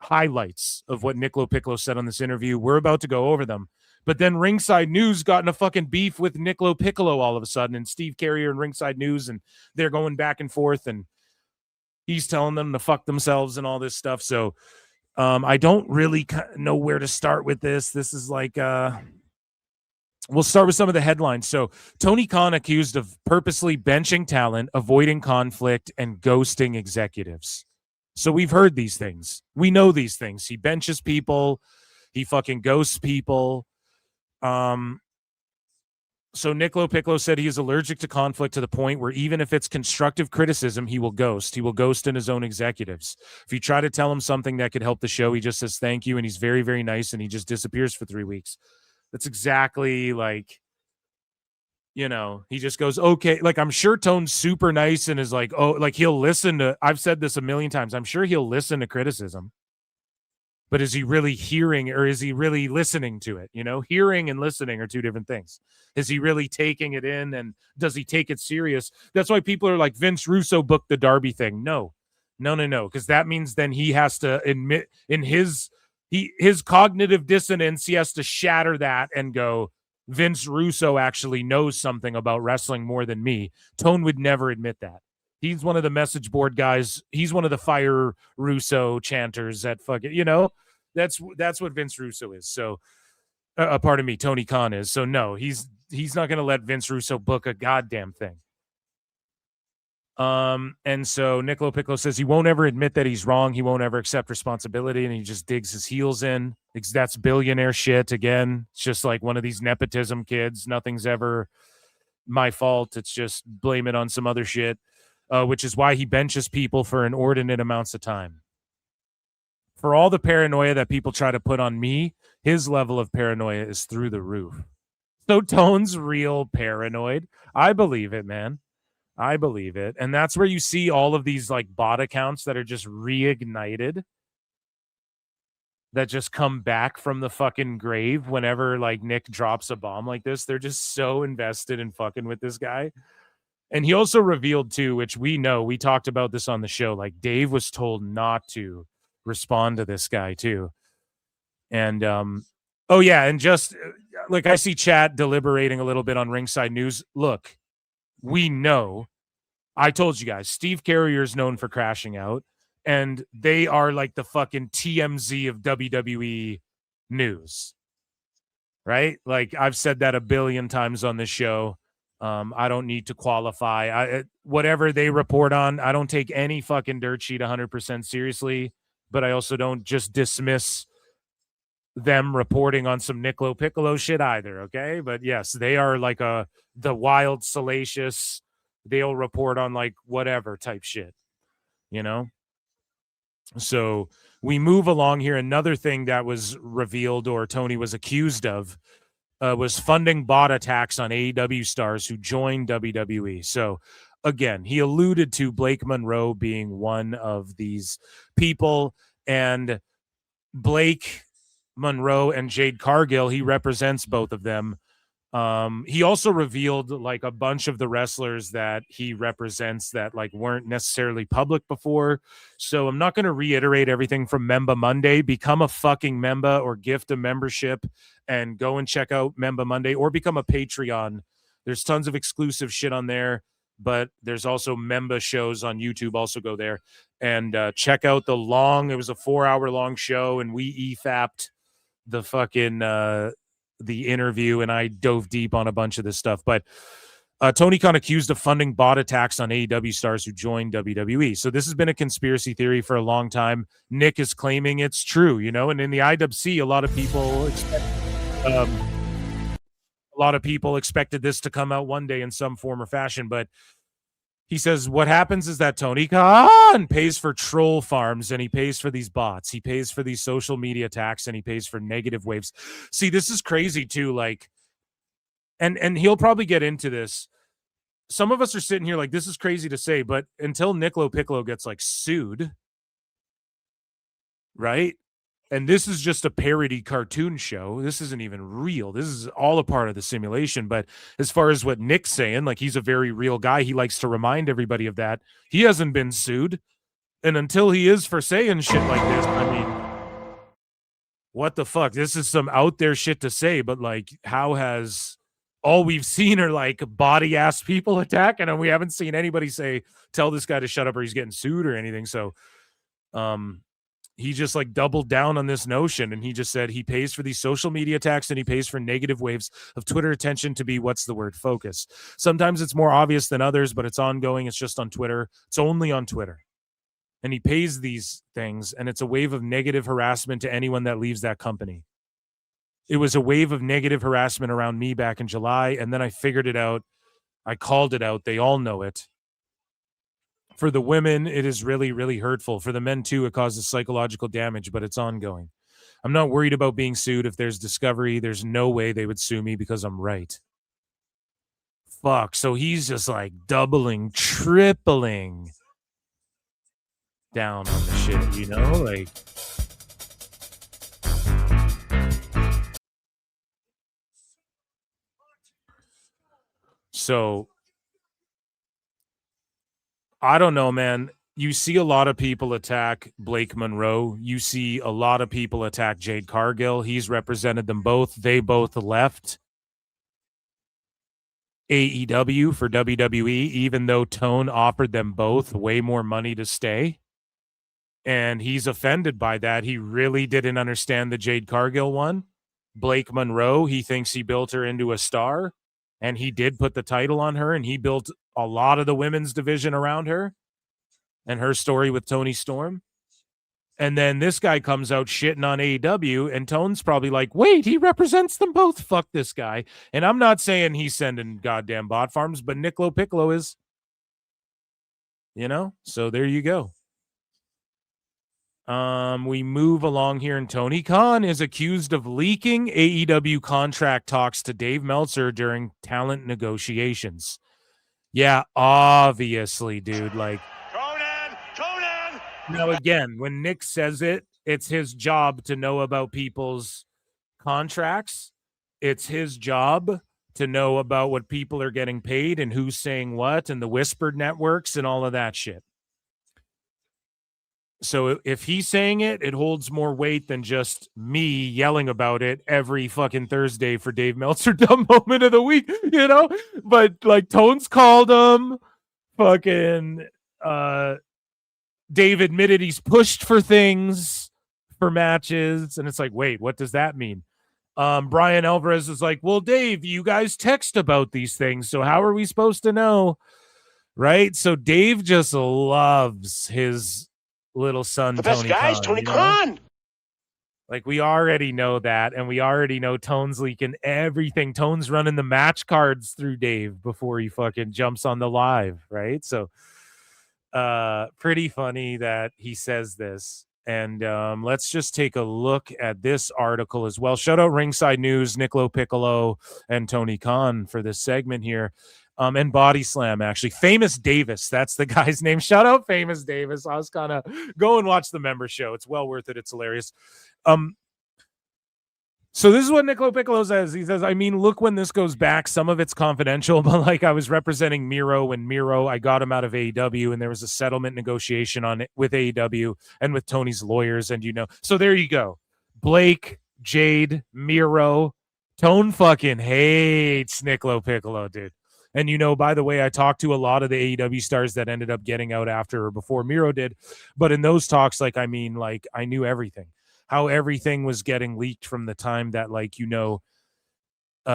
highlights of what Nick LoPiccolo said on this interview. We're about to go over them. But then Ringside News got in a fucking beef with Nick LoPiccolo all of a sudden, and Steve Carrier and Ringside News, and they're going back and forth, and he's telling them to fuck themselves and all this stuff. So I don't really know where to start with this. This is like, we'll start with some of the headlines. So Tony Khan accused of purposely benching talent, avoiding conflict, and ghosting executives. So we've heard these things. We know these things. He benches people. He fucking ghosts people. So Nick LoPiccolo said he is allergic to conflict to the point where even if it's constructive criticism, he will ghost. He will ghost in his own executives. If you try to tell him something that could help the show, he just says thank you, and he's very, very nice, and he just disappears for 3 weeks. That's exactly like, you know, he just goes, okay. Like, I'm sure Tone's super nice and is like, oh, like he'll listen to, I've said this a million times, I'm sure he'll listen to criticism. But is he really hearing, or is he really listening to it? You know, hearing and listening are two different things. Is he really taking it in, and does he take it serious? That's why people are like, Vince Russo booked the Darby thing. No. Because that means then he has to admit in his cognitive dissonance, he has to shatter that and go, Vince Russo actually knows something about wrestling more than me. Tone would never admit that. He's one of the message board guys. He's one of the Fire Russo chanters that fucking, you know, that's what Vince Russo is. So, pardon me, Tony Khan is. So no, he's not going to let Vince Russo book a goddamn thing. And so Nick LoPiccolo says he won't ever admit that he's wrong. He won't ever accept responsibility, and he just digs his heels in. That's billionaire shit again. It's just like one of these nepotism kids. Nothing's ever my fault. It's just blame it on some other shit. Which is why he benches people for inordinate amounts of time. For all the paranoia that people try to put on me, his level of paranoia is through the roof. So Tone's real paranoid. I believe it, man. I believe it. And that's where you see all of these like bot accounts that are just reignited, that just come back from the fucking grave whenever like Nick drops a bomb like this. They're just so invested in fucking with this guy. And he also revealed too, which we know, we talked about this on the show, like Dave was told not to respond to this guy too. And oh yeah, and just like I see chat deliberating a little bit on Ringside News. Look, we know, I told you guys, Steve Carrier is known for crashing out, and they are like the fucking TMZ of WWE news, right? Like I've said that a billion times on this show. I don't need to qualify. Whatever they report on, I don't take any fucking dirt sheet 100% seriously, but I also don't just dismiss them reporting on some Nick LoPiccolo shit either, okay? But yes, they are like the wild, salacious, they'll report on like whatever type shit, you know? So we move along here. Another thing that was revealed, or Tony was accused of, was funding bot attacks on AEW stars who joined WWE. So again, he alluded to Blake Monroe being one of these people, and Blake Monroe and Jade Cargill. He represents both of them. He also revealed like a bunch of the wrestlers that he represents that like weren't necessarily public before. So I'm not going to reiterate everything from Memba Monday. Become a fucking member or gift a membership and go and check out Memba Monday or become a Patreon. There's tons of exclusive shit on there, but there's also member shows on YouTube. Also go there and check out it was a 4-hour long show and we EFAP'd the fucking, the interview and I dove deep on a bunch of this stuff, but Tony Khan accused of funding bot attacks on AEW stars who joined WWE. So this has been a conspiracy theory for a long time. Nick is claiming it's true, you know, and in the IWC, a lot of people expected this to come out one day in some form or fashion, but he says what happens is that Tony Khan pays for troll farms and he pays for these bots. He pays for these social media attacks and he pays for negative waves. See, this is crazy too. Like, and he'll probably get into this. Some of us are sitting here like, this is crazy to say, but until Nick LoPiccolo gets like sued, right? And this is just a parody cartoon show. This isn't even real. This is all a part of the simulation. But as far as what Nick's saying, like he's a very real guy. He likes to remind everybody of that. He hasn't been sued. And until he is for saying shit like this, I mean, what the fuck? This is some out there shit to say, but like, how has all we've seen are like body ass people attacking and we haven't seen anybody say, tell this guy to shut up or he's getting sued or anything. So, he just like doubled down on this notion and he just said he pays for these social media attacks and he pays for negative waves of Twitter attention to be focus. Sometimes it's more obvious than others, but it's ongoing. It's just on Twitter. It's only on Twitter. And he pays these things and it's a wave of negative harassment to anyone that leaves that company. It was a wave of negative harassment around me back in July. And then I figured it out. I called it out. They all know it. For the women, it is really, really hurtful. For the men, too, it causes psychological damage, but it's ongoing. I'm not worried about being sued. If there's discovery, there's no way they would sue me because I'm right. Fuck. So he's just like doubling, tripling down on the shit, you know? Like, so I don't know, man. You see a lot of people attack Blake Monroe. You see a lot of people attack Jade Cargill. He's represented them both. They both left AEW for WWE, even though Tone offered them both way more money to stay. And he's offended by that. He really didn't understand the Jade Cargill one. Blake Monroe, he thinks he built her into a star. And he did put the title on her, and he built a lot of the women's division around her and her story with Tony Storm. And then this guy comes out shitting on AEW, and Tone's probably like, wait, he represents them both. Fuck this guy. And I'm not saying he's sending goddamn bot farms, but Nick LoPiccolo is. You know? So there you go. We move along here, and Tony Khan is accused of leaking AEW contract talks to Dave Meltzer during talent negotiations. Yeah, obviously, dude. Like, Conan. Now, again, when Nick says it, it's his job to know about people's contracts. It's his job to know about what people are getting paid and who's saying what and the whispered networks and all of that shit. So if he's saying it, it holds more weight than just me yelling about it every fucking Thursday for Dave Meltzer dumb moment of the week, you know? But like Tones called him, fucking Dave admitted he's pushed for things, for matches, and it's like, wait, what does that mean? Brian Alvarez is like, well, Dave, you guys text about these things, so how are we supposed to know? Right? So Dave just loves his little son, the best Tony guys, Khan, Tony you know? Khan. Like, we already know that, and we already know Tone's leaking everything. Tone's running the match cards through Dave before he fucking jumps on the live, right? So, pretty funny that he says this. And let's just take a look at this article as well. Shout out Ringside News, Nick LoPiccolo, and Tony Khan for this segment here. And Body Slam, actually. Famous Davis, that's the guy's name. Shout out Famous Davis. I was kind of go and watch the member show. It's well worth it. It's hilarious. So this is what Nick LoPiccolo says. He says, I mean, look, when this goes back, some of it's confidential, but like I was representing Miro, and Miro, I got him out of AEW, and there was a settlement negotiation on it with AEW and with Tony's lawyers, and so there you go. Blake, Jade, Miro, Tone fucking hates Nick LoPiccolo, dude. And by the way, I talked to a lot of the AEW stars that ended up getting out after or before Miro did, but in those talks, I knew everything. How everything was getting leaked from the time that,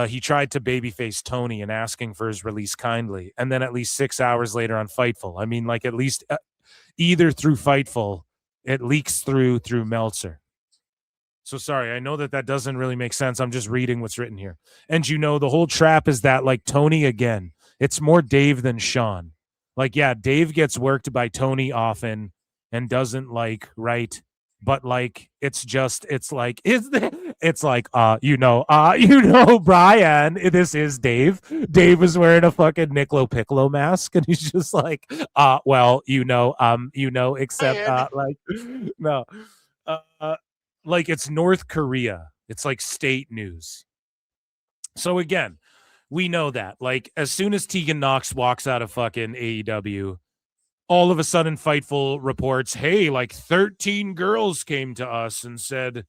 he tried to babyface Tony and asking for his release kindly. And then at least 6 hours later on Fightful. I mean, at least either through Fightful, it leaks through Meltzer. So sorry, I know that doesn't really make sense. I'm just reading what's written here. And the whole trap is that, Tony, again, it's more Dave than Sean. Dave gets worked by Tony often and doesn't right. But Brian, this is Dave. Dave was wearing a fucking Nick LoPiccolo mask, and he's just except no. It's North Korea. It's state news. So again, we know that. As soon as Tegan Nox walks out of fucking AEW, all of a sudden Fightful reports, hey, 13 girls came to us and said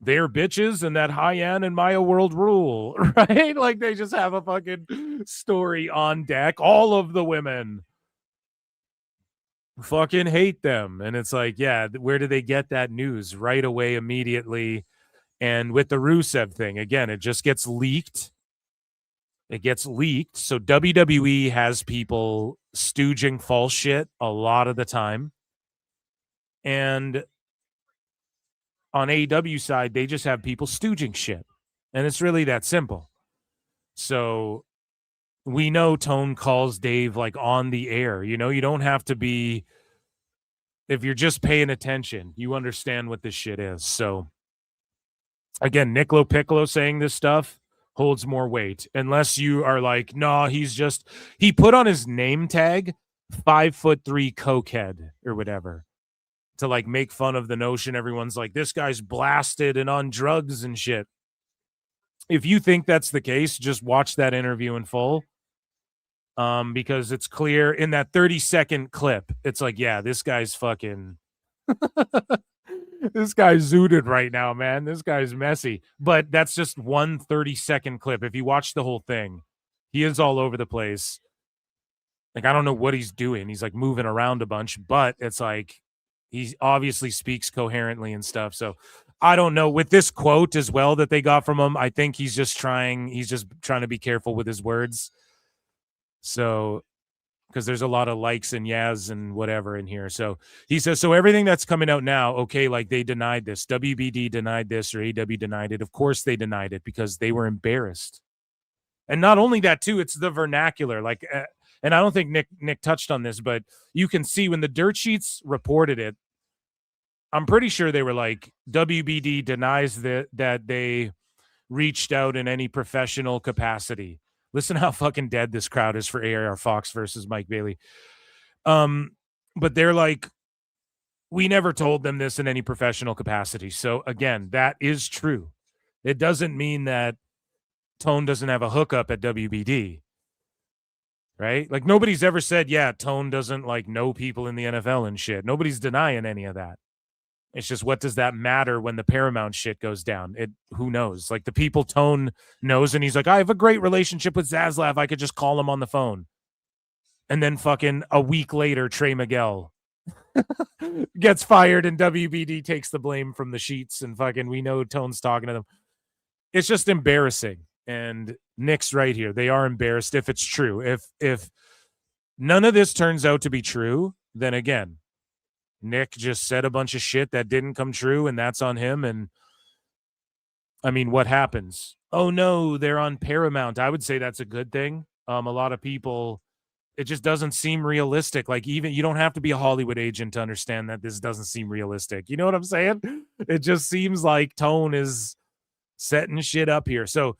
they're bitches and that Hyan and Maya World rule, right? They just have a fucking story on deck. All of the women fucking hate them. And it's where do they get that news? Right away, immediately. And with the Rusev thing, again, it just gets leaked. It gets leaked. So WWE has people stooging false shit a lot of the time. And on AEW side, they just have people stooging shit. And it's really that simple. So we know Tone calls Dave on the air. You don't have to be, if you're just paying attention, you understand what this shit is. So again, Nick LoPiccolo saying this stuff holds more weight, unless you are no, he put on his name tag 5'3" cokehead or whatever to make fun of the notion. Everyone's this guy's blasted and on drugs and shit. If you think that's the case, just watch that interview in full. Because it's clear in that 30-second clip, it's this guy's fucking this guy's zooted right now, man. This guy's messy. But that's just one 30-second clip. If you watch the whole thing, he is all over the place. I don't know what he's doing. He's moving around a bunch, but it's he obviously speaks coherently and stuff. So I don't know. With this quote as well that they got from him, I think he's just trying to be careful with his words. So because there's a lot of likes and yas and whatever in here. So he says, so everything that's coming out now, okay, they denied this. WBD denied this, or AEW denied it. Of course they denied it because they were embarrassed. And not only that, too, it's the vernacular. And I don't think Nick touched on this, but you can see when the dirt sheets reported it, I'm pretty sure they were WBD denies that they reached out in any professional capacity. Listen how fucking dead this crowd is for AR Fox versus Mike Bailey. But they're we never told them this in any professional capacity. So again, that is true. It doesn't mean that Tone doesn't have a hookup at WBD. Right? Nobody's ever said, yeah, Tone doesn't know people in the NFL and shit. Nobody's denying any of that. It's just, what does that matter when the Paramount shit goes down? Who knows? The people Tone knows, and he's I have a great relationship with Zaslav. I could just call him on the phone. And then fucking a week later, Trey Miguel gets fired and WBD takes the blame from the sheets, and fucking we know Tone's talking to them. It's just embarrassing. And Nick's right here. They are embarrassed if it's true. If none of this turns out to be true, then again, Nick just said a bunch of shit that didn't come true, and that's on him. And I mean, what happens? Oh no, they're on Paramount. I would say that's a good thing. A lot of people, it just doesn't seem realistic. Even you don't have to be a Hollywood agent to understand that this doesn't seem realistic. You know what I'm saying? It just seems like Tone is setting shit up here. So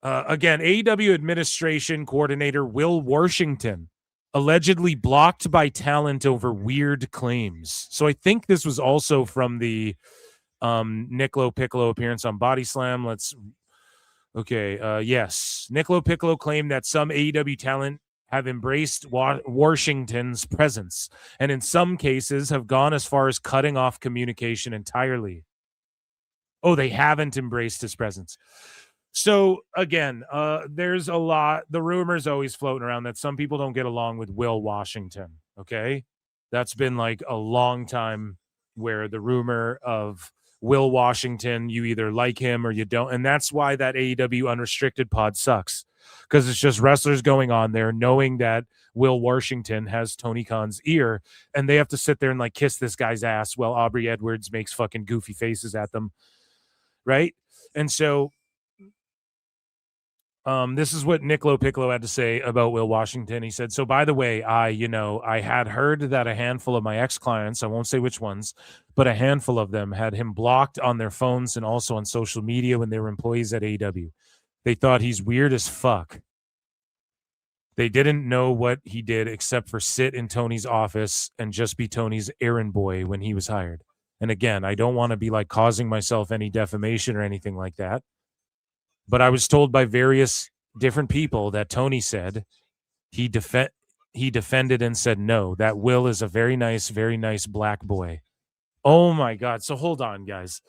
Again, AEW administration coordinator Will Washington allegedly blocked by talent over weird claims. So I think this was also from the Nick LoPiccolo appearance on Body Slam. Yes. Nick LoPiccolo claimed that some AEW talent have embraced Washington's presence and in some cases have gone as far as cutting off communication entirely. Oh, they haven't embraced his presence. So again, there's a lot. The rumors always floating around that some people don't get along with Will Washington. Okay, that's been like a long time where the rumor of Will Washington, you either like him or you don't, and that's why that AEW unrestricted pod sucks, because it's just wrestlers going on there knowing that Will Washington has Tony Khan's ear, and they have to sit there and like kiss this guy's ass while Aubrey Edwards makes fucking goofy faces at them, right? And so. This is what Nick LoPiccolo had to say about Will Washington. He said, so by the way, I had heard that a handful of my ex-clients, I won't say which ones, but a handful of them had him blocked on their phones and also on social media when they were employees at AEW. They thought he's weird as fuck. They didn't know what he did except for sit in Tony's office and just be Tony's errand boy when he was hired. And again, I don't want to be like causing myself any defamation or anything like that. But I was told by various different people that Tony said he defended and said no, that Will is a very nice black boy. Oh my God. So hold on, guys.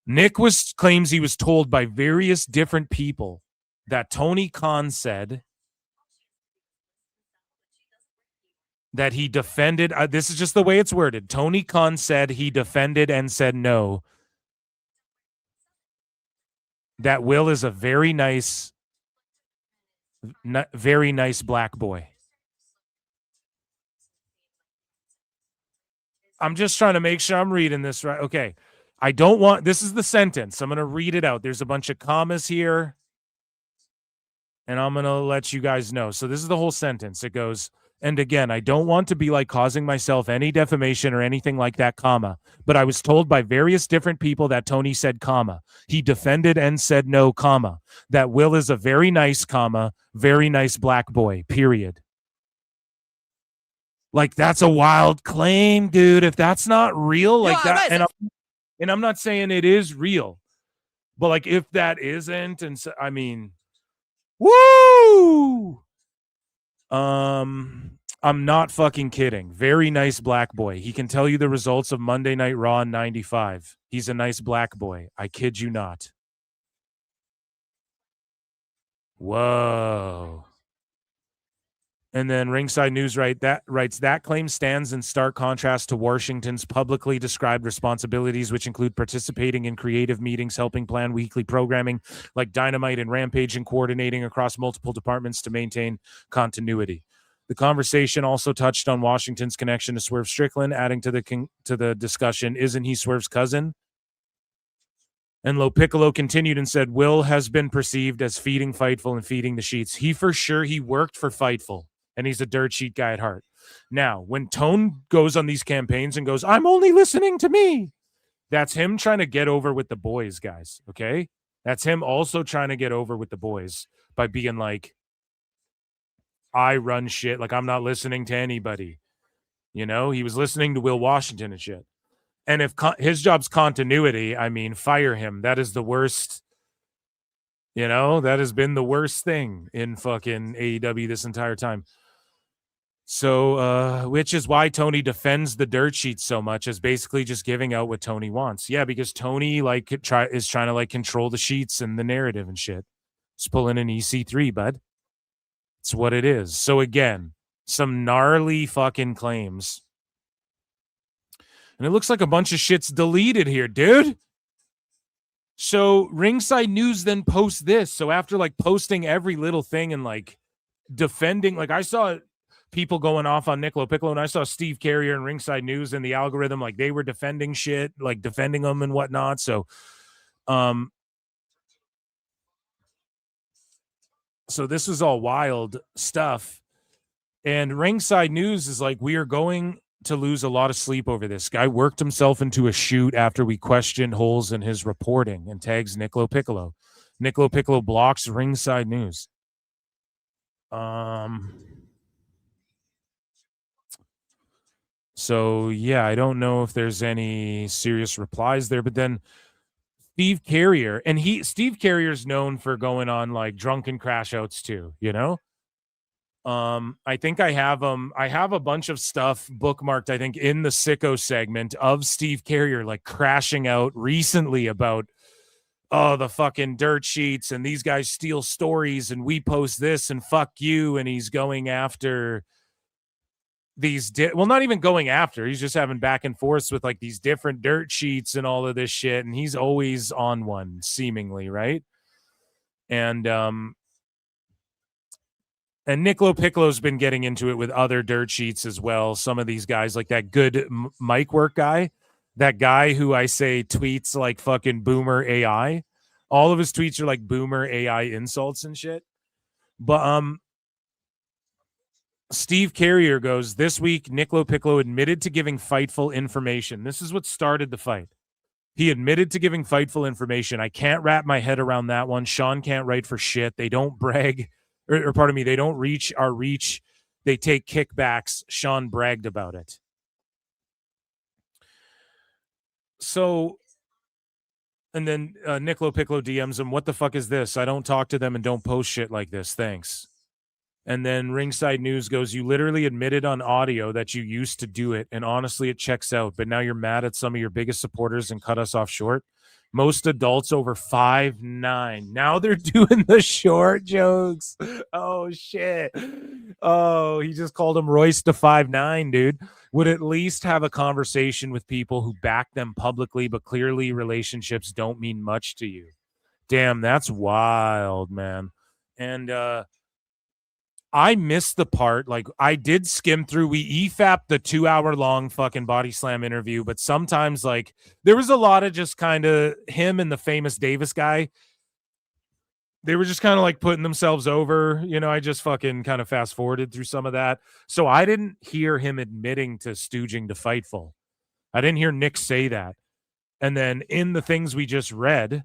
Nick claims he was told by various different people that Tony Khan said that he defended. This is just the way it's worded. Tony Khan said he defended and said no, that Will is a very nice black boy. I'm just trying to make sure I'm reading this right. Okay. This is the sentence. I'm going to read it out. There's a bunch of commas here, and I'm going to let you guys know. So this is the whole sentence. It goes, and again, I don't want to be like causing myself any defamation or anything like that, comma, but I was told by various different people that Tony said, comma, he defended and said no, comma, that Will is a very nice, comma, very nice black boy, period. Like, that's a wild claim, dude. If that's not real, like that, and I'm not saying it is real, but like if that isn't, and so, I mean, woo! I'm not fucking kidding. Very nice black boy. He can tell you the results of Monday Night Raw in 95. He's a nice black boy. I kid you not. Whoa. And then Ringside News writes that claim stands in stark contrast to Washington's publicly described responsibilities, which include participating in creative meetings, helping plan weekly programming like Dynamite and Rampage, and coordinating across multiple departments to maintain continuity. The conversation also touched on Washington's connection to Swerve Strickland, adding to the discussion, isn't he Swerve's cousin? And LoPiccolo continued and said, Will has been perceived as feeding Fightful and feeding the sheets. He worked for Fightful, and he's a dirt sheet guy at heart. Now, when Tone goes on these campaigns and goes, I'm only listening to me, that's him trying to get over with the boys, guys, okay? That's him also trying to get over with the boys by being like, I run shit, like I'm not listening to anybody. You know, he was listening to Will Washington and shit. And if his job's continuity, I mean, fire him. That is the worst. You know, that has been the worst thing in fucking AEW this entire time. So, which is why Tony defends the dirt sheet so much, as basically just giving out what Tony wants. Yeah, because Tony is trying to like control the sheets and the narrative and shit. It's pulling an EC3, bud. It's what it is. So again, some gnarly fucking claims. And it looks like a bunch of shit's deleted here, dude. So Ringside News then posts this. So after like posting every little thing and like defending, like I saw people going off on Nick LoPiccolo, and I saw Steve Carrier and Ringside News and the algorithm, like they were defending shit, like defending them and whatnot. So, so this is all wild stuff. And Ringside News is like, we are going to lose a lot of sleep over this. Guy worked himself into a shoot after we questioned holes in his reporting, and tags Nick LoPiccolo. Nick LoPiccolo blocks Ringside News. So yeah, I don't know if there's any serious replies there, but then Steve Carrier, and Steve Carrier's known for going on like drunken crash outs too, you know? I think I have a bunch of stuff bookmarked, I think, in the sicko segment of Steve Carrier like crashing out recently about the fucking dirt sheets and these guys steal stories and we post this and fuck you, and he's going after these not even going after, he's just having back and forths with like these different dirt sheets and all of this shit, and he's always on one seemingly, right? And Nick LoPiccolo's been getting into it with other dirt sheets as well. Some of these guys, like that good mic work guy, that guy who I say tweets like fucking boomer AI. All of his tweets are like boomer AI insults and shit. But Steve Carrier goes, this week, Nick LoPiccolo admitted to giving Fightful information. This is what started the fight. He admitted to giving Fightful information. I can't wrap my head around that one. Sean can't write for shit. They don't brag. Or pardon me, they don't reach our reach. They take kickbacks. Sean bragged about it. So, and then Nick LoPiccolo DMs him, what the fuck is this? I don't talk to them and don't post shit like this. Thanks. And then Ringside News goes, you literally admitted on audio that you used to do it, and honestly, it checks out. But now you're mad at some of your biggest supporters and cut us off short. Most adults over 5'9". Now they're doing the short jokes. Oh, shit. Oh, he just called him Royce to 5'9", dude. Would at least have a conversation with people who back them publicly, but clearly relationships don't mean much to you. Damn, that's wild, man. And I missed the part. Like, I did skim through. We EFAP'd the 2-hour-long fucking Body Slam interview, but sometimes, like, there was a lot of just kind of him and the famous Davis guy. They were just kind of like putting themselves over. You know, I just fucking kind of fast forwarded through some of that. So I didn't hear him admitting to stooging to Fightful. I didn't hear Nick say that. And then in the things we just read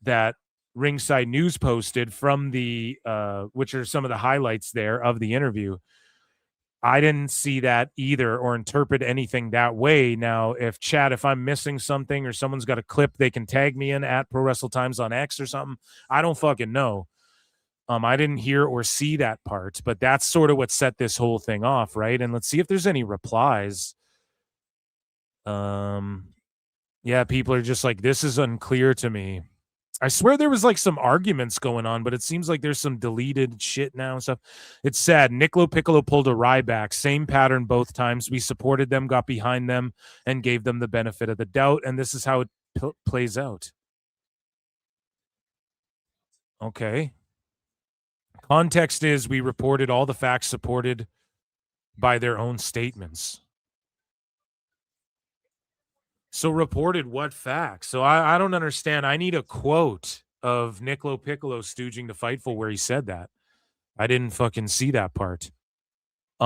that Ringside News posted from the which are some of the highlights there of the interview, I didn't see that either or interpret anything that way. Now, if I'm missing something or someone's got a clip they can tag me in at Pro Wrestle Times on X or something, I don't fucking know. I didn't hear or see that part, but that's sort of what set this whole thing off, right? And let's see if there's any replies. Yeah, people are just like, this is unclear to me. I swear there was like some arguments going on, but it seems like there's some deleted shit now and stuff. It's sad. Nick LoPiccolo pulled a Ryback. Same pattern both times. We supported them, got behind them, and gave them the benefit of the doubt. And this is how it plays out. Okay. Context is we reported all the facts supported by their own statements. So reported what facts? So I don't understand. I need a quote of Nick LoPiccolo stooging to Fightful where he said that. I didn't fucking see that part.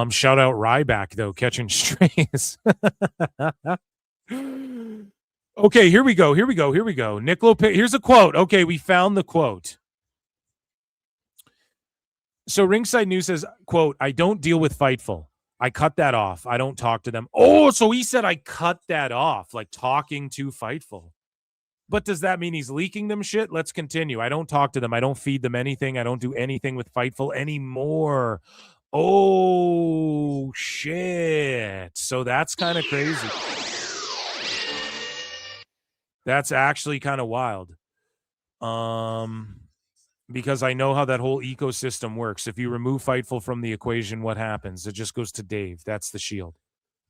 Shout out Ryback though, catching strays. Okay, here we go. Nick LoPiccolo. Here's a quote. Okay, we found the quote. So Ringside News says, quote, I don't deal with Fightful. I cut that off. I don't talk to them. Oh, so he said I cut that off, like talking to Fightful. But does that mean he's leaking them shit? Let's continue. I don't talk to them. I don't feed them anything. I don't do anything with Fightful anymore. Oh, shit. So that's kind of crazy. That's actually kind of wild. Because I know how that whole ecosystem works. If you remove Fightful from the equation, what happens? It just goes to Dave. That's the shield.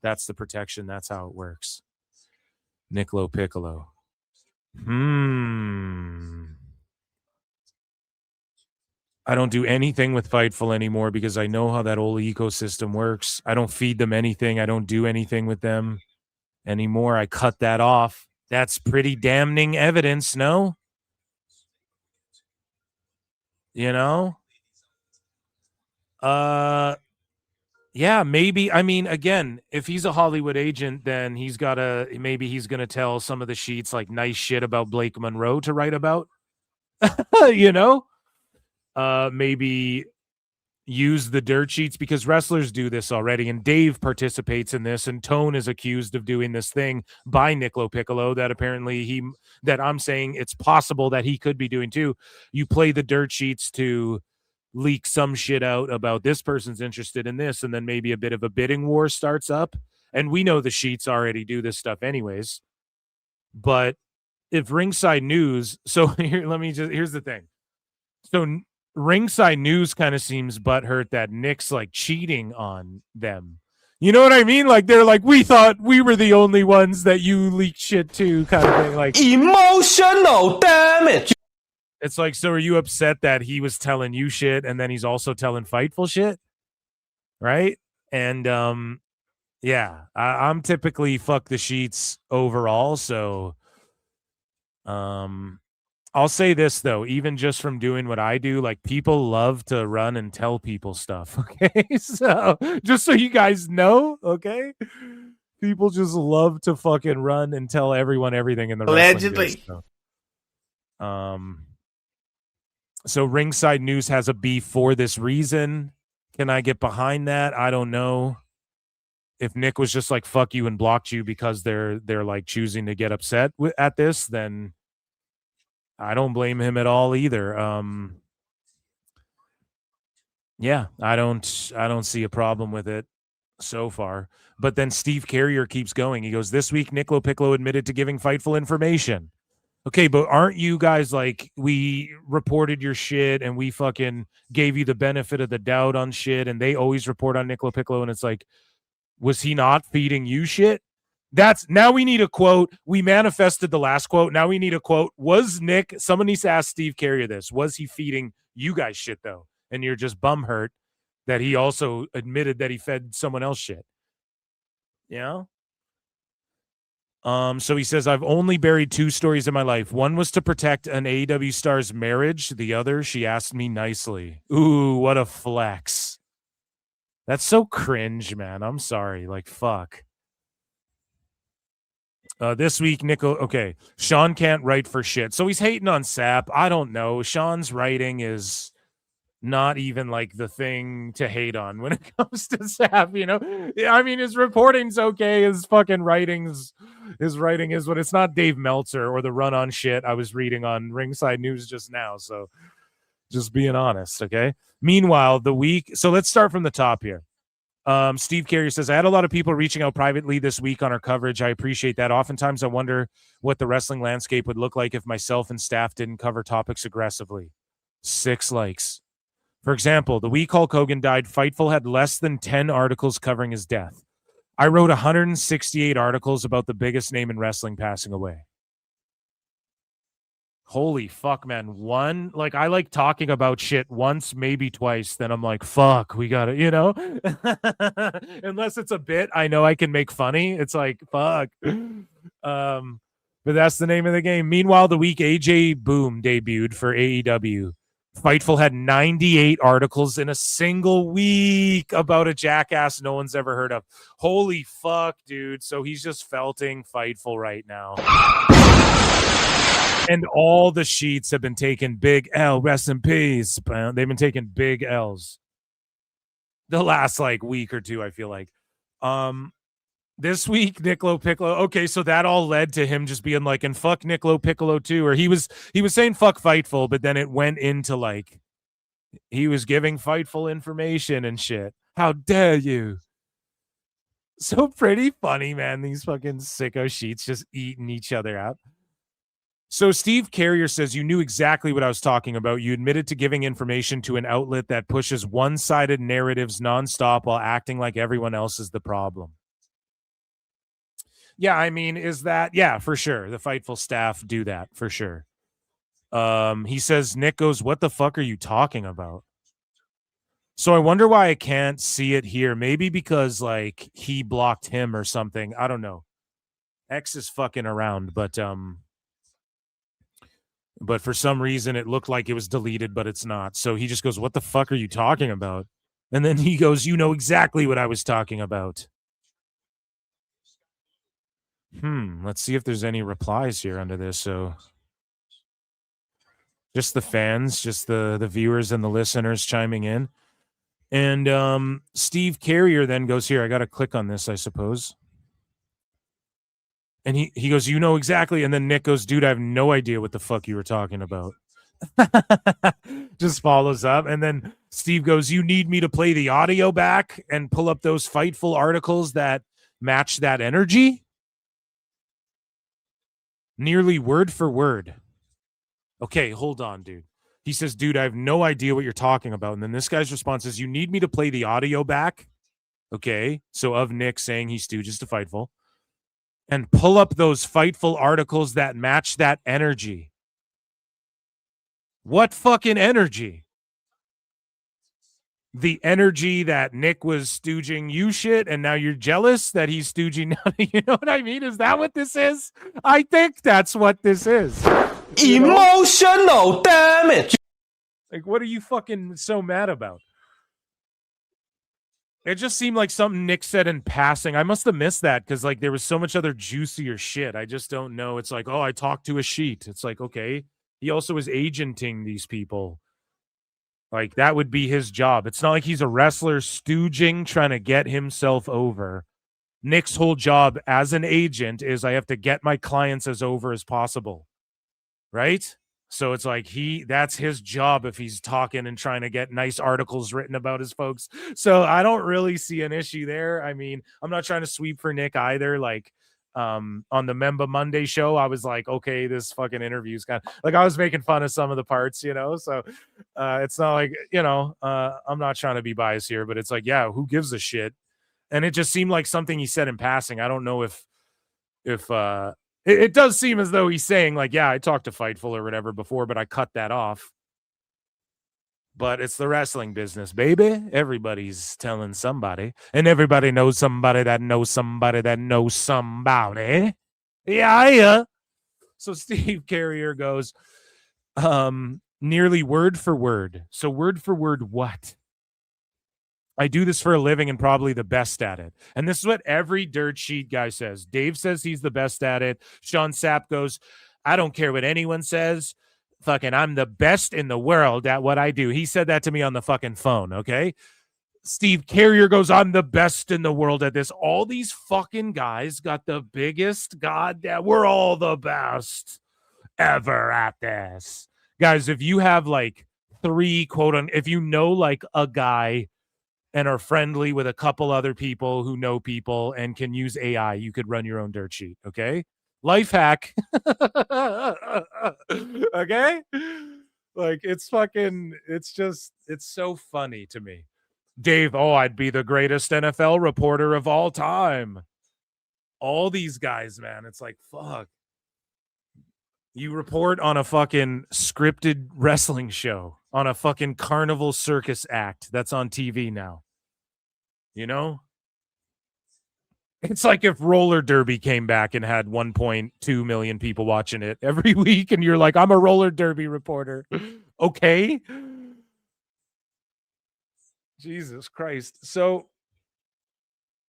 That's the protection. That's how it works. Nick LoPiccolo. I don't do anything with Fightful anymore because I know how that whole ecosystem works. I don't feed them anything. I don't do anything with them anymore. I cut that off. That's pretty damning evidence, no? You know? Yeah, maybe. I mean, again, if he's a Hollywood agent, then maybe he's going to tell some of the sheets like nice shit about Blake Monroe to write about. you know, maybe use the dirt sheets, because wrestlers do this already, and Dave participates in this, and Tone is accused of doing this thing by Nick LoPiccolo that apparently that I'm saying it's possible that he could be doing too. You play the dirt sheets to leak some shit out about this person's interested in this, and then maybe a bit of a bidding war starts up. And we know the sheets already do this stuff anyways. But if Ringside News, so here's the thing. So Ringside News kind of seems butthurt that Nick's like cheating on them. You know what I mean? Like they're like, we thought we were the only ones that you leaked shit to, kind of thing. Like emotional damage. It's like, so are you upset that he was telling you shit and then he's also telling Fightful shit? Right? And yeah, I'm typically fuck the sheets overall, so I'll say this though, even just from doing what I do, like people love to run and tell people stuff. Okay, so just so you guys know, okay, people just love to fucking run and tell everyone everything in the allegedly. So Ringside News has a beef for this reason. Can I get behind that? I don't know. If Nick was just like fuck you and blocked you because they're like choosing to get upset at this, then I don't blame him at all either. Yeah, I don't see a problem with it so far. But then Steve Carrier keeps going. He goes, this week Nick LoPiccolo admitted to giving Fightful information. Okay, but aren't you guys like, we reported your shit and we fucking gave you the benefit of the doubt on shit, and they always report on Nick LoPiccolo, and it's like, was he not feeding you shit? Now we need a quote. We manifested the last quote. Now we need a quote. Was Nick, someone needs to ask Steve Carrier this. Was he feeding you guys shit though? And you're just bum hurt that he also admitted that he fed someone else shit. Yeah. So he says, I've only buried 2 stories in my life. One was to protect an AEW star's marriage. The other, she asked me nicely. Ooh, what a flex. That's so cringe, man. I'm sorry. Like, fuck. This week, okay, Sean can't write for shit. So he's hating on Sap. I don't know. Sean's writing is not even like the thing to hate on when it comes to Sap, you know? I mean, his reporting's okay. His fucking his writing is what it's not Dave Meltzer or the run on shit I was reading on Ringside News just now. So just being honest, okay? Meanwhile, so let's start from the top here. Steve Carrier says, I had a lot of people reaching out privately this week on our coverage. I appreciate that. Oftentimes I wonder what the wrestling landscape would look like if myself and staff didn't cover topics aggressively. 6 likes. For example, the week Hulk Hogan died, Fightful had less than 10 articles covering his death. I wrote 168 articles about the biggest name in wrestling passing away. Holy fuck, man. One, like, I like talking about shit once, maybe twice. Then I'm like, fuck, we got to, you know? Unless it's a bit I know I can make funny. It's like, fuck. But that's the name of the game. Meanwhile, the week AJ Boom debuted for AEW, Fightful had 98 articles in a single week about a jackass no one's ever heard of. Holy fuck, dude. So he's just felting Fightful right now. And all the sheets have been taking big L, rest in peace. They've been taking big L's the last like week or two, I feel like. This week, Nick LoPiccolo. Okay, so that all led to him just being like, and fuck Nick LoPiccolo too. Or he was saying fuck Fightful, but then it went into like he was giving Fightful information and shit. How dare you? So pretty funny, man. These fucking sicko sheets just eating each other up. So Steve Carrier says, you knew exactly what I was talking about. You admitted to giving information to an outlet that pushes one-sided narratives nonstop while acting like everyone else is the problem. Yeah, I mean, yeah, for sure. The Fightful staff do that, for sure. He says, Nick goes, what the fuck are you talking about? So I wonder why I can't see it here. Maybe because, like, he blocked him or something. I don't know. X is fucking around, but for some reason it looked like it was deleted, but it's not. So he just goes, what the fuck are you talking about? And then he goes, you know exactly what I was talking about. Let's see if there's any replies here under this. So just the fans, just the viewers and the listeners chiming in. And Steve Carrier then goes, here, I got to click on this, I suppose. And he goes, you know exactly. And then Nick goes, dude, I have no idea what the fuck you were talking about. Just follows up. And then Steve goes, you need me to play the audio back and pull up those Fightful articles that match that energy? Nearly word for word. Okay, hold on, dude. He says, dude, I have no idea what you're talking about. And then this guy's response is, you need me to play the audio back? Okay, so of Nick saying he stooges to Fightful. And pull up those Fightful articles that match that energy. What fucking energy? The energy that Nick was stooging you shit, and now you're jealous that he's stooging. You know what I mean? Is that what this is? I think that's what this is. Emotional damage. Like, what are you fucking so mad about? It just seemed like something Nick said in passing. I must have missed that because, like, there was so much other juicier shit. I just don't know. It's like, oh, I talked to a sheet. It's like, okay. He also is agenting these people. Like, that would be his job. It's not like he's a wrestler stooging, trying to get himself over. Nick's whole job as an agent is I have to get my clients as over as possible. Right? So it's like that's his job if he's talking and trying to get nice articles written about his folks. So I don't really see an issue there. I mean, I'm not trying to sweep for Nick either. Like, on the Memba Monday show, I was like, okay, this fucking interview's kind of like, I was making fun of some of the parts, you know? So it's not like, you know, I'm not trying to be biased here, but it's like, yeah, who gives a shit? And it just seemed like something he said in passing. I don't know if it does seem as though he's saying like, yeah, I talked to Fightful or whatever before, but I cut that off. But it's the wrestling business, baby. Everybody's telling somebody, and everybody knows somebody that knows somebody that knows somebody. Yeah. So Steve Carrier goes, nearly word for word. So word for word, what? I do this for a living and probably the best at it. And this is what every dirt sheet guy says. Dave says he's the best at it. Sean Sapp goes, I don't care what anyone says. Fucking, I'm the best in the world at what I do. He said that to me on the fucking phone, okay? Steve Carrier goes, I'm the best in the world at this. All these fucking guys got the biggest goddamn, we're all the best ever at this. Guys, if you have like three if you know like a guy and are friendly with a couple other people who know people and can use AI, you could run your own dirt sheet, okay? Life hack. Okay? Like, it's so funny to me. Dave, I'd be the greatest NFL reporter of all time. All these guys, man, it's like, fuck. You report on a fucking scripted wrestling show, on a fucking carnival circus act that's on TV now. You know? It's like if roller derby came back and had 1.2 million people watching it every week, and you're like, I'm a roller derby reporter. Okay. Jesus Christ. So,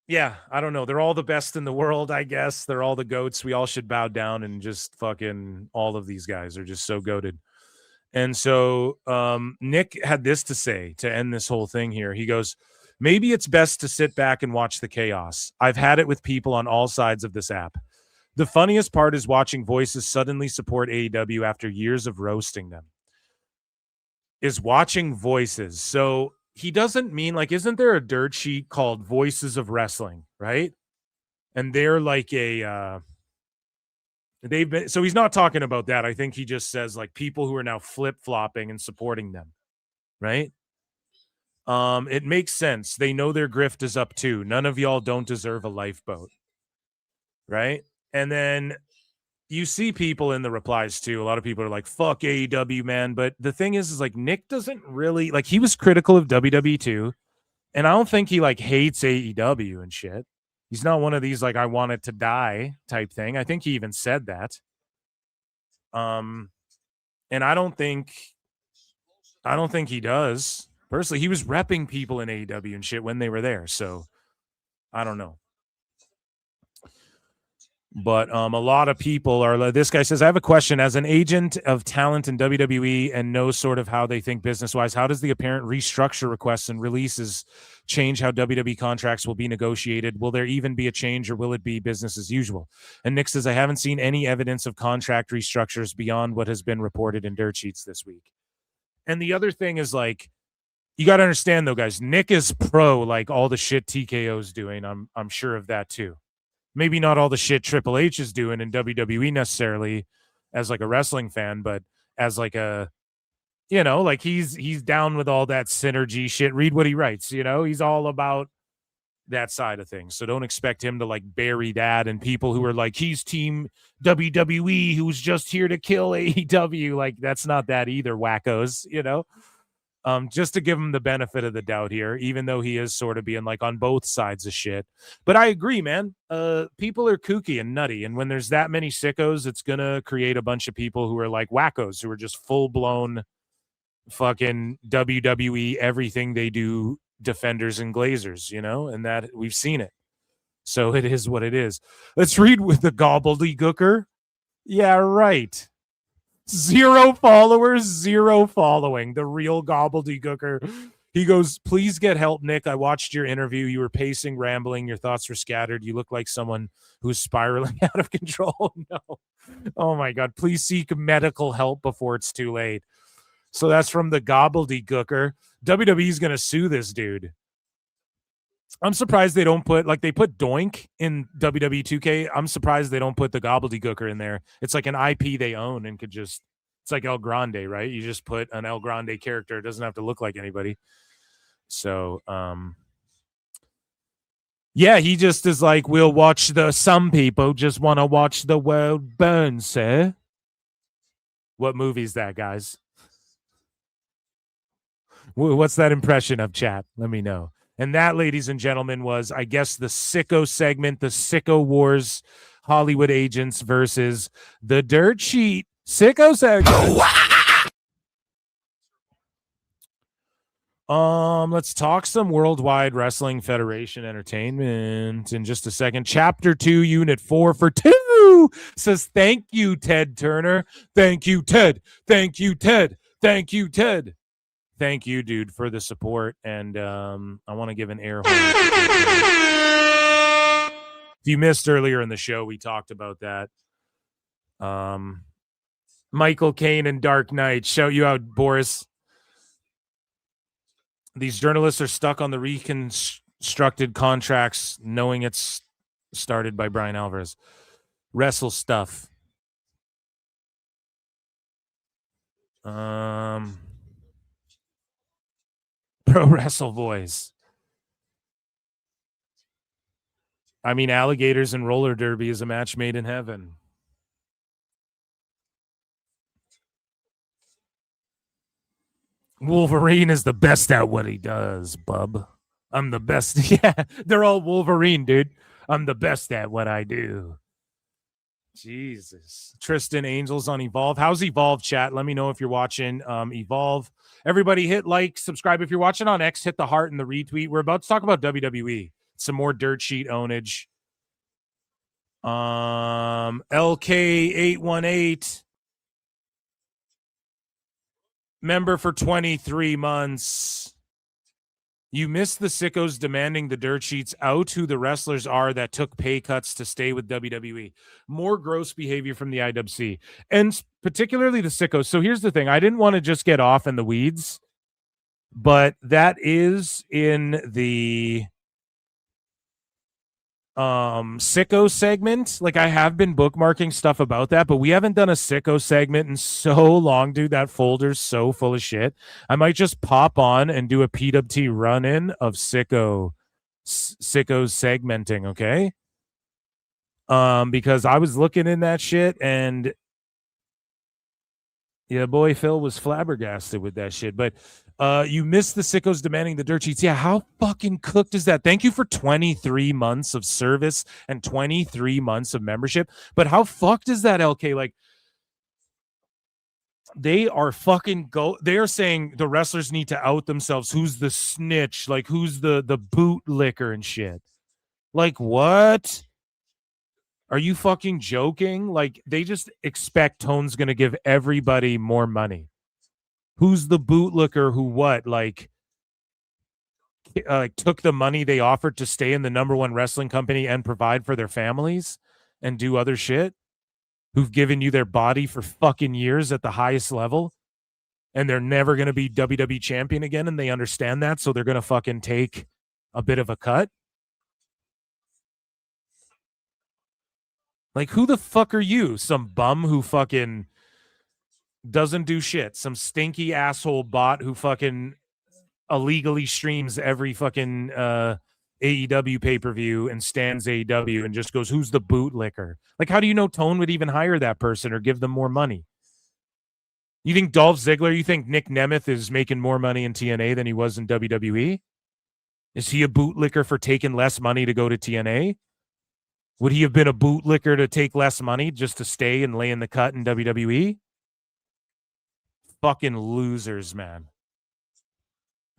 yeah, I don't know. They're all the best in the world, I guess. They're all the goats. We all should bow down and just fucking, all of these guys are just so goated. And so Nick had this to say to end this whole thing here. He goes, maybe it's best to sit back and watch the chaos. I've had it with people on all sides of this app. The funniest part is watching voices suddenly support AEW after years of roasting them. Is watching voices. So he doesn't mean, like, isn't there a dirt sheet called Voices of Wrestling, right? And they're like so he's not talking about that. I think he just says like people who are now flip-flopping and supporting them, right? It makes sense. They know their grift is up too. None of y'all don't deserve a lifeboat, right? And then you see people in the replies too. A lot of people are like, fuck AEW, man. But the thing is like Nick doesn't really, like, he was critical of WWE too. And I don't think he like hates AEW and shit. He's not one of these like, I want it to die type thing. I think he even said that. And I don't think he does. Personally, he was repping people in AEW and shit when they were there. So I don't know. But a lot of people are. This guy says, I have a question. As an agent of talent in WWE and know sort of how they think business-wise, how does the apparent restructure requests and releases change how WWE contracts will be negotiated? Will there even be a change, or will it be business as usual? And Nick says, I haven't seen any evidence of contract restructures beyond what has been reported in dirt sheets this week. And the other thing is, like, you got to understand, though, guys, Nick is pro, like, all the shit TKO's doing. I'm sure of that, too. Maybe not all the shit Triple H is doing in WWE necessarily as like a wrestling fan, but as like a, you know, like he's down with all that synergy shit. Read what he writes, you know, he's all about that side of things. So don't expect him to like bury that, and people who are like, he's team WWE who's just here to kill AEW. Like, that's not that either, wackos, you know. Just to give him the benefit of the doubt here, even though he is sort of being like on both sides of shit. But I agree, man. People are kooky and nutty. And when there's that many sickos, it's going to create a bunch of people who are like wackos, who are just full-blown fucking WWE, everything they do, defenders and glazers, you know? And that we've seen it. So it is what it is. Let's read with the gobbledygooker. Yeah, right. 0 followers, 0 following. The real gobbledygooker. He goes, please get help, Nick. I watched your interview. You were pacing, rambling. Your thoughts were scattered. You look like someone who's spiraling out of control. No. Oh, my God. Please seek medical help before it's too late. So that's from the gobbledygooker. WWE's going to sue this dude. I'm surprised they don't put, like, they put Doink in WWE 2K. I'm surprised they don't put the gobbledygooker in there. It's like an IP they own and could just, it's like El Grande, right? You just put an El Grande character. It doesn't have to look like anybody. So, yeah, he just is like, we'll watch some people just want to watch the world burn, sir. What movie is that, guys? What's that impression of, chat? Let me know. And that, ladies and gentlemen, was, I guess, the sicko segment, the Sicko Wars, Hollywood Agents versus the Dirt Sheet Sicko segment. Let's talk some Worldwide Wrestling Federation entertainment in just a second. Chapter 2, Unit 4 for 2 says, thank you, Ted Turner. Thank you, Ted. Thank you, Ted. Thank you, Ted. Thank you, dude, for the support, and I want to give an air horn. If you missed earlier in the show, we talked about that. Michael Caine and Dark Knight. Shout you out, Boris. These journalists are stuck on the reconstructed contracts, knowing it's started by Brian Alvarez. Wrestle stuff. Pro Wrestle Boys. I mean, alligators and roller derby is a match made in heaven. Wolverine is the best at what he does, bub. I'm the best. Yeah, they're all Wolverine, dude. I'm the best at what I do. Jesus. Tristan Angels on Evolve. How's Evolve, chat? Let me know if you're watching Evolve. Everybody hit like, subscribe. If you're watching on X, hit the heart and the retweet. We're about to talk about WWE. Some more dirt sheet ownage. LK818. Member for 23 months. You missed the sickos demanding the dirt sheets out who the wrestlers are that took pay cuts to stay with WWE. More gross behavior from the IWC, and particularly the sickos. So here's the thing. I didn't want to just get off in the weeds, but that is in the sicko segment. Like, I have been bookmarking stuff about that, but we haven't done a sicko segment in so long, dude. That folder's so full of shit. I might just pop on and do a PWT run-in of sickos segmenting, okay? Because I was looking in that shit, and yeah, boy, Phil was flabbergasted with that shit. But you missed the sickos demanding the dirt sheets. Yeah, how fucking cooked is that? Thank you for 23 months of service and 23 months of membership. But how fucked is that, LK? Like, they are fucking they are saying the wrestlers need to out themselves. Who's the snitch? Like, who's the bootlicker and shit? Like, what? Are you fucking joking? Like, they just expect Tone's going to give everybody more money. Who's the bootlicker who took the money they offered to stay in the #1 wrestling company and provide for their families and do other shit? Who've given you their body for fucking years at the highest level, and they're never going to be WWE champion again, and they understand that, so they're going to fucking take a bit of a cut? Like, who the fuck are you? Some bum who fucking doesn't do shit. Some stinky asshole bot who fucking illegally streams every fucking AEW pay-per-view and stands AEW and just goes, who's the bootlicker? Like, how do you know Tone would even hire that person or give them more money? You think Dolph Ziggler, you think Nick Nemeth is making more money in TNA than he was in WWE? Is he a bootlicker for taking less money to go to TNA? Would he have been a bootlicker to take less money just to stay and lay in the cut in WWE? Fucking losers, man.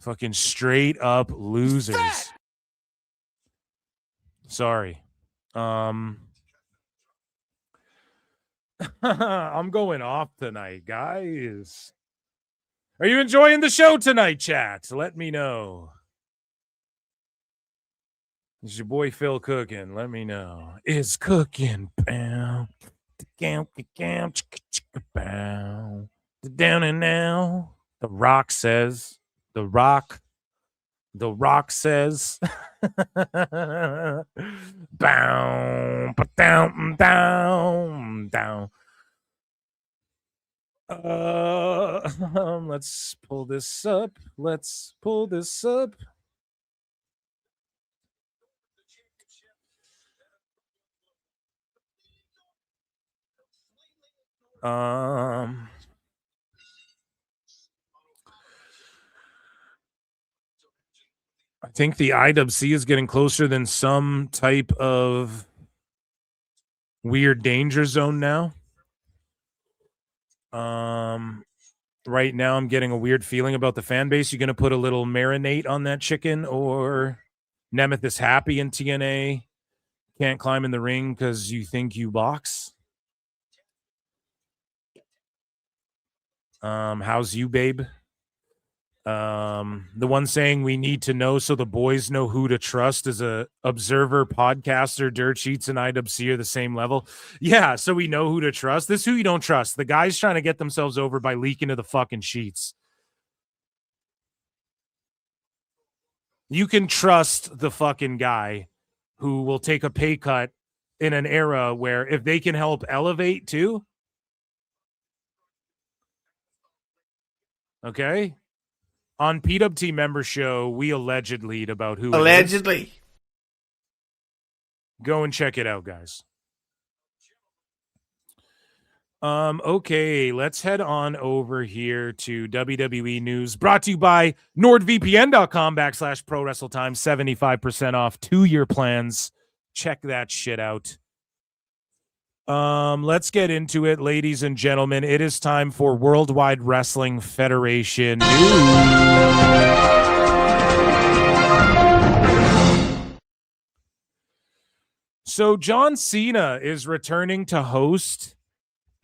Fucking straight up losers. Sorry. I'm going off tonight, guys. Are you enjoying the show tonight, chat? Let me know. Is your boy Phil cooking? Let me know. Is cooking. Down and now. The Rock says. The Rock says. Bow, down, down, down. Let's pull this up. I think the IWC is getting closer than some type of weird danger zone now. Right now I'm getting a weird feeling about the fan base. You're going to put a little marinade on that chicken, or Nemeth is happy in TNA, can't climb in the ring because you think you box. How's you, babe? The one saying we need to know so the boys know who to trust is a observer, podcaster, dirt sheets, and IWC are the same level. Yeah, so we know who to trust. This is who you don't trust. The guys trying to get themselves over by leaking to the fucking sheets. You can trust the fucking guy who will take a pay cut in an era where if they can help elevate too. Okay. On PWT member show, we allegedly about who Allegedly. Go and check it out, guys. Okay, let's head on over here to WWE news, brought to you by NordVPN.com/ProWrestleTime. 75% off 2-year plans. Check that shit out. Let's get into it, ladies and gentlemen. It is time for Worldwide Wrestling Federation news. So John Cena is returning to host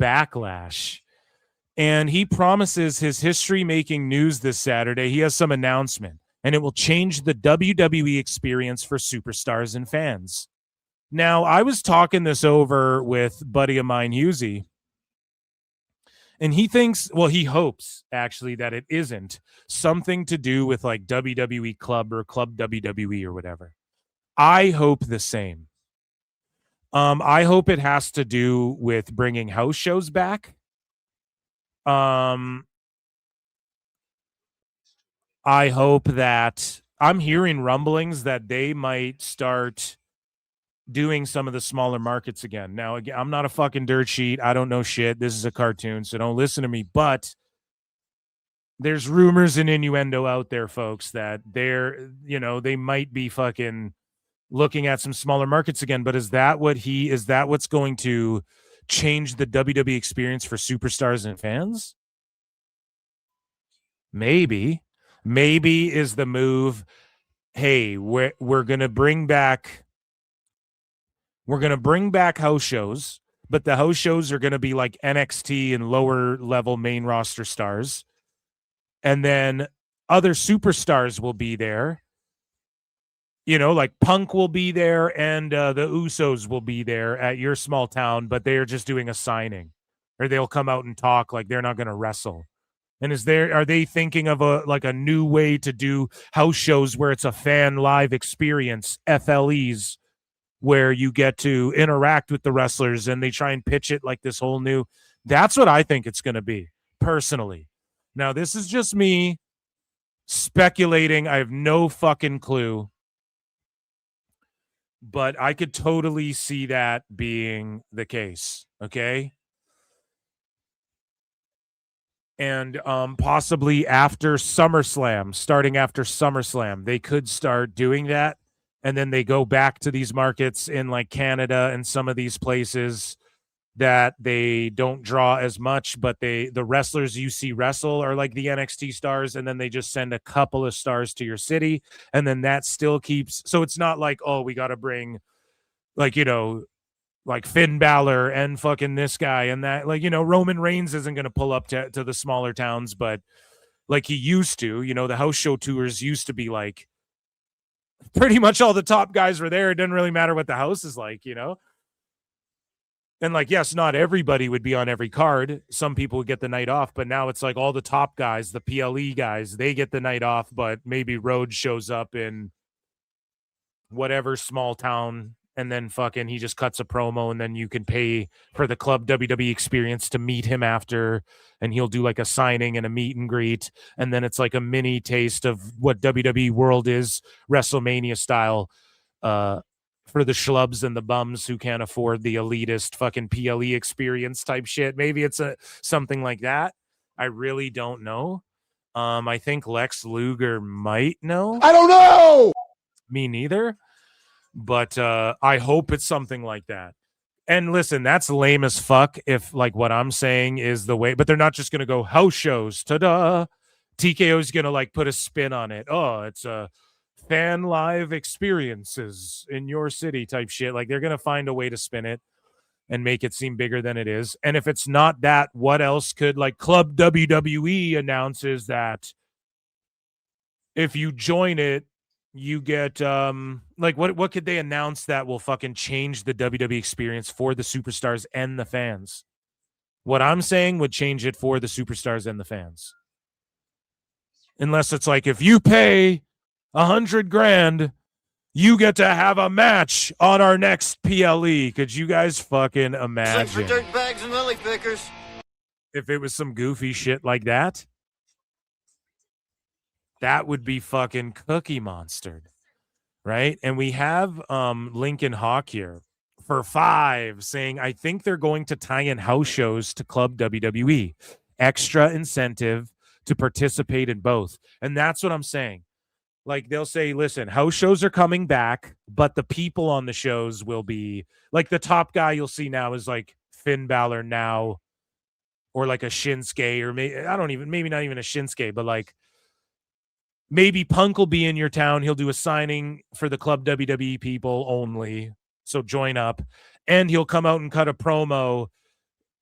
Backlash, and he promises his history-making news this Saturday. He has some announcement, and it will change the WWE experience for superstars and fans. Now, I was talking this over with a buddy of mine, Husey, and he thinks, well, he hopes actually that it isn't something to do with like WWE Club or Club WWE or whatever. I hope the same. I hope it has to do with bringing house shows back. I hope that I'm hearing rumblings that they might start doing some of the smaller markets again. Now, again, I'm not a fucking dirt sheet. I don't know shit. This is a cartoon, so don't listen to me. But there's rumors and innuendo out there, folks, that they might be fucking looking at some smaller markets again. But is that what's going to change the WWE experience for superstars and fans? Maybe is the move. Hey, we're going to bring back We're going to bring back house shows, but the house shows are going to be like NXT and lower level main roster stars. And then other superstars will be there. You know, like Punk will be there and the Usos will be there at your small town, but they're just doing a signing, or they'll come out and talk like they're not going to wrestle. And are they thinking of a new way to do house shows where it's a fan live experience, FLEs, where you get to interact with the wrestlers and they try and pitch it like this whole new, that's what I think it's going to be personally. Now, this is just me speculating. I have no fucking clue, but I could totally see that being the case. Okay. And possibly after SummerSlam, starting after SummerSlam, they could start doing that. And then they go back to these markets in like Canada and some of these places that they don't draw as much, but the wrestlers you see wrestle are like the NXT stars, and then they just send a couple of stars to your city, and then that still keeps. So it's not like, oh, we got to bring like, you know, like Finn Balor and fucking this guy and that, like, you know, Roman Reigns isn't going to pull up to the smaller towns, but like he used to, you know, the house show tours used to be like pretty much all the top guys were there. It didn't really matter what the house is like, you know? And like, yes, not everybody would be on every card. Some people would get the night off, but now it's like all the top guys, the PLE guys, they get the night off, but maybe Rhodes shows up in whatever small town, and then fucking he just cuts a promo, and then you can pay for the Club WWE experience to meet him after, and he'll do like a signing and a meet and greet, and then it's like a mini taste of what WWE World is, WrestleMania style, for the schlubs and the bums who can't afford the elitist fucking PLE experience type shit. Maybe it's something like that. I really don't know. I think Lex Luger might know. I don't know. Me neither. But I hope it's something like that. And listen, that's lame as fuck if like what I'm saying is the way, but they're not just going to go house shows. Ta-da. TKO is going to like put a spin on it. Oh, it's a fan live experiences in your city type shit. Like they're going to find a way to spin it and make it seem bigger than it is. And if it's not that, what else could, like Club WWE announces that if you join it, you get like what could they announce that will fucking change the WWE experience for the superstars and the fans? What I'm saying would change it for the superstars and the fans. Unless it's like, if you pay $100,000, you get to have a match on our next PLE. Could you guys fucking imagine? For dirt bags and lily pickers. If it was some goofy shit like that? That would be fucking Cookie Monstered, right? And we have Lincoln Hawk here for 5 saying, I think they're going to tie in house shows to Club WWE. Extra incentive to participate in both. And that's what I'm saying. Like they'll say, listen, house shows are coming back, but the people on the shows will be like the top guy you'll see now is like Finn Balor now, or like a Shinsuke, or maybe not even a Shinsuke, but like maybe Punk will be in your town. He'll do a signing for the Club WWE people only. So join up. And he'll come out and cut a promo.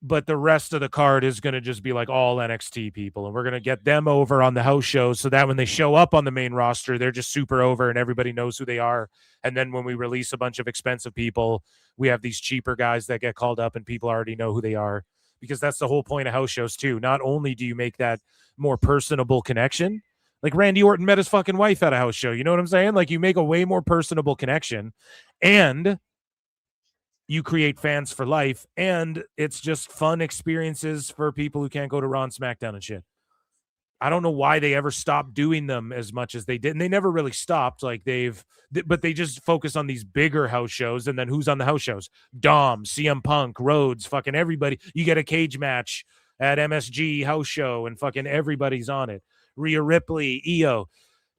But the rest of the card is going to just be like all NXT people. And we're going to get them over on the house shows so that when they show up on the main roster, they're just super over and everybody knows who they are. And then when we release a bunch of expensive people, we have these cheaper guys that get called up and people already know who they are. Because that's the whole point of house shows too. Not only do you make that more personable connection, like Randy Orton met his fucking wife at a house show. You know what I'm saying? Like you make a way more personable connection and you create fans for life, and it's just fun experiences for people who can't go to Raw and SmackDown and shit. I don't know why they ever stopped doing them as much as they did. And they never really stopped. Like but they just focus on these bigger house shows. And then who's on the house shows? Dom, CM Punk, Rhodes, fucking everybody. You get a cage match at MSG house show and fucking everybody's on it. Rhea Ripley, EO.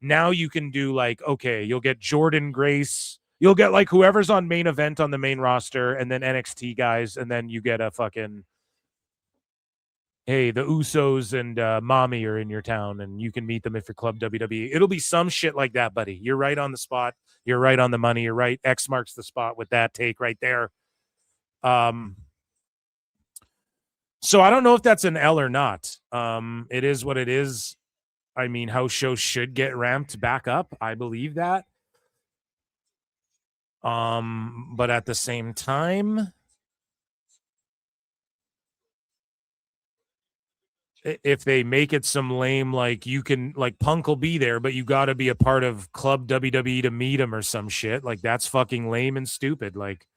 Now you can do like, okay, you'll get Jordan Grace. You'll get like whoever's on main event on the main roster and then NXT guys. And then you get a fucking, hey, the Usos and Mommy are in your town and you can meet them if you're Club WWE. It'll be some shit like that, buddy. You're right on the spot. You're right on the money. You're right. X marks the spot with that take right there. So I don't know if that's an L or not. It is what it is. I mean, house shows should get ramped back up. I believe that. But at the same time, if they make it some lame, like you can, like Punk will be there, but you got to be a part of Club WWE to meet him or some shit. Like that's fucking lame and stupid. Like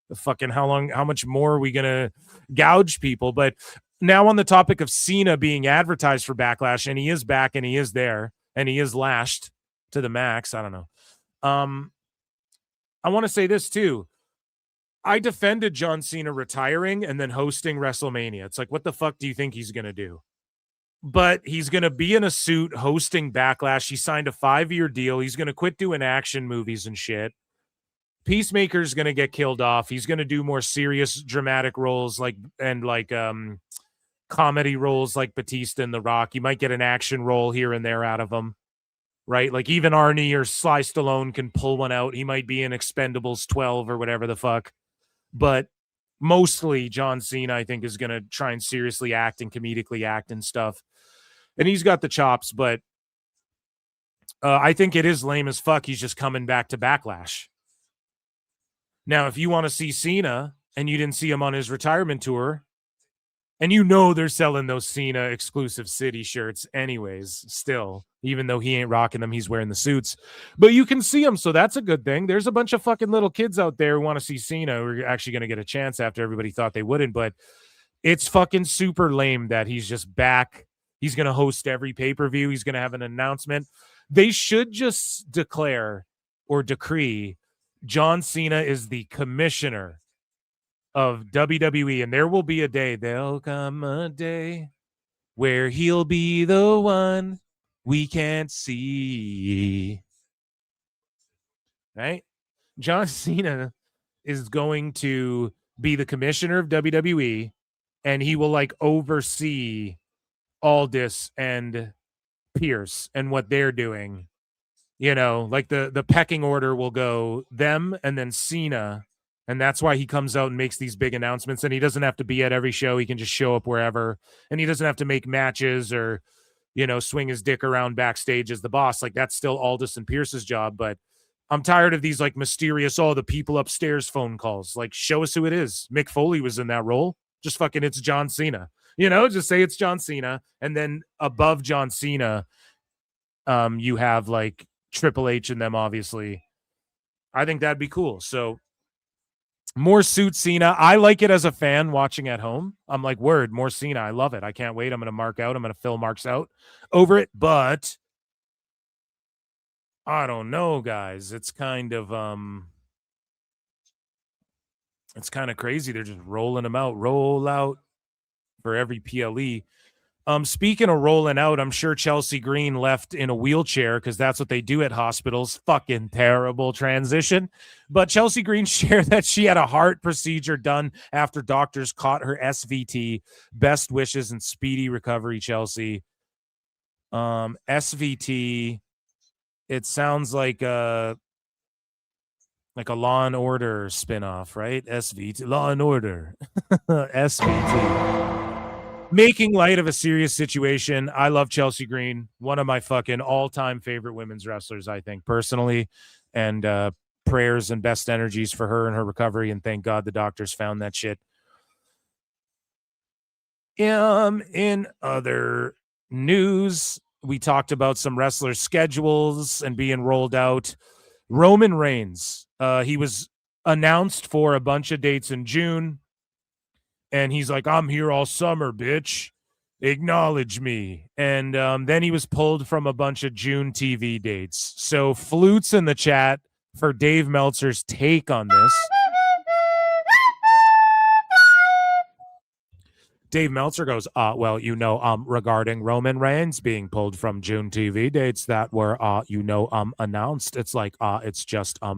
the fucking how much more are we gonna gouge people? But now on the topic of Cena being advertised for Backlash, and he is back and he is there and he is lashed to the max. I don't know. I want to say this too. I defended John Cena retiring and then hosting WrestleMania. It's like, what the fuck do you think he's gonna do? But he's going to be in a suit hosting Backlash. He signed a 5-year deal. He's going to quit doing action movies and shit. Peacemaker's going to get killed off. He's going to do more serious dramatic roles comedy roles like Batista and The Rock. You might get an action role here and there out of him, right? Like even Arnie or Sly Stallone can pull one out. He might be in Expendables 12 or whatever the fuck. But mostly John Cena, I think, is going to try and seriously act and comedically act and stuff. And he's got the chops, but I think it is lame as fuck. He's just coming back to Backlash. Now, if you want to see Cena and you didn't see him on his retirement tour, and you know they're selling those Cena exclusive city shirts anyways, still, even though he ain't rocking them, he's wearing the suits. But you can see him, so that's a good thing. There's a bunch of fucking little kids out there who want to see Cena who are actually going to get a chance after everybody thought they wouldn't. But it's fucking super lame that he's just back. He's going to host every pay-per-view. He's going to have an announcement. They should just declare or decree John Cena is the commissioner of WWE, and there will be a day, there'll come a day where he'll be the one we can't see. Right? John Cena is going to be the commissioner of WWE, and he will like oversee Aldis and Pierce and what they're doing. You know, like the pecking order will go them and then Cena. And that's why he comes out and makes these big announcements. And he doesn't have to be at every show. He can just show up wherever. And he doesn't have to make matches or, you know, swing his dick around backstage as the boss. Like that's still Aldis and Pierce's job. But I'm tired of these like mysterious, the people upstairs phone calls. Like show us who it is. Mick Foley was in that role. Just fucking, it's John Cena. You know, just say it's John Cena. And then above John Cena, you have like Triple H and them, obviously. I think that'd be cool. So more suit Cena. I like it as a fan watching at home. I'm like, word, more Cena. I love it. I can't wait. I'm going to mark out. I'm going to fill marks out over it. But I don't know, guys. It's kind of crazy. They're just rolling them out. Roll out for every PLE. Speaking of rolling out, I'm sure Chelsea Green left in a wheelchair because that's what they do at hospitals. Fucking terrible transition. But Chelsea Green shared that she had a heart procedure done after doctors caught her SVT. Best wishes and speedy recovery, Chelsea. SVT, it sounds like a Law and Order spinoff, right? SVT, Law and Order. SVT. Making light of a serious situation. I love Chelsea Green, one of my fucking all-time favorite women's wrestlers, I think, personally. And prayers and best energies for her and her recovery. And thank God the doctors found that shit. In other news, we talked about some wrestlers' schedules and being rolled out. Roman Reigns, he was announced for a bunch of dates in June. And he's like, I'm here all summer, bitch. Acknowledge me. And then he was pulled from a bunch of June TV dates. So Flutes in the chat for Dave Meltzer's take on this. Dave Meltzer goes, regarding Roman Reigns being pulled from June TV dates that were, announced. It's like, it's just, the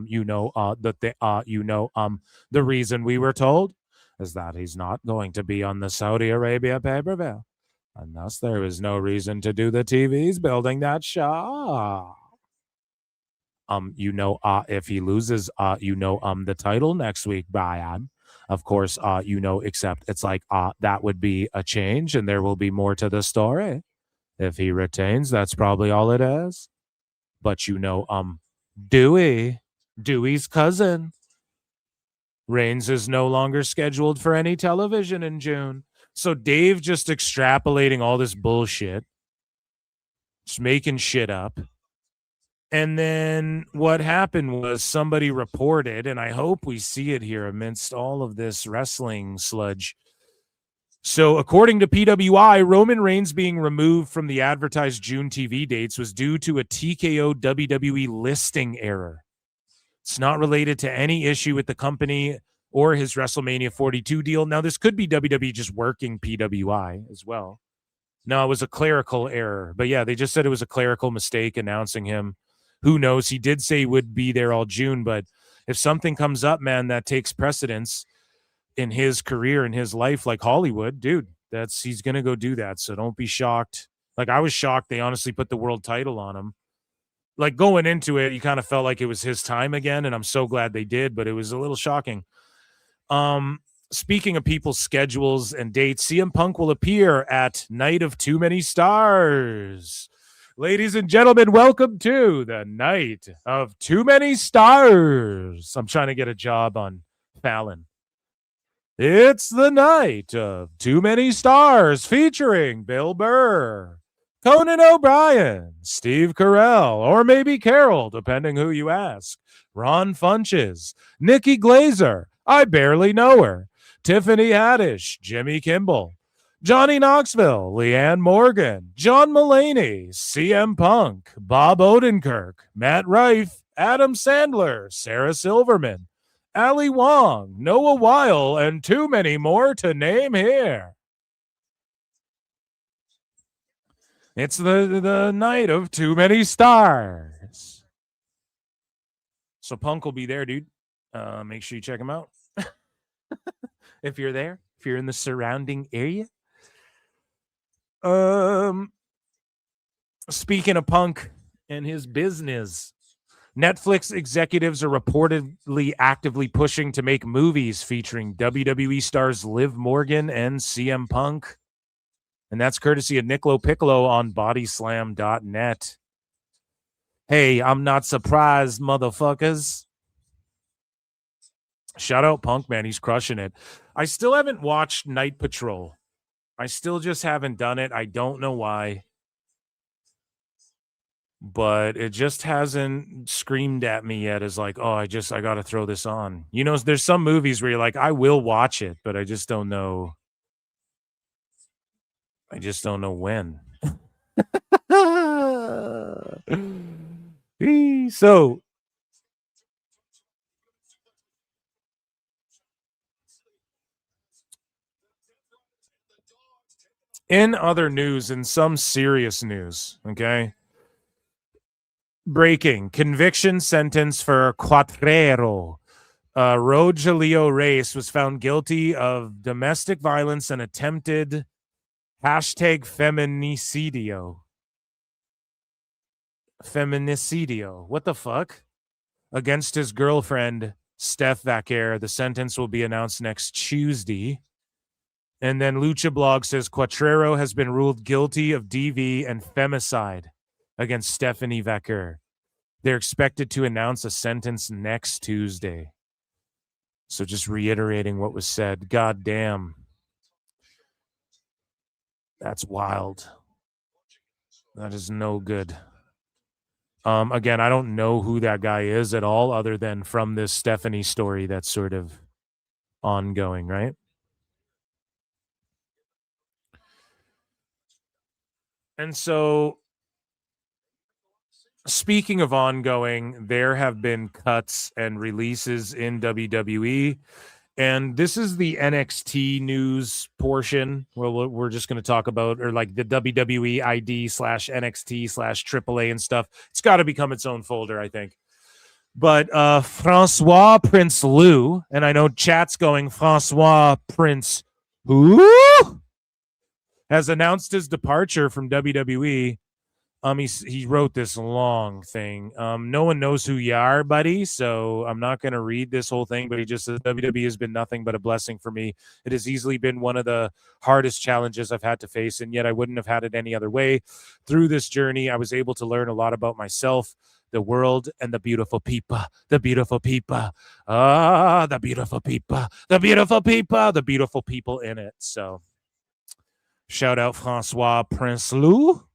reason we were told is that he's not going to be on the Saudi Arabia pay-per-view. And thus there is no reason to do the TVs building that show. if he loses, the title next week, Brian. Of course, except it's like, that would be a change and there will be more to the story. If he retains, that's probably all it is. But Dewey's cousin, Reigns is no longer scheduled for any television in June. So Dave just extrapolating all this bullshit, just making shit up. And then what happened was somebody reported, and I hope we see it here amidst all of this wrestling sludge. So according to PWI, Roman Reigns being removed from the advertised June TV dates was due to a TKO WWE listing error. It's not related to any issue with the company or his WrestleMania 42 deal. Now, this could be WWE just working PWI as well. No, it was a clerical error. But yeah, they just said it was a clerical mistake announcing him. Who knows? He did say he would be there all June, but if something comes up, man, that takes precedence in his career, in his life, like Hollywood, dude, he's going to go do that. So don't be shocked. Like, I was shocked they honestly put the world title on him. Like, going into it, you kind of felt like it was his time again, and I'm so glad they did, but it was a little shocking. Speaking of people's schedules and dates, CM Punk will appear at Night of Too Many Stars. Ladies and gentlemen, welcome to the Night of Too Many Stars. I'm trying to get a job on Fallon. It's the Night of Too Many Stars featuring Bill Burr, Conan O'Brien, Steve Carell, or maybe Carol, depending who you ask, Ron Funches, Nikki Glazer, I barely know her, Tiffany Haddish, Jimmy Kimball, Johnny Knoxville, Leanne Morgan, John Mulaney, CM Punk, Bob Odenkirk, Matt Rife, Adam Sandler, Sarah Silverman, Ali Wong, Noah Weil, and too many more to name here. It's the Night of Too Many Stars. So Punk will be there, dude. Make sure you check him out. If you're there, if you're in the surrounding area. Speaking of Punk and his business, Netflix executives are reportedly actively pushing to make movies featuring WWE stars Liv Morgan and CM Punk. And that's courtesy of Nick LoPiccolo on bodyslam.net. Hey, I'm not surprised, motherfuckers. Shout out Punk, man. He's crushing it. I still haven't watched Night Patrol. I still just haven't done it. I don't know why. But it just hasn't screamed at me yet as like, oh, I got to throw this on. You know, there's some movies where you're like, I will watch it, but I just don't know. I just don't know when. So, in other news, in some serious news, okay? Breaking. Conviction sentence for Cuatrero. Rogelio Reyes was found guilty of domestic violence and attempted #feminicidio. Feminicidio. What the fuck? Against his girlfriend, Steph Vaquer. The sentence will be announced next Tuesday. And then Lucha Blog says Cuatrero has been ruled guilty of DV and femicide against Stephanie Vaquer. They're expected to announce a sentence next Tuesday. So just reiterating what was said. God damn. That's wild. That is no good. Again, I don't know who that guy is at all other than from this Stephanie story that's sort of ongoing, right? And so, speaking of ongoing, there have been cuts and releases in WWE. And this is the NXT news portion where we're just going to talk about, or like the WWE ID /NXT/AAA and stuff. It's got to become its own folder, I think. But Francois Prince Lou, and I know chat's going, Francois Prince who? Has announced his departure from WWE He wrote this long thing. No one knows who you are, buddy, so I'm not going to read this whole thing, but he just says, WWE has been nothing but a blessing for me. It has easily been one of the hardest challenges I've had to face, and yet I wouldn't have had it any other way. Through this journey, I was able to learn a lot about myself, the world, and the beautiful people. The beautiful people. Ah, the beautiful people. The beautiful people. The beautiful people in it. So, shout out Francois Prince-Loup.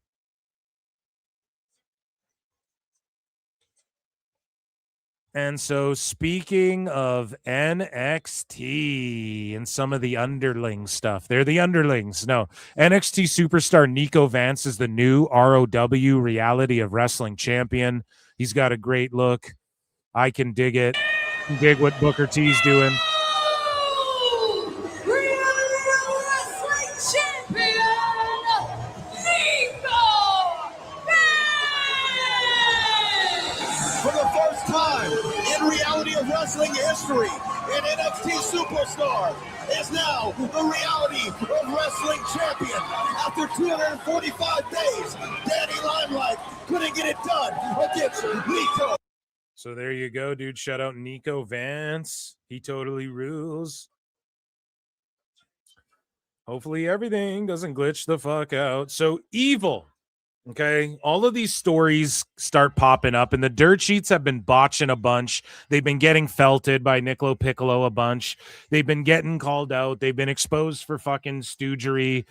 And so, speaking of NXT and some of the underling stuff, they're the underlings. No, NXT superstar Nico Vance is the new ROW Reality of Wrestling champion. He's got a great look. I can dig it. Dig what Booker T's doing. For the first time in Reality of Wrestling history, an NXT superstar is now the Reality of Wrestling champion. After 245 days, Danny Limelight couldn't get it done against Nico. So there you go, dude. Shout out Nico Vance. He totally rules. Hopefully everything doesn't glitch the fuck out. So Evil. Okay, all of these stories start popping up, and the dirt sheets have been botching a bunch. They've been getting felted by Nick LoPiccolo a bunch. They've been getting called out. They've been exposed for fucking stoogery.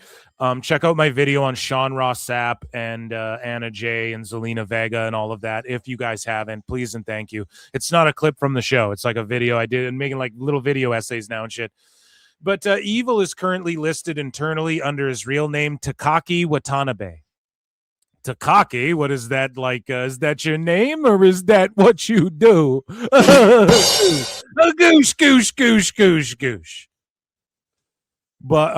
Check out my video on Sean Ross Sapp and Anna Jay and Zelina Vega and all of that. If you guys haven't, please and thank you. It's not a clip from the show. It's like a video I did and making like little video essays now and shit. But Evil is currently listed internally under his real name, Takaki Watanabe. Takaki, what is that like? Is that your name or is that what you do? Goosh, goosh, goosh, goosh, goosh. But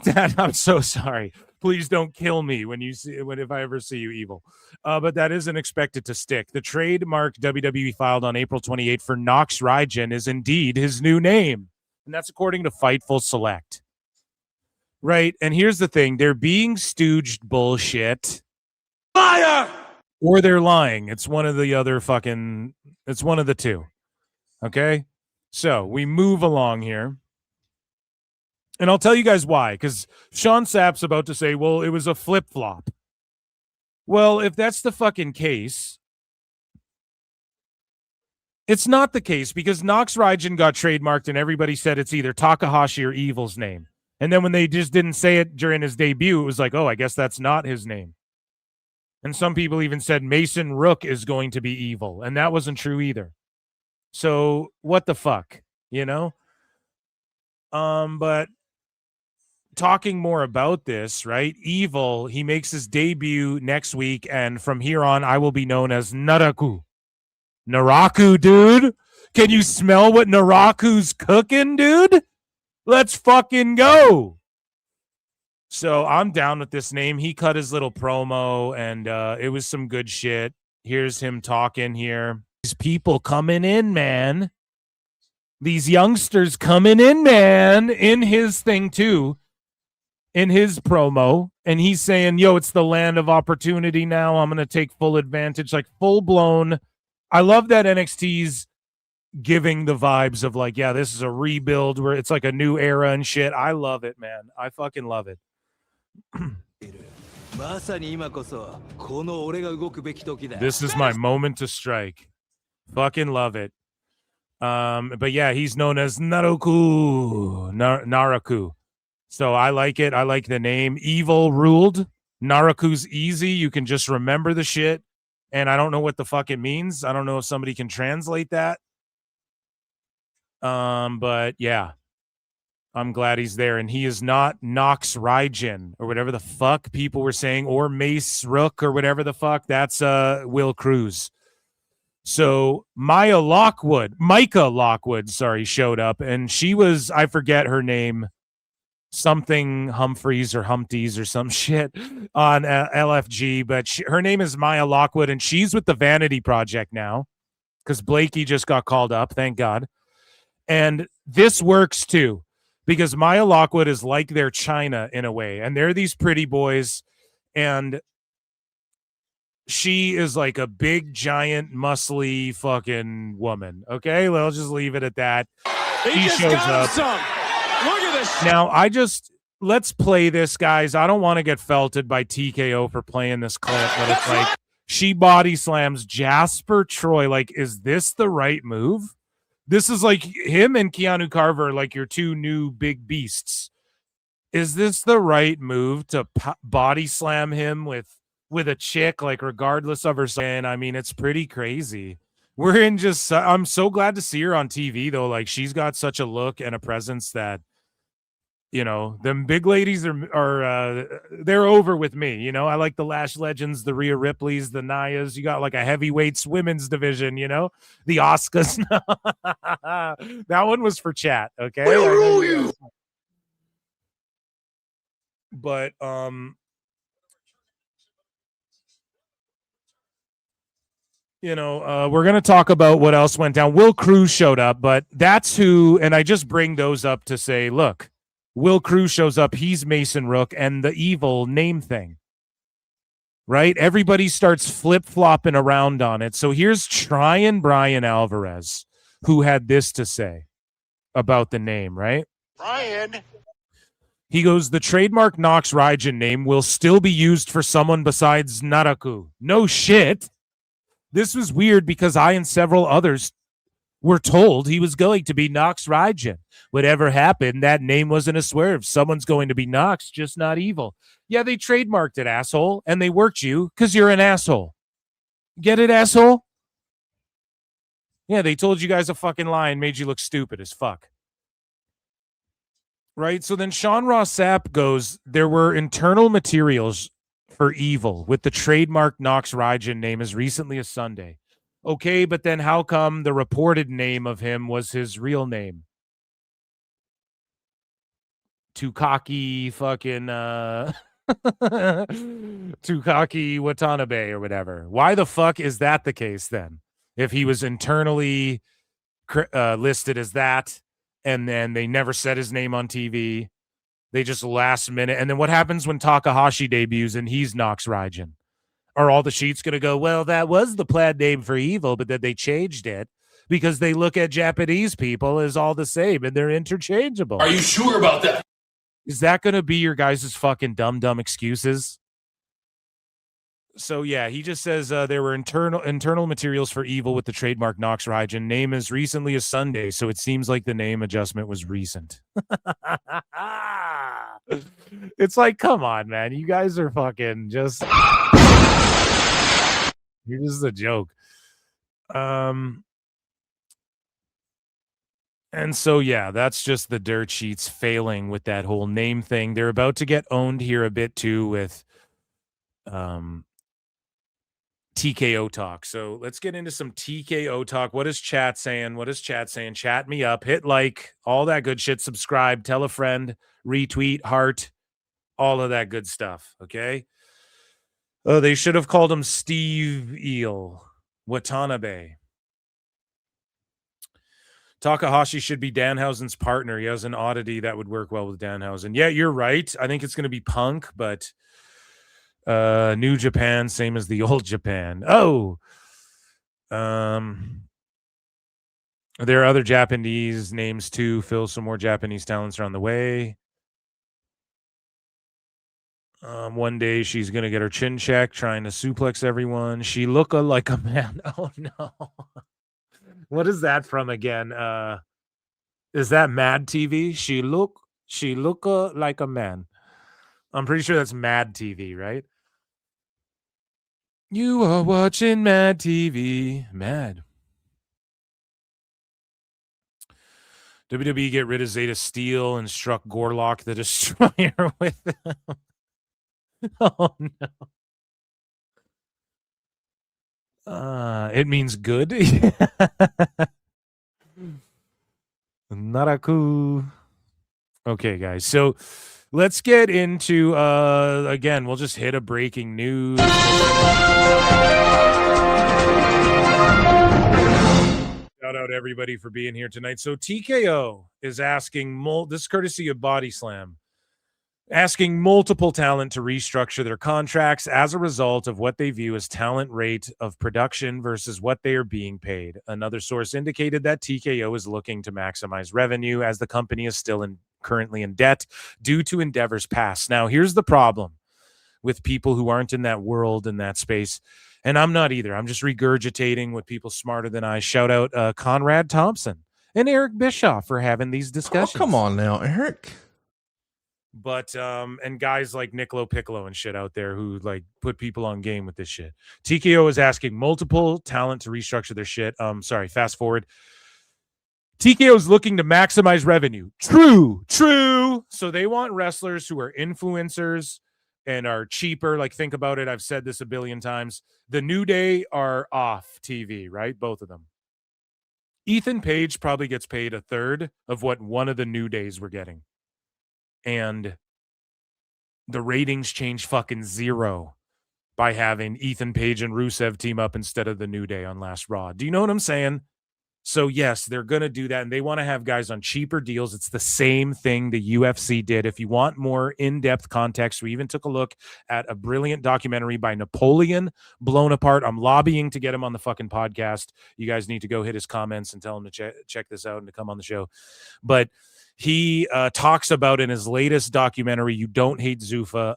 that I'm so sorry. Please don't kill me if I ever see you, Evil. But that isn't expected to stick. The trademark WWE filed on April 28th for Nox Rygen is indeed his new name, and that's according to Fightful Select. Right, and here's the thing: they're being stooged bullshit. Liar! Or they're lying. It's one of the other fucking... It's one of the two. Okay? So, we move along here. And I'll tell you guys why. Because Sean Sapp's about to say, well, it was a flip-flop. Well, if that's the fucking case... It's not the case, because Nox Rygen got trademarked and everybody said it's either Takahashi or Evil's name. And then when they just didn't say it during his debut, it was like, oh, I guess that's not his name. And some people even said Mason Rook is going to be Evil. And that wasn't true either. So what the fuck, you know? But talking more about this, right? Evil, he makes his debut next week. And from here on, I will be known as Naraku. Naraku, dude. Can you smell what Naraku's cooking, dude? Let's fucking go. So I'm down with this name. He cut his little promo, and it was some good shit. Here's him talking here. These people coming in, man. These youngsters coming in, man, in his thing too, in his promo. And he's saying, yo, it's the land of opportunity now. I'm going to take full advantage, like full blown. I love that NXT's giving the vibes of like, yeah, this is a rebuild where it's like a new era and shit. I love it, man. I fucking love it. This is my moment to strike. Fucking love it. But yeah, he's known as Naraku. So I like it. I like the name. Evil ruled. Naraku's easy. You can just remember the shit. And I don't know what the fuck it means. I don't know if somebody can translate that. But yeah. I'm glad he's there, and he is not Nox Rygen or whatever the fuck people were saying, or Mace Rook or whatever the fuck. That's Will Cruz. So Micah Lockwood, showed up, and she was, I forget her name, something Humphreys or Humpties or some shit on LFG, but her name is Maya Lockwood, and she's with the Vanity Project now because Blakey just got called up, thank God. And this works too. Because Maya Lockwood is like their China in a way. And they're these pretty boys. And she is like a big, giant, muscly fucking woman. Okay, well, I'll just leave it at that. He shows up. Look at this. Now, let's play this, guys. I don't want to get felted by TKO for playing this clip, but it's like she body slams Jasper Troy. Like, is this the right move? This is like him and Keanu Carver, like your two new big beasts. Is this the right move to body slam him with a chick, like regardless of her saying? I mean, it's pretty crazy. I'm so glad to see her on TV though. Like, she's got such a look and a presence that, you know, them big ladies are they're over with me. You know, I like the Lash Legends, the Rhea Ripleys, the Nias. You got like a heavyweights women's division, you know, the Oscars. That one was for chat. Okay. We'll rule you. But you know, we're gonna talk about what else went down. Will Cruz showed up, but that's who, and I just bring those up to say, look, Will Cruz shows up, he's Mason Rook and the evil name thing. Right? Everybody starts flip-flopping around on it. So here's Tryon Brian Alvarez, who had this to say about the name, right? Brian. He goes, the trademark Nox Raijin name will still be used for someone besides Naraku. No shit. This was weird because I and several others were told he was going to be Nox Raijin. Whatever happened, that name wasn't a swerve. Someone's going to be Nox, just not evil. Yeah, they trademarked it, asshole, and they worked you because you're an asshole. Get it, asshole? Yeah, they told you guys a fucking lie and made you look stupid as fuck. Right? So then Sean Ross Sapp goes, there were internal materials for evil with the trademark Nox Raijin name as recently as Sunday. Okay, but then how come the reported name of him was his real name? Tukaki fucking Tukaki Watanabe or whatever. Why the fuck is that the case then? If he was internally listed as that, and then they never said his name on TV. They just last minute. And then what happens when Takahashi debuts and he's Nox Raijin? Are all the sheets going to go, well, that was the plaid name for evil, but then they changed it because they look at Japanese people as all the same and they're interchangeable. Are you sure about that? Is that going to be your guys' fucking dumb excuses? So, yeah, he just says there were internal materials for evil with the trademark Nox Raijin. Name as recently as Sunday, so it seems like the name adjustment was recent. It's like, come on, man. You guys are fucking just... You're just a joke. And so, yeah, that's just the dirt sheets failing with that whole name thing. They're about to get owned here a bit, too, with... TKO talk. So let's get into some TKO talk. What is chat saying? Chat me up. Hit like, all that good shit. Subscribe. Tell a friend. Retweet. Heart. All of that good stuff. Okay? Oh, they should have called him Steve Eel. Watanabe. Takahashi should be Danhausen's partner. He has an oddity that would work well with Danhausen. Yeah, you're right. I think it's going to be Punk, but... New Japan, same as the old Japan. Oh, there are other Japanese names too. Phil, some more Japanese talents are on the way. One day she's gonna get her chin checked, trying to suplex everyone. She look like a man. Oh no, what is that from again? Is that Mad TV? She look like a man. I'm pretty sure that's Mad TV, right? You are watching Mad TV. Mad. WWE get rid of Zeta Steel and struck Gorlock the Destroyer with them. Oh, no. It means good. Naraku. Okay, guys. So... let's get into, again, we'll just hit a breaking news. Shout out everybody for being here tonight. So TKO is asking, this is courtesy of Body Slam. asking multiple talent to restructure their contracts as a result of what they view as talent rate of production versus what they are being paid. Another source indicated that TKO is looking to maximize revenue as the company is still currently in debt due to endeavors past. Now, here's the problem with people who aren't in that world, in that space, and I'm not either. I'm just regurgitating what people smarter than I. Shout out Conrad Thompson and Eric Bischoff for having these discussions. Oh, come on now, Eric. But and guys like Nick LoPiccolo and shit out there who like put people on game with this shit. TKO is asking multiple talent to restructure their shit. Fast forward. TKO is looking to maximize revenue. True. So they want wrestlers who are influencers and are cheaper. Like, think about it. I've said this a billion times. The New Day are off TV, right? Both of them. Ethan Page probably gets paid a third of what one of the New Days were getting. And the ratings change fucking zero by having Ethan Page and Rusev team up instead of the New Day on Last Raw. Do you know what I'm saying? So yes, they're going to do that, and they want to have guys on cheaper deals. It's the same thing the UFC did. If you want more in-depth context, we even took a look at a brilliant documentary by Napoleon Blown Apart. I'm lobbying to get him on the fucking podcast. You guys need to go hit his comments and tell him to check this out and to come on the show. But he talks about in his latest documentary, You Don't Hate Zuffa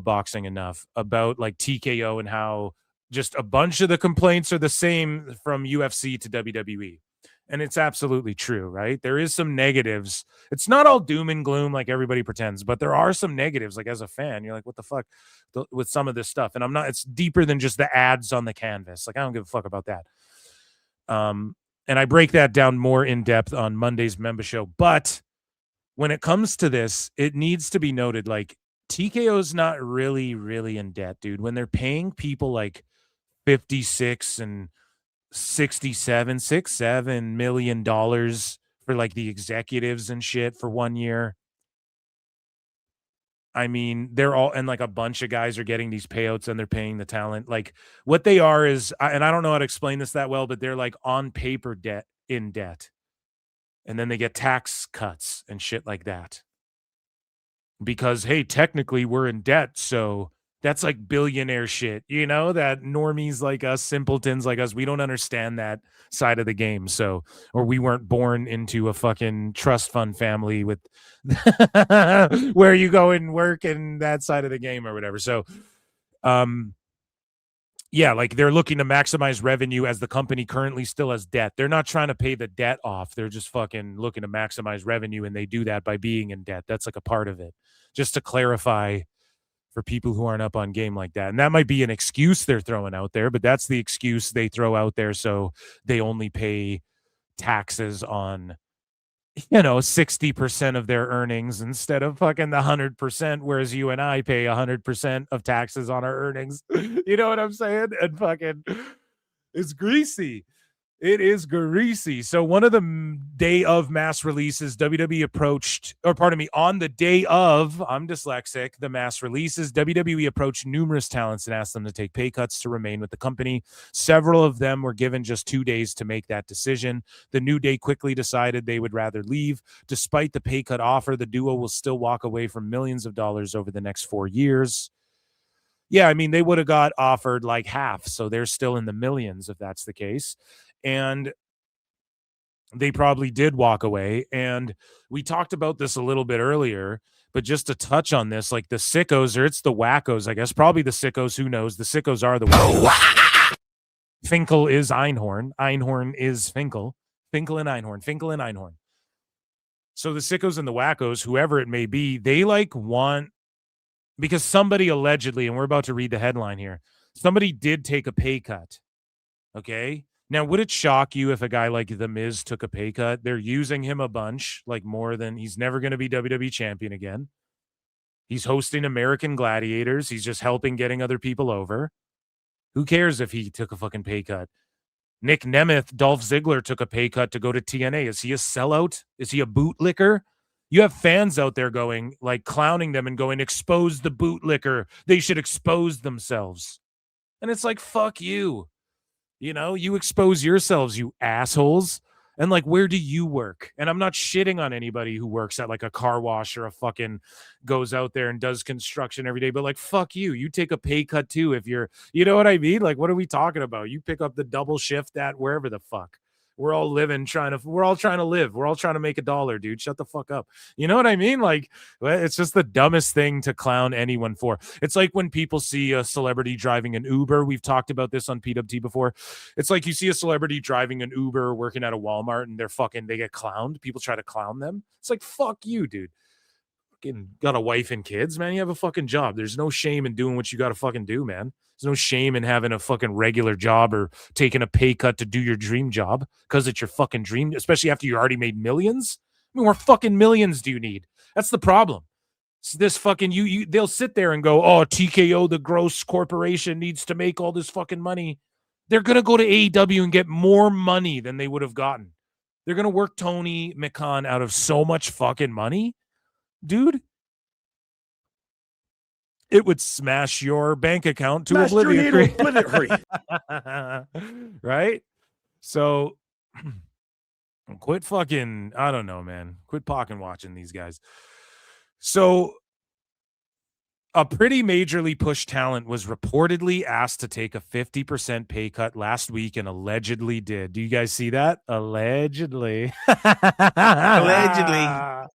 Boxing Enough, about like TKO and how just a bunch of the complaints are the same from UFC to WWE. And it's absolutely true, right? There is some negatives. It's not all doom and gloom like everybody pretends, but there are some negatives. Like as a fan, you're like, what the fuck with some of this stuff? And it's deeper than just the ads on the canvas. Like, I don't give a fuck about that. And I break that down more in depth on Monday's member show. But when it comes to this, it needs to be noted, like, TKO's not really, really in debt, dude. When they're paying people like 56 and 67 million dollars for like the executives and shit for 1 year. I mean, they're all, and like a bunch of guys are getting these payouts and they're paying the talent. Like, what they are is, and I don't know how to explain this that well, but they're like on paper in debt. And then they get tax cuts and shit like that. Because, hey, technically we're in debt. So that's like billionaire shit, you know, that normies like us, simpletons like us, we don't understand that side of the game. So, or we weren't born into a fucking trust fund family with where you go and work and that side of the game or whatever. So, yeah, like they're looking to maximize revenue as the company currently still has debt. They're not trying to pay the debt off. They're just fucking looking to maximize revenue, and they do that by being in debt. That's like a part of it. Just to clarify for people who aren't up on game like that. And that might be an excuse they're throwing out there, but that's the excuse they throw out there. So they only pay taxes on, 60% of their earnings instead of fucking the 100%, whereas you and I pay 100% of taxes on our earnings. You know what I'm saying? And fucking, it's greasy. It is greasy. So one of the day of mass releases, WWE approached, on the day of, I'm dyslexic, the mass releases, WWE approached numerous talents and asked them to take pay cuts to remain with the company. Several of them were given just 2 days to make that decision. The New Day quickly decided they would rather leave. Despite the pay cut offer, the duo will still walk away from millions of dollars over the next 4 years. Yeah, I mean, they would have got offered like half, so they're still in the millions if that's the case. And they probably did walk away. And we talked about this a little bit earlier, but just to touch on this, like the sickos, or it's the wackos, I guess, probably the sickos, who knows? The sickos are the wackos. Finkel is Einhorn. Einhorn is Finkel. Finkel and Einhorn. So the sickos and the wackos, whoever it may be, they like want, because somebody allegedly, and we're about to read the headline here, somebody did take a pay cut. Okay? Now, would it shock you if a guy like The Miz took a pay cut? They're using him a bunch, like more than, he's never going to be WWE champion again. He's hosting American Gladiators. He's just helping getting other people over. Who cares if he took a fucking pay cut? Nick Nemeth, Dolph Ziggler took a pay cut to go to TNA. Is he a sellout? Is he a bootlicker? You have fans out there going, like clowning them and going, expose the bootlicker. They should expose themselves. And it's like, fuck you. You expose yourselves, you assholes. And like, where do you work? And I'm not shitting on anybody who works at like a car wash or a fucking goes out there and does construction every day, but like, fuck you. You take a pay cut too if you're, you know what I mean? Like, what are we talking about? You pick up the double shift at wherever the fuck. We're all we're all trying to live. We're all trying to make $1, dude. Shut the fuck up. You know what I mean? Like, it's just the dumbest thing to clown anyone for. It's like when people see a celebrity driving an Uber. We've talked about this on PWT before. It's like you see a celebrity driving an Uber, working at a Walmart, and they get clowned. People try to clown them. It's like, fuck you, dude. Fucking got a wife and kids, man. You have a fucking job. There's no shame in doing what you got to fucking do, man. There's no shame in having a fucking regular job or taking a pay cut to do your dream job because it's your fucking dream, especially after you already made millions. I mean, what fucking millions do you need? That's the problem. So this fucking they'll sit there and go, oh, TKO, the gross corporation, needs to make all this fucking money. They're going to go to AEW and get more money than they would have gotten. They're going to work Tony McCann out of so much fucking money. Dude, it would smash your bank account to oblivion. Right? So quit fucking, I don't know, man. Quit pocket watching these guys. So a pretty majorly pushed talent was reportedly asked to take a 50% pay cut last week and allegedly did. Do you guys see that? Allegedly. Allegedly.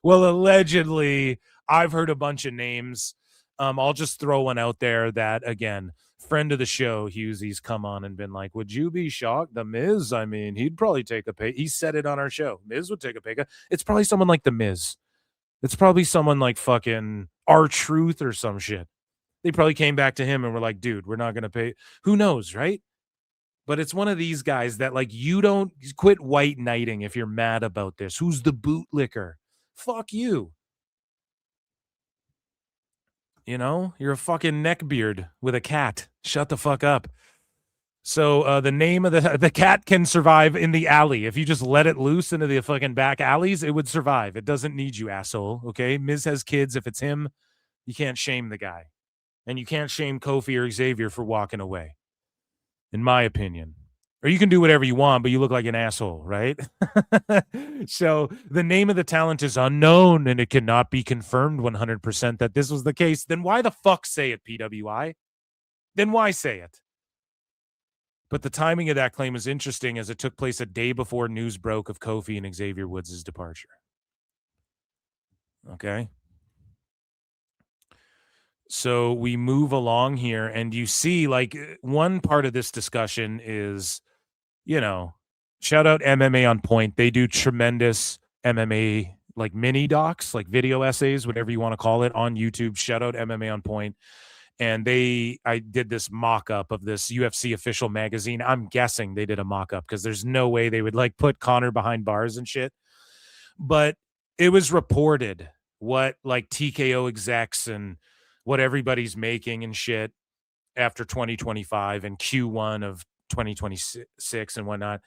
Well, allegedly, I've heard a bunch of names. I'll just throw one out there that, again, friend of the show, Hughesy's come on and been like, would you be shocked? The Miz, I mean, he'd probably take a pay. He said it on our show. Miz would take a pay cut. It's probably someone like The Miz. It's probably someone like fucking R-Truth or some shit. They probably came back to him and were like, dude, we're not going to pay. Who knows, right? But it's one of these guys that, like, you don't quit white knighting if you're mad about this. Who's the bootlicker? Fuck you. You know, you're a fucking neckbeard with a cat. Shut the fuck up. So the name of the cat can survive in the alley. If you just let it loose into the fucking back alleys, it would survive. It doesn't need you, asshole. Okay? Miz has kids. If it's him, you can't shame the guy. And you can't shame Kofi or Xavier for walking away, in my opinion. Or you can do whatever you want, but you look like an asshole, right? So the name of the talent is unknown, and it cannot be confirmed 100% that this was the case. Then why the fuck say it, PWI? Then why say it? But the timing of that claim is interesting, as it took place a day before news broke of Kofi and Xavier Woods' departure. Okay? So we move along here, and you see, like, one part of this discussion is, you know, shout out MMA On Point. They do tremendous MMA, like, mini docs, like video essays, whatever you want to call it, on YouTube. Shout out MMA On Point. And I did this mock-up of this UFC official magazine. I'm guessing they did a mock-up because there's no way they would, like, put Connor behind bars and shit. But it was reported what, like, TKO execs and what everybody's making and shit after 2025 and Q1 of 2026 and whatnot.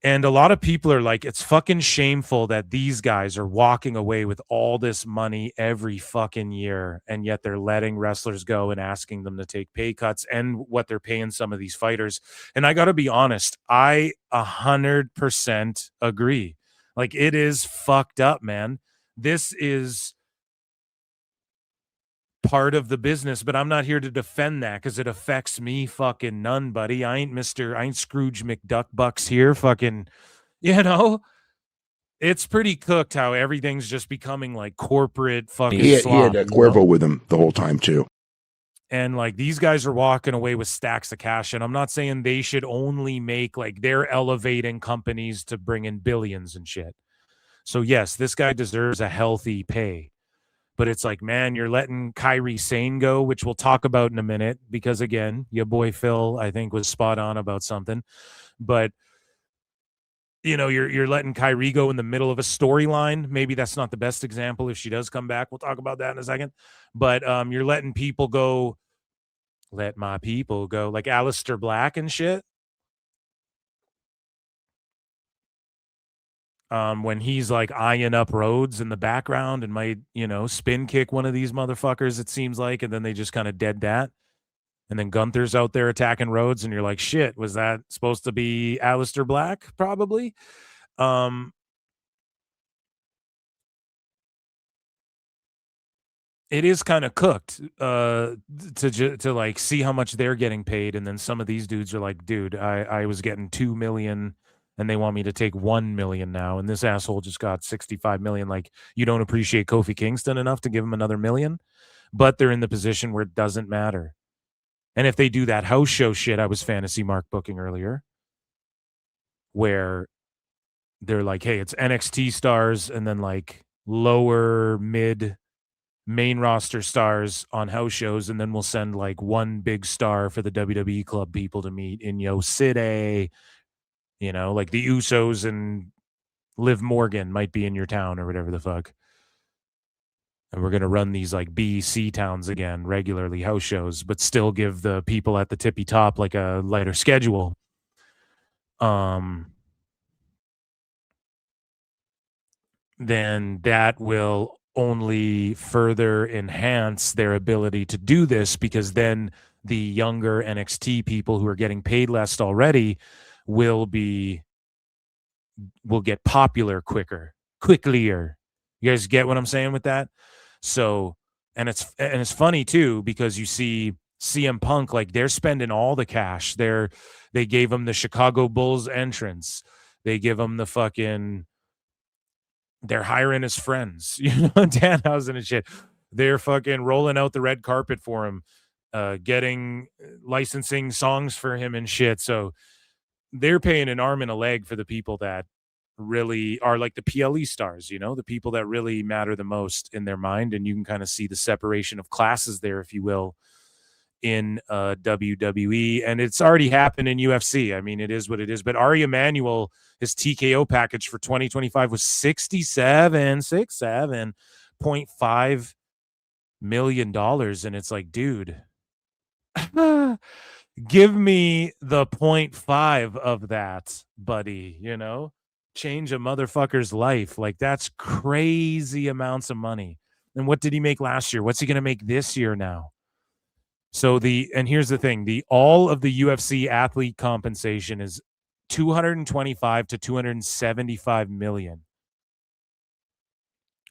And a lot of people are like, it's fucking shameful that these guys are walking away with all this money every fucking year, and yet they're letting wrestlers go and asking them to take pay cuts and what they're paying some of these fighters. And I got to be honest, I 100% agree. Like, it is fucked up, man. This is part of the business, but I'm not here to defend that because it affects me fucking none, buddy. I ain't Scrooge McDuckbucks here. Fucking, you know, it's pretty cooked how everything's just becoming like corporate fucking he slop, had Cuervo with him the whole time too. And like, these guys are walking away with stacks of cash, and I'm not saying they should only make, like, they're elevating companies to bring in billions and shit. So yes, this guy deserves a healthy pay. But it's like, man, you're letting Kairi Sane go, which we'll talk about in a minute, because, again, your boy Phil, I think, was spot on about something. But, you know, you're letting Kairi go in the middle of a storyline. Maybe that's not the best example if she does come back. We'll talk about that in a second. But you're letting people go, let my people go, like Aleister Black and shit. When he's like eyeing up Rhodes in the background and might, you know, spin kick one of these motherfuckers, it seems like, and then they just kind of dead that. And then Gunther's out there attacking Rhodes, and you're like, shit, was that supposed to be Aleister Black? Probably. It is kind of cooked to like see how much they're getting paid, and then some of these dudes are like, dude, I was getting 2 million and they want me to take 1 million now, and this asshole just got 65 million. Like, you don't appreciate Kofi Kingston enough to give him another million, but they're in the position where it doesn't matter. And if they do that house show shit I was fantasy mark booking earlier, where they're like, hey, it's NXT stars and then like lower mid main roster stars on house shows, and then we'll send like one big star for the WWE club people to meet in Yo City, you know, like the Usos and Liv Morgan might be in your town or whatever the fuck. And we're going to run these like B, C towns again, regularly house shows, but still give the people at the tippy top like a lighter schedule. Then that will only further enhance their ability to do this, because then the younger NXT people who are getting paid less already will get popular quicker. You guys get what I'm saying with that? So, and it's funny too, because you see CM Punk, like, they're spending all the cash. They gave him the Chicago Bulls entrance. They give him the fucking, they're hiring his friends, you know, Danhausen and shit. They're fucking rolling out the red carpet for him, getting licensing songs for him and shit. So they're paying an arm and a leg for the people that really are like the PLE stars, you know, the people that really matter the most in their mind. And you can kind of see the separation of classes there, if you will, in WWE. And it's already happened in UFC. I mean, it is what it is. But Ari Emanuel, his TKO package for 2025 was $67.5 million. And it's like, dude, give me the 0.5 of that, buddy, you know? Change a motherfucker's life. Like, that's crazy amounts of money. And what did he make last year? What's he going to make this year now? So and here's the thing, all of the UFC athlete compensation is 225 to 275 million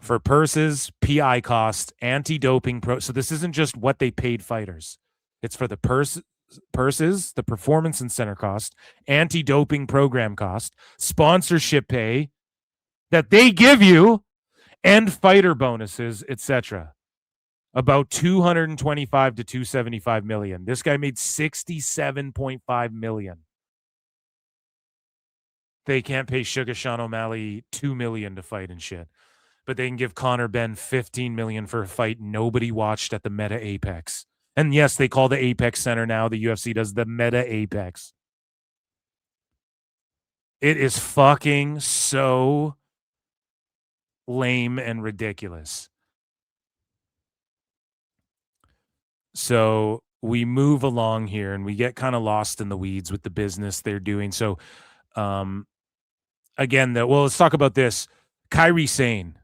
for purses, PI cost, anti-doping so this isn't just what they paid fighters. It's for the purses, the performance and center cost, anti-doping program cost, sponsorship pay that they give you, and fighter bonuses, etc. About 225 to 275 million. This guy made 67.5 million. They can't pay Sugar Sean O'Malley 2 million to fight and shit, but they can give Conor Benn 15 million for a fight nobody watched at the Meta Apex. And yes, they call the Apex Center now, the UFC does the Meta Apex. It is fucking so lame and ridiculous. So we move along here and we get kind of lost in the weeds with the business they're doing. So again, let's talk about this. Kairi Sane.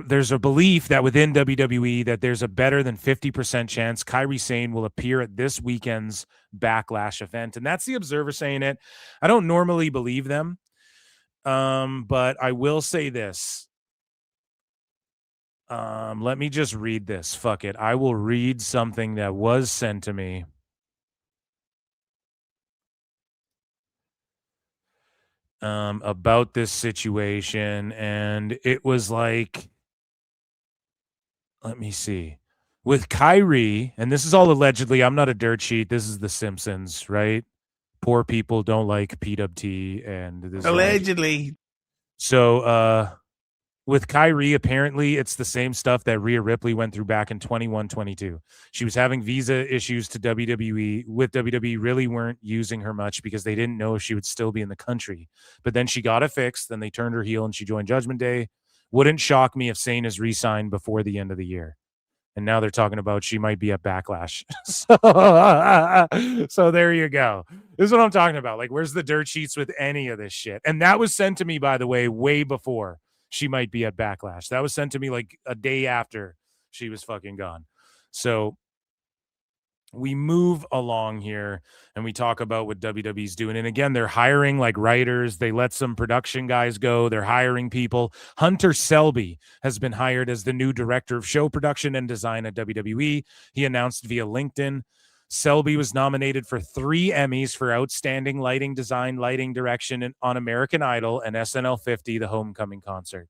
There's a belief that within WWE that there's a better than 50% chance Kairi Sane will appear at this weekend's Backlash event. And that's the Observer saying it. I don't normally believe them, but I will say this. Let me just read this. Fuck it. I will read something that was sent to me. About this situation, and it was like, let me see, with Kairi, and this is all allegedly, I'm not a dirt sheet, this is The Simpsons, right? Poor people don't like PWT, and this allegedly. So with Kairi, apparently it's the same stuff that Rhea Ripley went through back in 21-22. She was having visa issues to WWE. With WWE, really weren't using her much because they didn't know if she would still be in the country. But then she got it fixed. Then they turned her heel and she joined Judgment Day. Wouldn't shock me if Sane is re-signed before the end of the year. And now they're talking about she might be at Backlash. So there you go. This is what I'm talking about. Like, where's the dirt sheets with any of this shit? And that was sent to me, by the way, way before she might be at Backlash. That was sent to me like a day after she was fucking gone. So we move along here and we talk about what WWE's doing. And again, they're hiring like writers. They let some production guys go. They're hiring people. Hunter Selby has been hired as the new director of show production and design at WWE. He announced via LinkedIn. Selby was nominated for 3 Emmys for outstanding lighting design, lighting direction on American Idol and SNL 50, the homecoming concert.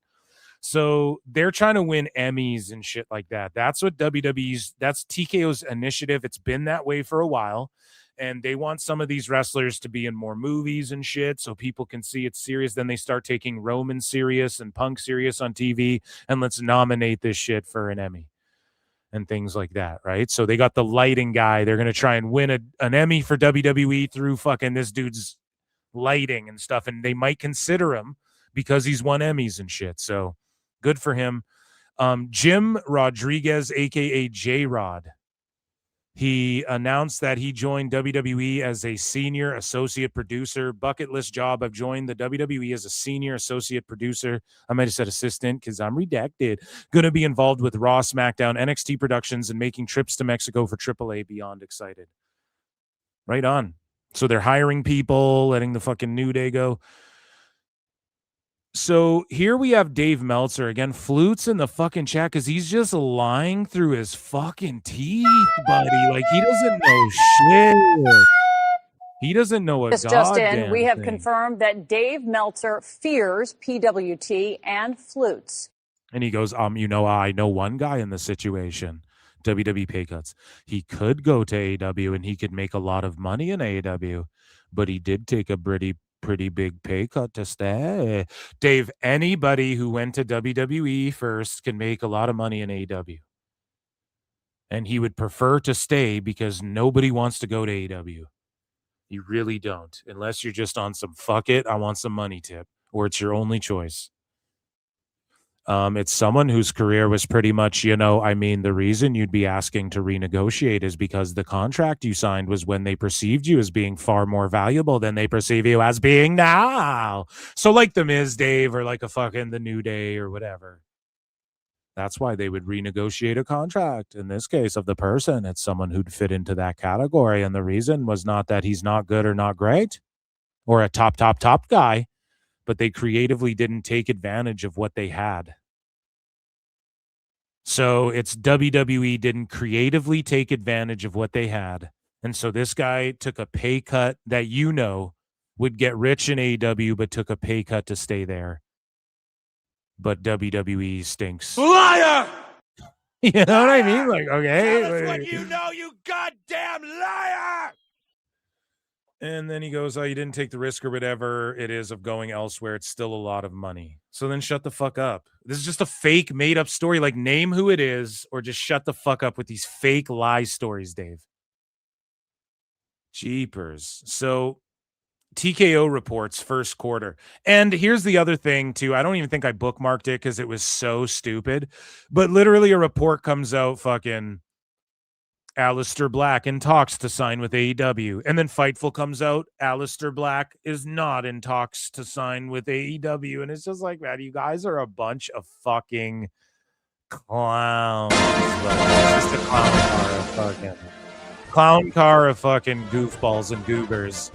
So they're trying to win Emmys and shit like that. That's what that's TKO's initiative. It's been that way for a while. And they want some of these wrestlers to be in more movies and shit so people can see it's serious. Then they start taking Roman serious and Punk serious on TV. And let's nominate this shit for an Emmy and things like that, right? So they got the lighting guy. They're going to try and win an Emmy for WWE through fucking this dude's lighting and stuff. And they might consider him because he's won Emmys and shit. So good for him. Jim Rodriguez, a.k.a. J-Rod. He announced that he joined WWE as a senior associate producer. Bucket list job. I've joined the WWE as a senior associate producer. I might have said assistant because I'm redacted. Going to be involved with Raw, SmackDown, NXT productions, and making trips to Mexico for AAA. Beyond excited. Right on. So they're hiring people, letting the fucking New Day go. So here we have Dave Meltzer again, flutes in the fucking chat because he's just lying through his fucking teeth, buddy. Like he doesn't know shit. He doesn't know a Just goddamn in, we have thing. confirmed that Dave Meltzer fears PWT and flutes. And he goes, I know one guy in the situation. WWE pay cuts. He could go to AEW and he could make a lot of money in AEW, but he did take a pretty big pay cut to stay. Dave, anybody who went to WWE first can make a lot of money in AEW. And he would prefer to stay because nobody wants to go to AEW. You really don't. Unless you're just on some fuck it, I want some money tip. Or it's your only choice. It's someone whose career was pretty much, the reason you'd be asking to renegotiate is because the contract you signed was when they perceived you as being far more valuable than they perceive you as being now. So like the Miz, Dave, or like a fucking the New Day or whatever. That's why they would renegotiate a contract. In this case of the person, it's someone who'd fit into that category. And the reason was not that he's not good or not great or a top guy, but they creatively didn't take advantage of what they had. So it's WWE didn't creatively take advantage of what they had. And so this guy took a pay cut that would get rich in AEW, but took a pay cut to stay there. But WWE stinks. Liar! You know what I mean? Like, okay. Tell us what you know, you goddamn liar! And then he goes, you didn't take the risk or whatever it is of going elsewhere. It's still a lot of money. So then shut the fuck up. This is just a fake made up story. Like name who it is or just shut the fuck up with these fake lie stories, Dave. Jeepers. So TKO reports first quarter. And here's the other thing too. I don't even think I bookmarked it because it was so stupid. But literally a report comes out fucking Aleister Black in talks to sign with AEW. And then Fightful comes out. Aleister Black is not in talks to sign with AEW. And it's just like, man, you guys are a bunch of fucking clowns. It's just a clown car of fucking goofballs and goobers.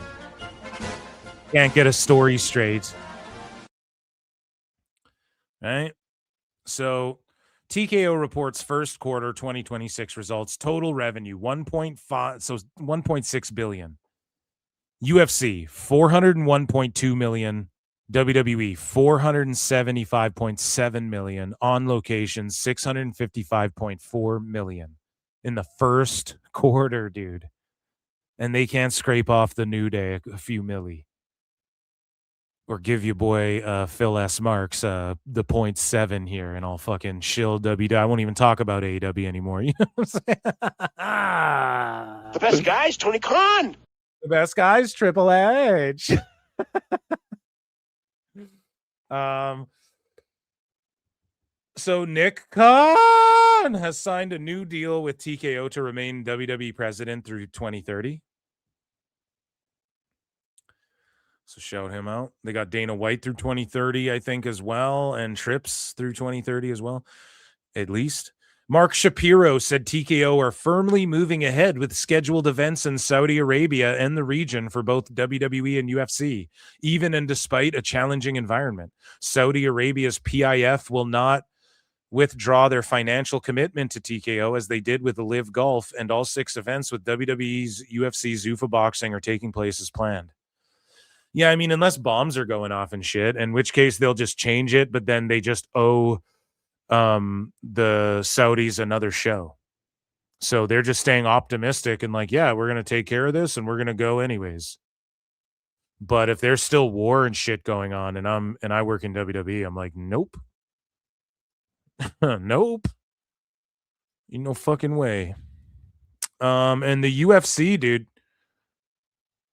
Can't get a story straight. Right? So TKO reports first quarter 2026 results. Total revenue 1.6 billion. UFC 401.2 million. WWE 475.7 million. On location 655.4 million in the first quarter, dude. And they can't scrape off the New Day a few milli. Or give you boy Phil S. Marks the 0.7 here, and I'll fucking shill WWE. I won't even talk about AEW anymore. You know what I'm saying? The best guys, Tony Khan. The best guys, Triple H. So Nick Khan has signed a new deal with TKO to remain WWE president through 2030. So shout him out. They got Dana White through 2030, I think, as well, and Trips through 2030 as well, at least. Mark Shapiro said TKO are firmly moving ahead with scheduled events in Saudi Arabia and the region for both WWE and UFC, even and despite a challenging environment. Saudi Arabia's PIF will not withdraw their financial commitment to TKO as they did with the Live Golf, and all 6 events with WWE's UFC Zuffa Boxing are taking place as planned. Yeah, I mean, unless bombs are going off and shit, in which case they'll just change it, but then they just owe the Saudis another show. So they're just staying optimistic and like, yeah, we're going to take care of this and we're going to go anyways. But if there's still war and shit going on and I work in WWE, I'm like, nope. Nope. Ain't no fucking way. And the UFC, dude,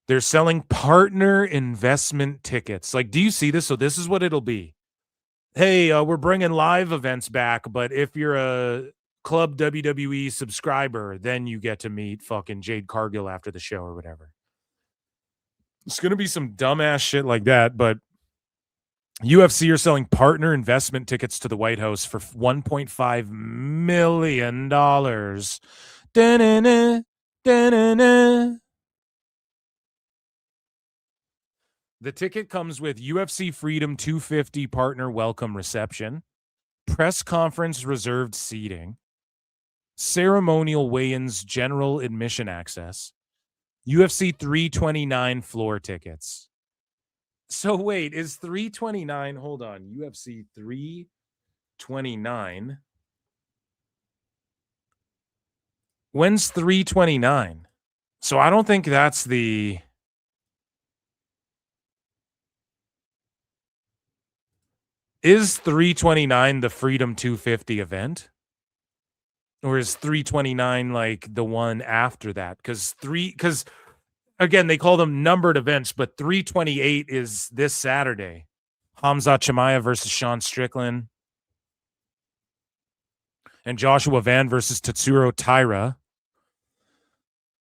they're selling partner investment tickets. Like, do you see this? So this is what it'll be. Hey, we're bringing live events back, but if you're a Club WWE subscriber, then you get to meet fucking Jade Cargill after the show or whatever. It's going to be some dumbass shit like that, but UFC are selling partner investment tickets to the White House for $1.5 million. Da-na-na, da-na-na. The ticket comes with UFC Freedom 250 partner welcome reception, press conference reserved seating, ceremonial weigh-ins general admission access, UFC 329 floor tickets. So wait, is 329, hold on, UFC 329. When's 329? So I don't think that's the... Is 329 the Freedom 250 event? Or is 329 like the one after that? Because again, they call them numbered events, but 328 is this Saturday. Hamzat Chimaev versus Sean Strickland. And Joshua Van versus Tatsuro Taira.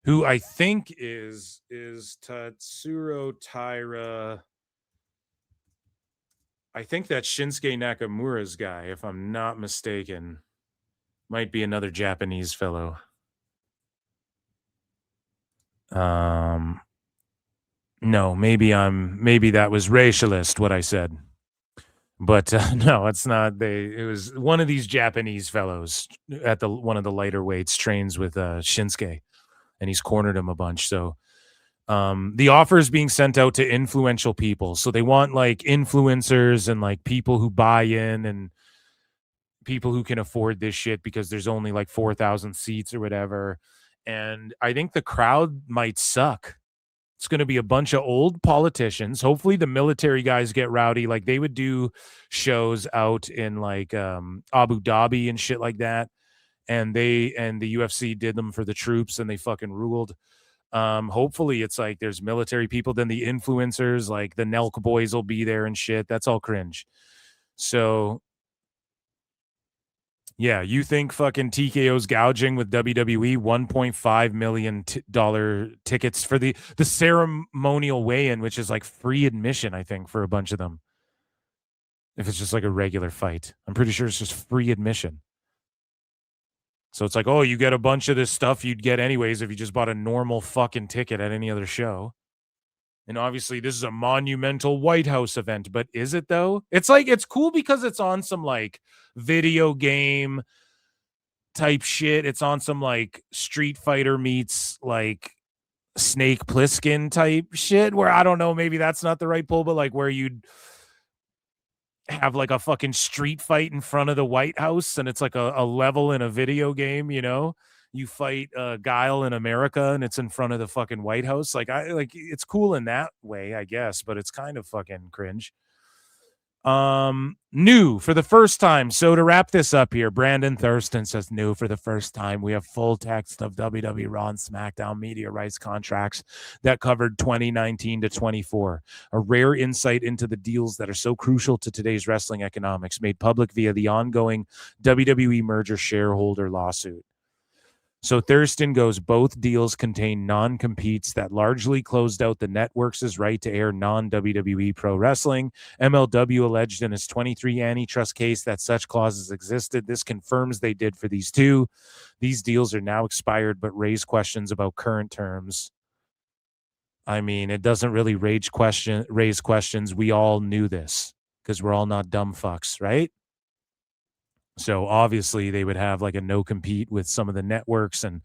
Who I think is Tatsuro Taira. I think that's Shinsuke Nakamura's guy, if I'm not mistaken. Might be another Japanese fellow. No, maybe that was racialist what I said. But no, it's not. It was one of these Japanese fellows at one of the lighter weights trains with Shinsuke, and he's cornered him a bunch. So the offer is being sent out to influential people. So they want like influencers and like people who buy in and people who can afford this shit because there's only like 4,000 seats or whatever. And I think the crowd might suck. It's going to be a bunch of old politicians. Hopefully the military guys get rowdy. Like they would do shows out in like Abu Dhabi and shit like that. And the UFC did them for the troops and they fucking ruled. Hopefully it's like there's military people, then the influencers, like the Nelk boys will be there and shit. That's all cringe. So yeah, you think fucking TKO's gouging with WWE $1.5 million tickets for the ceremonial weigh-in, which is like free admission, I think, for a bunch of them. If it's just like a regular fight. I'm pretty sure it's just free admission. So it's like, oh, you get a bunch of this stuff you'd get anyways if you just bought a normal fucking ticket at any other show. And obviously this is a monumental White House event, but is it though? It's like, it's cool because it's on some like video game type shit. It's on some like Street Fighter meets like Snake Plissken type shit where I don't know, maybe that's not the right pull, but like where you'd have like a fucking street fight in front of the White House and it's like a level in a video game, you know? You fight Guile in America and it's in front of the fucking White House. Like it's cool in that way, I guess, but it's kind of fucking cringe. New for the first time. So to wrap this up here, Brandon Thurston says new for the first time. We have full text of WWE Raw and SmackDown media rights contracts that covered 2019 to 24. A rare insight into the deals that are so crucial to today's wrestling economics made public via the ongoing WWE merger shareholder lawsuit. So Thurston goes, both deals contain non-competes that largely closed out the networks' right to air non-WWE pro wrestling. MLW alleged in his 23 antitrust case that such clauses existed. This confirms they did for these two. These deals are now expired, but raise questions about current terms. I mean, it doesn't really raise questions. We all knew this because we're all not dumb fucks, right? So obviously they would have like a no compete with some of the networks and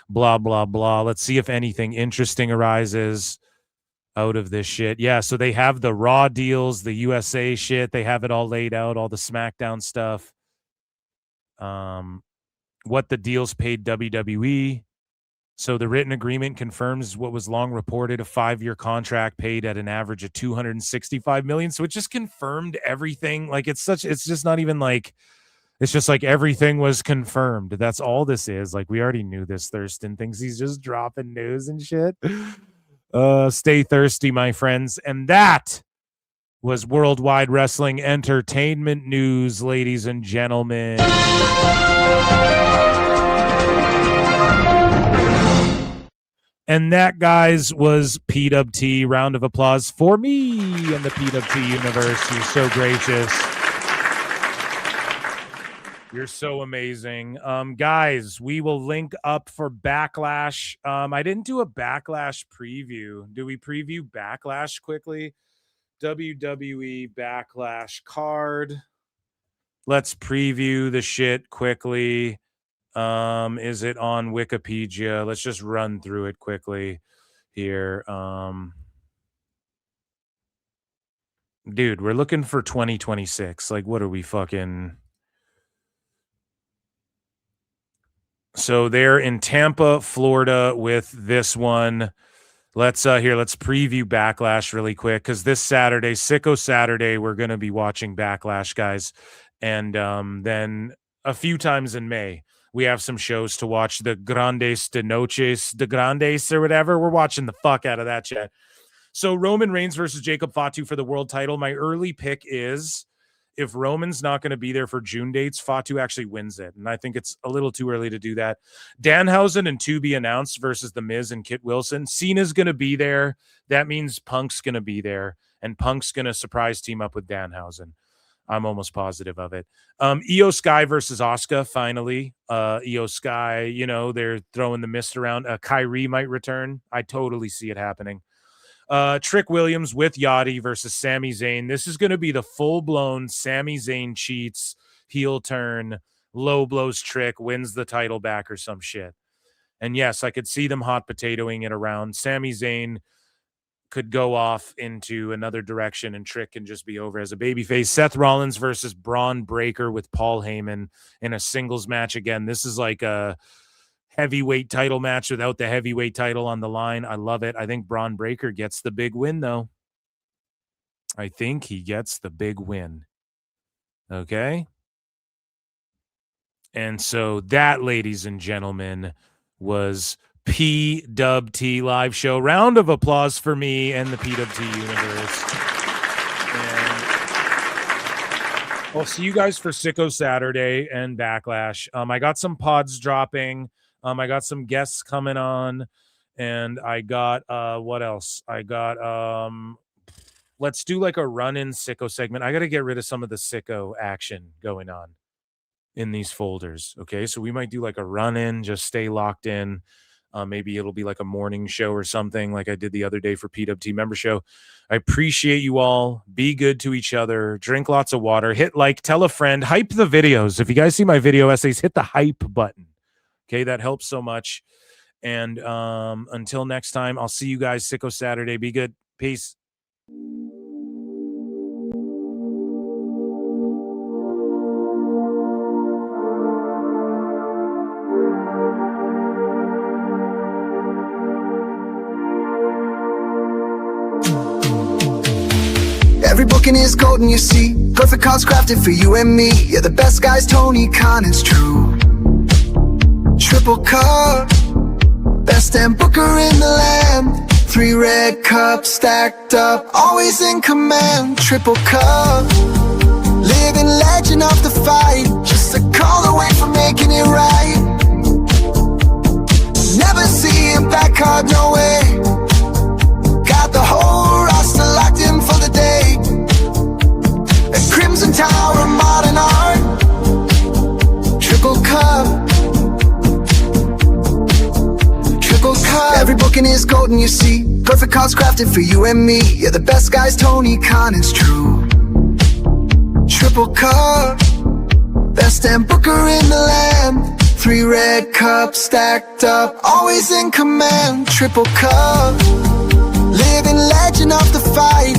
blah, blah, blah. Let's see if anything interesting arises out of this shit. Yeah, so they have the Raw deals, the USA shit. They have it all laid out, all the SmackDown stuff. What the deals paid WWE. So the written agreement confirms what was long reported, a 5-year contract paid at an average of $265 million. So it just confirmed everything. Like it's just not even like, it's just like everything was confirmed. That's all this is. Like we already knew this. Thurston thinks he's just dropping news and shit. Stay thirsty, my friends. And that was Worldwide Wrestling Entertainment News, ladies and gentlemen. And that, guys, was PWT. Round of applause for me and the PWT universe. You're so gracious. You're so amazing. Guys, we will link up for Backlash. I didn't do a Backlash preview. Do we preview Backlash quickly? WWE Backlash card. Let's preview the shit quickly. Is it on Wikipedia? Let's just run through it quickly here. Dude, we're looking for 2026. Like, what are we fucking... So they're in Tampa, Florida with this one. Let's preview Backlash really quick because this Saturday, Sicko Saturday, we're going to be watching Backlash, guys. And then a few times in May, we have some shows to watch. The Grandes de Noches, the Grandes or whatever. We're watching the fuck out of that shit. So Roman Reigns versus Jacob Fatu for the world title. My early pick is, if Roman's not going to be there for June dates, Fatu actually wins it. And I think it's a little too early to do that. Danhausen and To Be Announced versus The Miz and Kit Wilson. Cena's going to be there. That means Punk's going to be there. And Punk's going to surprise team up with Danhausen. I'm almost positive of it. Io Sky versus Asuka, finally. Io Sky, you know, they're throwing the mist around. Kyrie might return. I totally see it happening. Trick Williams with Yachty versus Sami Zayn. This is going to be the full-blown Sami Zayn cheats, heel turn, low blows Trick, wins the title back or some shit. And yes, I could see them hot potatoing it around. Sami Zayn could go off into another direction and Trick can just be over as a babyface. Seth Rollins versus Braun Breaker with Paul Heyman in a singles match. Again, this is like a heavyweight title match without the heavyweight title on the line. I love it. I think Braun Breaker gets the big win, though. I think he gets the big win. Okay? And so that, ladies and gentlemen, was PWT live show. Round of applause for me and the PWT universe. And I'll see you guys for Sicko Saturday and Backlash. I got some pods dropping. I got some guests coming on, and I got what else? I got let's do like a run-in Sicko segment. I got to get rid of some of the Sicko action going on in these folders. Okay, so we might do like a run-in. Just stay locked in. Maybe it'll be like a morning show or something like I did the other day for PWT member show. I appreciate you all. Be good to each other. Drink lots of water. Hit like, tell a friend, hype the videos. If you guys see my video essays, hit the hype button. Okay, that helps so much. And until next time, I'll see you guys Sicko Saturday. Be good. Peace. Every booking is golden, you see. Perfect cards crafted for you and me. Yeah, the best guy's Tony Khan, it's true. Triple cup, best damn booker in the land. 3 red cups stacked up, always in command. Triple cup, living legend of the fight. Just a call away from making it right. Every booking is golden, you see. Perfect cards crafted for you and me. Yeah, the best guy's Tony Khan, it's true. Triple cup, best damn booker in the land. 3 red cups stacked up, always in command. Triple cup, living legend of the fight.